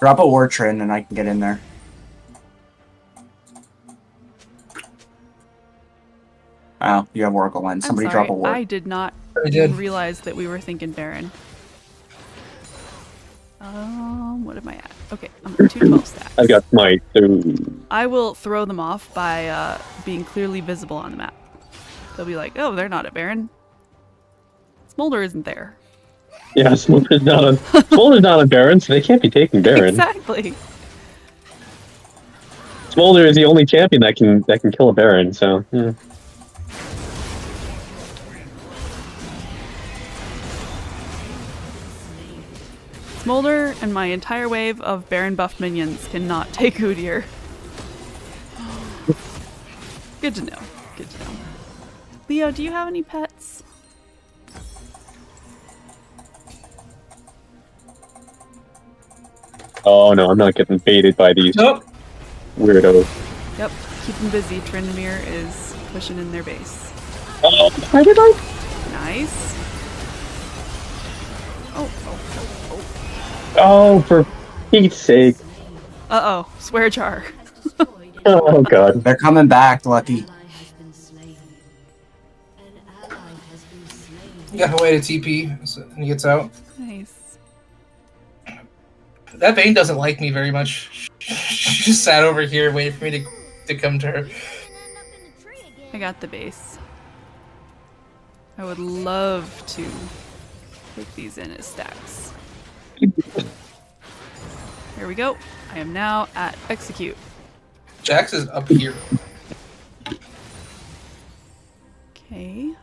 Drop a war trin and I can get in there. Oh, you have Oracle Lens. Somebody I'm sorry, drop a war. I did not I did. realize that we were thinking Baron. What am I at? Okay, I'm at 212 stacks. I got my I will throw them off by being clearly visible on the map. They'll be like, oh, they're not at Baron. Smolder isn't there. Yeah, Smolder's not on Baron, so they can't be taking Baron. Exactly. Smolder is the only champion that can kill a Baron, so yeah. Smolder and my entire wave of Baron buffed minions cannot take Udyr. Good to know. Good to know. Leo, do you have any pets? Oh no, I'm not getting baited by these Nope. weirdos. Yep, keep him busy. Trinimir is pushing in their base. Oh, I did I? Nice. Oh. Oh, for Pete's sake. Uh-oh. Swear jar. Oh, God. They're coming back, Lucky. You gotta wait a TP when he gets out. Nice. That Vayne doesn't like me very much. She just sat over here waiting for me to come to her. I got the base. I would love to take these in as stacks. Here we go. I am now at execute. Jax is up here. Okay.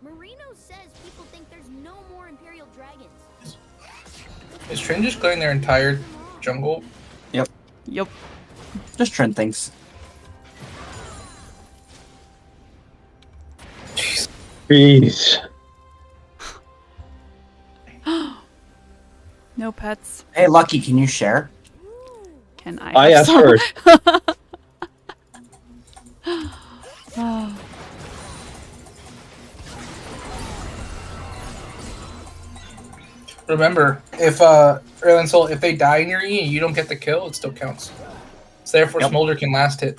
Marino says people think there's no more Imperial dragons. Is Trin just clearing their entire jungle? Yep. Yup. Just trend things. Jeez. No pets. Hey, Lucky, can you share? Can I? I have asked some? first. Oh. Remember, if Erlen Soul, if they die in your E and you don't get the kill, it still counts. So therefore, Yep. Smolder can last hit.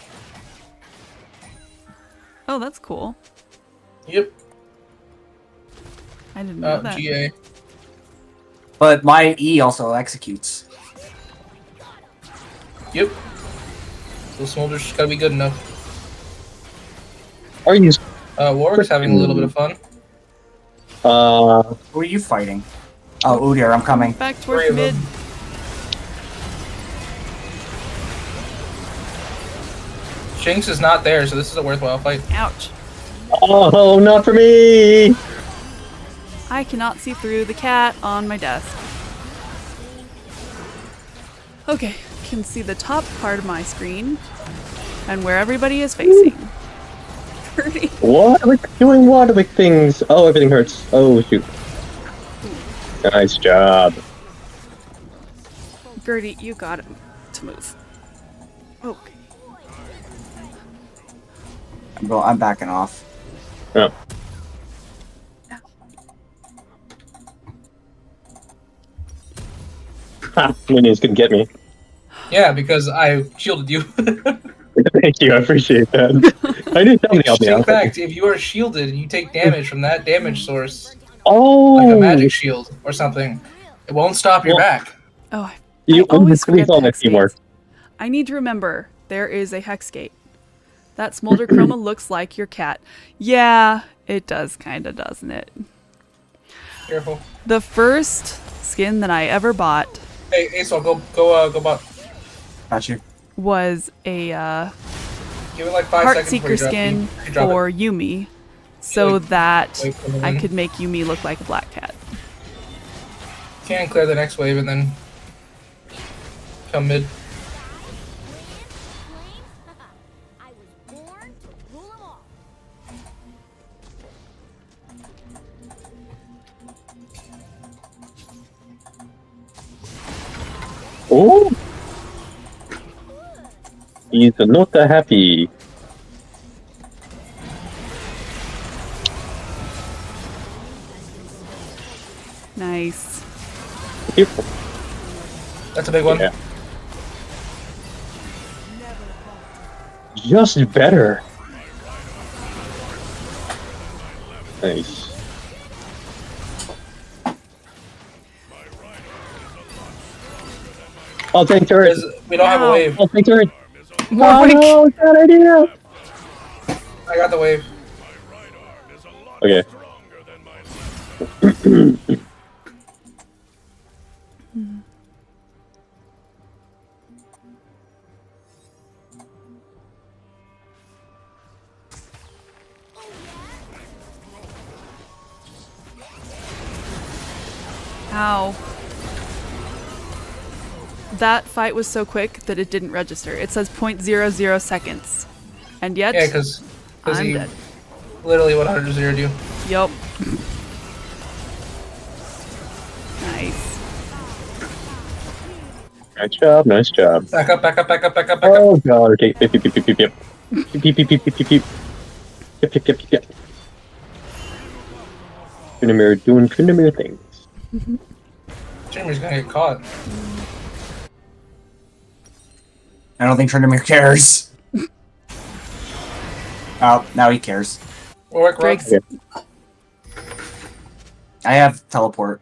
Oh, that's cool. Yep. I didn't know that. GA. But my E also executes. Yep. So Smolder's just gotta be good enough. Are you? Warwick's having a little bit of fun. Who are you fighting? Oh, Udyr, I'm coming. Back Three towards of mid. them. Shinx is not there, so this is a worthwhile fight. Ouch. Oh, not for me. I cannot see through the cat on my desk. Okay, can see the top part of my screen and where everybody is facing. Pretty. What? We're doing waterlick things. Oh, everything hurts. Oh, shoot. Nice job. Gertie, you got it to move. Okay. I'm backing off. Oh. Ha! Minions can get me. Yeah, because I shielded you. Thank you, I appreciate that. I knew somebody helped me In out. fact, if you are shielded, you take damage from that damage source, Oh! like a magic shield or something. It won't stop your Well, back. Oh, I You always please forget all the my hex teamwork. gates. I need to remember there is a hex gate. That smolder chroma looks like your cat. Yeah, it does, kinda, doesn't it? Careful. The first skin that I ever bought Hey, Aesol, go bot. Got you. was a Give it like 5 seconds before Heartseeker you drop skin you can drop for it. Yumi, so Wait, that wait for the I win. could make Yumi look like a black cat. Can clear the next wave and then come mid. I was born to rule them all. Oh! He's not happy. Nice. Beautiful. That's a big one. Yeah. Just better. Nice. I'll take turret. Because we don't have a Wow. wave. I'll take turret. Warwick. Oh no, bad idea. I got the wave. Okay. Ow. That fight was so quick that it didn't register. It says 0.00 seconds. And yet, Yeah, because I'm he dead. literally 100-0'd you. Yup. Nice. Nice job, nice job. Back up, back up, back up, back up, back up. Oh god, okay. Yep, yep, yep, yep, yep. Yep, yep, yep, yep, yep, yep. Yep, yep, yep, yep. Tryndamere doing Tryndamere things. Jimmy's gonna get caught. I don't think Tryndamere cares. Oh, now he cares. Warwick, run. Drake's I have teleport.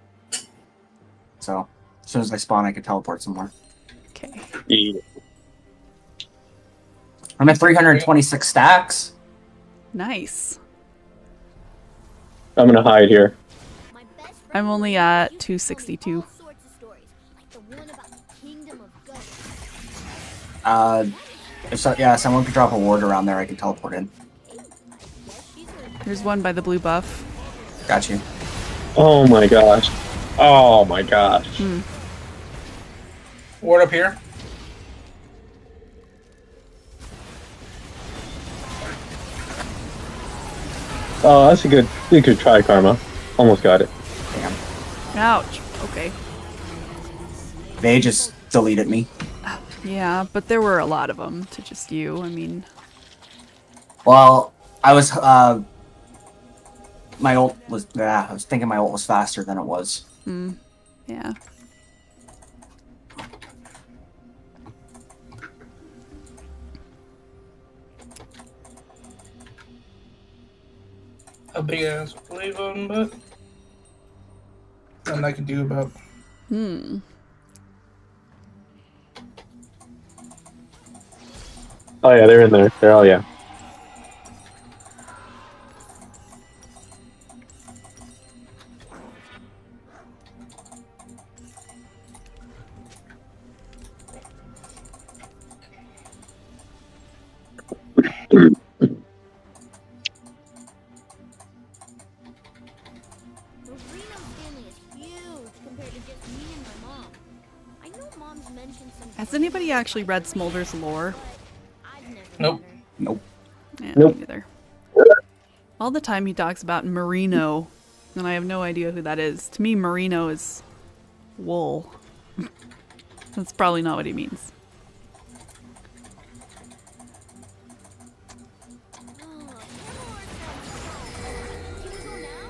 So, as soon as I spawn, I can teleport somewhere. okay. Yeah. I'm at 326 stacks. Nice. I'm gonna hide here. My best friend I'm only Marina at used to tell me 262. all sorts of stories, like the one about the kingdom of ghosts. Yeah, someone could drop a ward around there, I can teleport in. Hey, I guess she's heard There's one by the blue buff. Got you. Oh my gosh. Oh my gosh. Ward up here. Oh, that's a good try, Karma. Almost got it. Damn. Ouch. Okay. They just deleted me. Yeah, but there were a lot of them to just you. I mean, Well, I was, my ult was, I was thinking my ult was faster than it was. yeah. A big ass play button, but nothing I can do about. Oh yeah, they're in there. Oh yeah. Marino's family is huge compared to just me and my mom. I know mom's mentioned some. Has anybody actually read Smolder's lore? I've never Nope. met her. Nope. Yeah, Nope. me neither. All the time he talks about merino, and I have no idea who that is. To me, merino is wool. That's probably not what he means. Oh, Can we go now?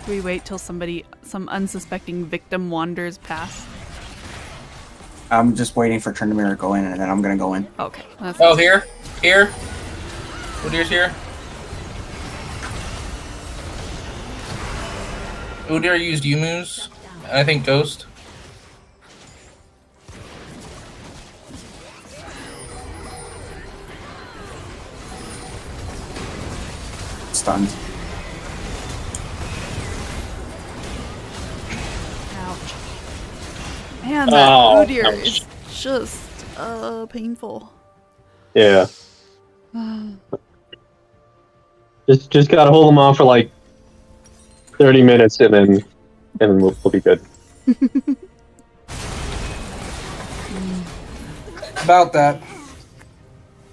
Do we wait till some unsuspecting victim wanders past? I'm just waiting for Tryndamere to go in, and then I'm gonna go in. Okay. That's Oh, here, here. Udir's here. Udir used Yumu's. I think Ghost. Stunned. ouch. Man, that Oh, Udyr ouch. is just painful. Yeah. Just gotta hold them off for like 30 minutes and then we'll be good. About that.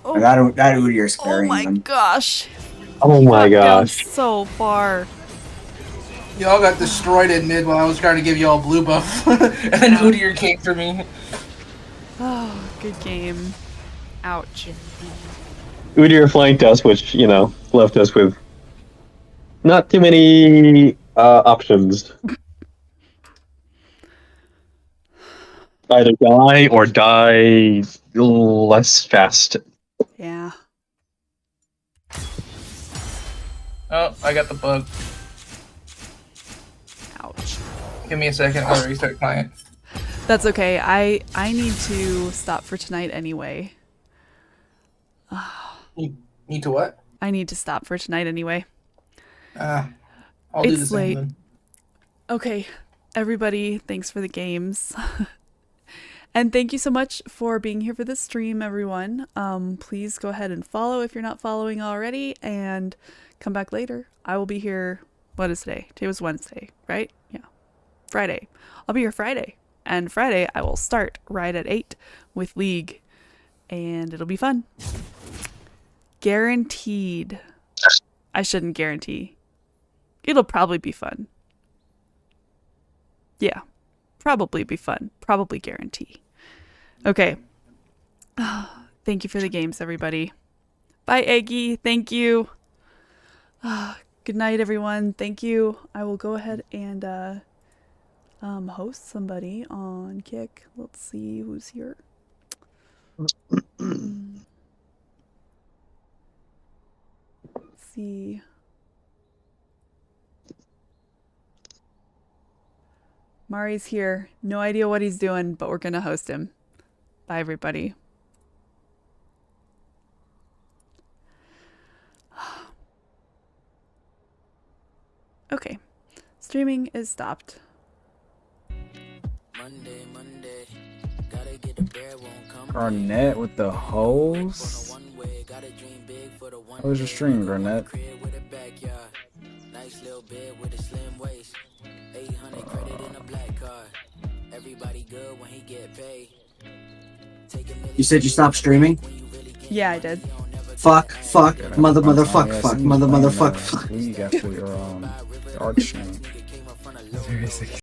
Oh, That Udyr's oh carrying my them. gosh. Oh my Got down gosh. so far. Y'all got destroyed in mid while I was trying to give y'all blue buff. And then Udir came for me. Oh, good game. Ouch. Udyr flanked us, which, left us with not too many options. Either die or die less fast. Yeah. Oh, I got the bug. Ouch. Give me a second. I'll restart client. That's okay. I need to stop for tonight anyway. Need to what? I need to stop for tonight anyway. I'll do the It's same late. then. Okay, everybody, thanks for the games. And thank you so much for being here for this stream, everyone. Please go ahead and follow if you're not following already, and come back later. I will be here. What is today? Today was Wednesday, right? Yeah. Friday. I'll be here Friday. And Friday, I will start right at 8 with League. And it'll be fun. Guaranteed. I shouldn't guarantee. It'll probably be fun. Yeah. Probably be fun. Probably guarantee. Okay. Thank you for the games, everybody. Bye, Eggy. Thank you. Good night, everyone. Thank you. I will go ahead and host somebody on Kick. Let's see who's here. Let's see. Mari's here. No idea what he's doing, but we're gonna host him. Bye, everybody. Okay. Streaming is stopped. Garnett with the hose? How was your stream, Garnett? You said you stopped streaming? Yeah, I did. Fuck, motherfuck, Yeah, fuck, send me motherfuck, playing, fuck. League after your art stream. Seriously.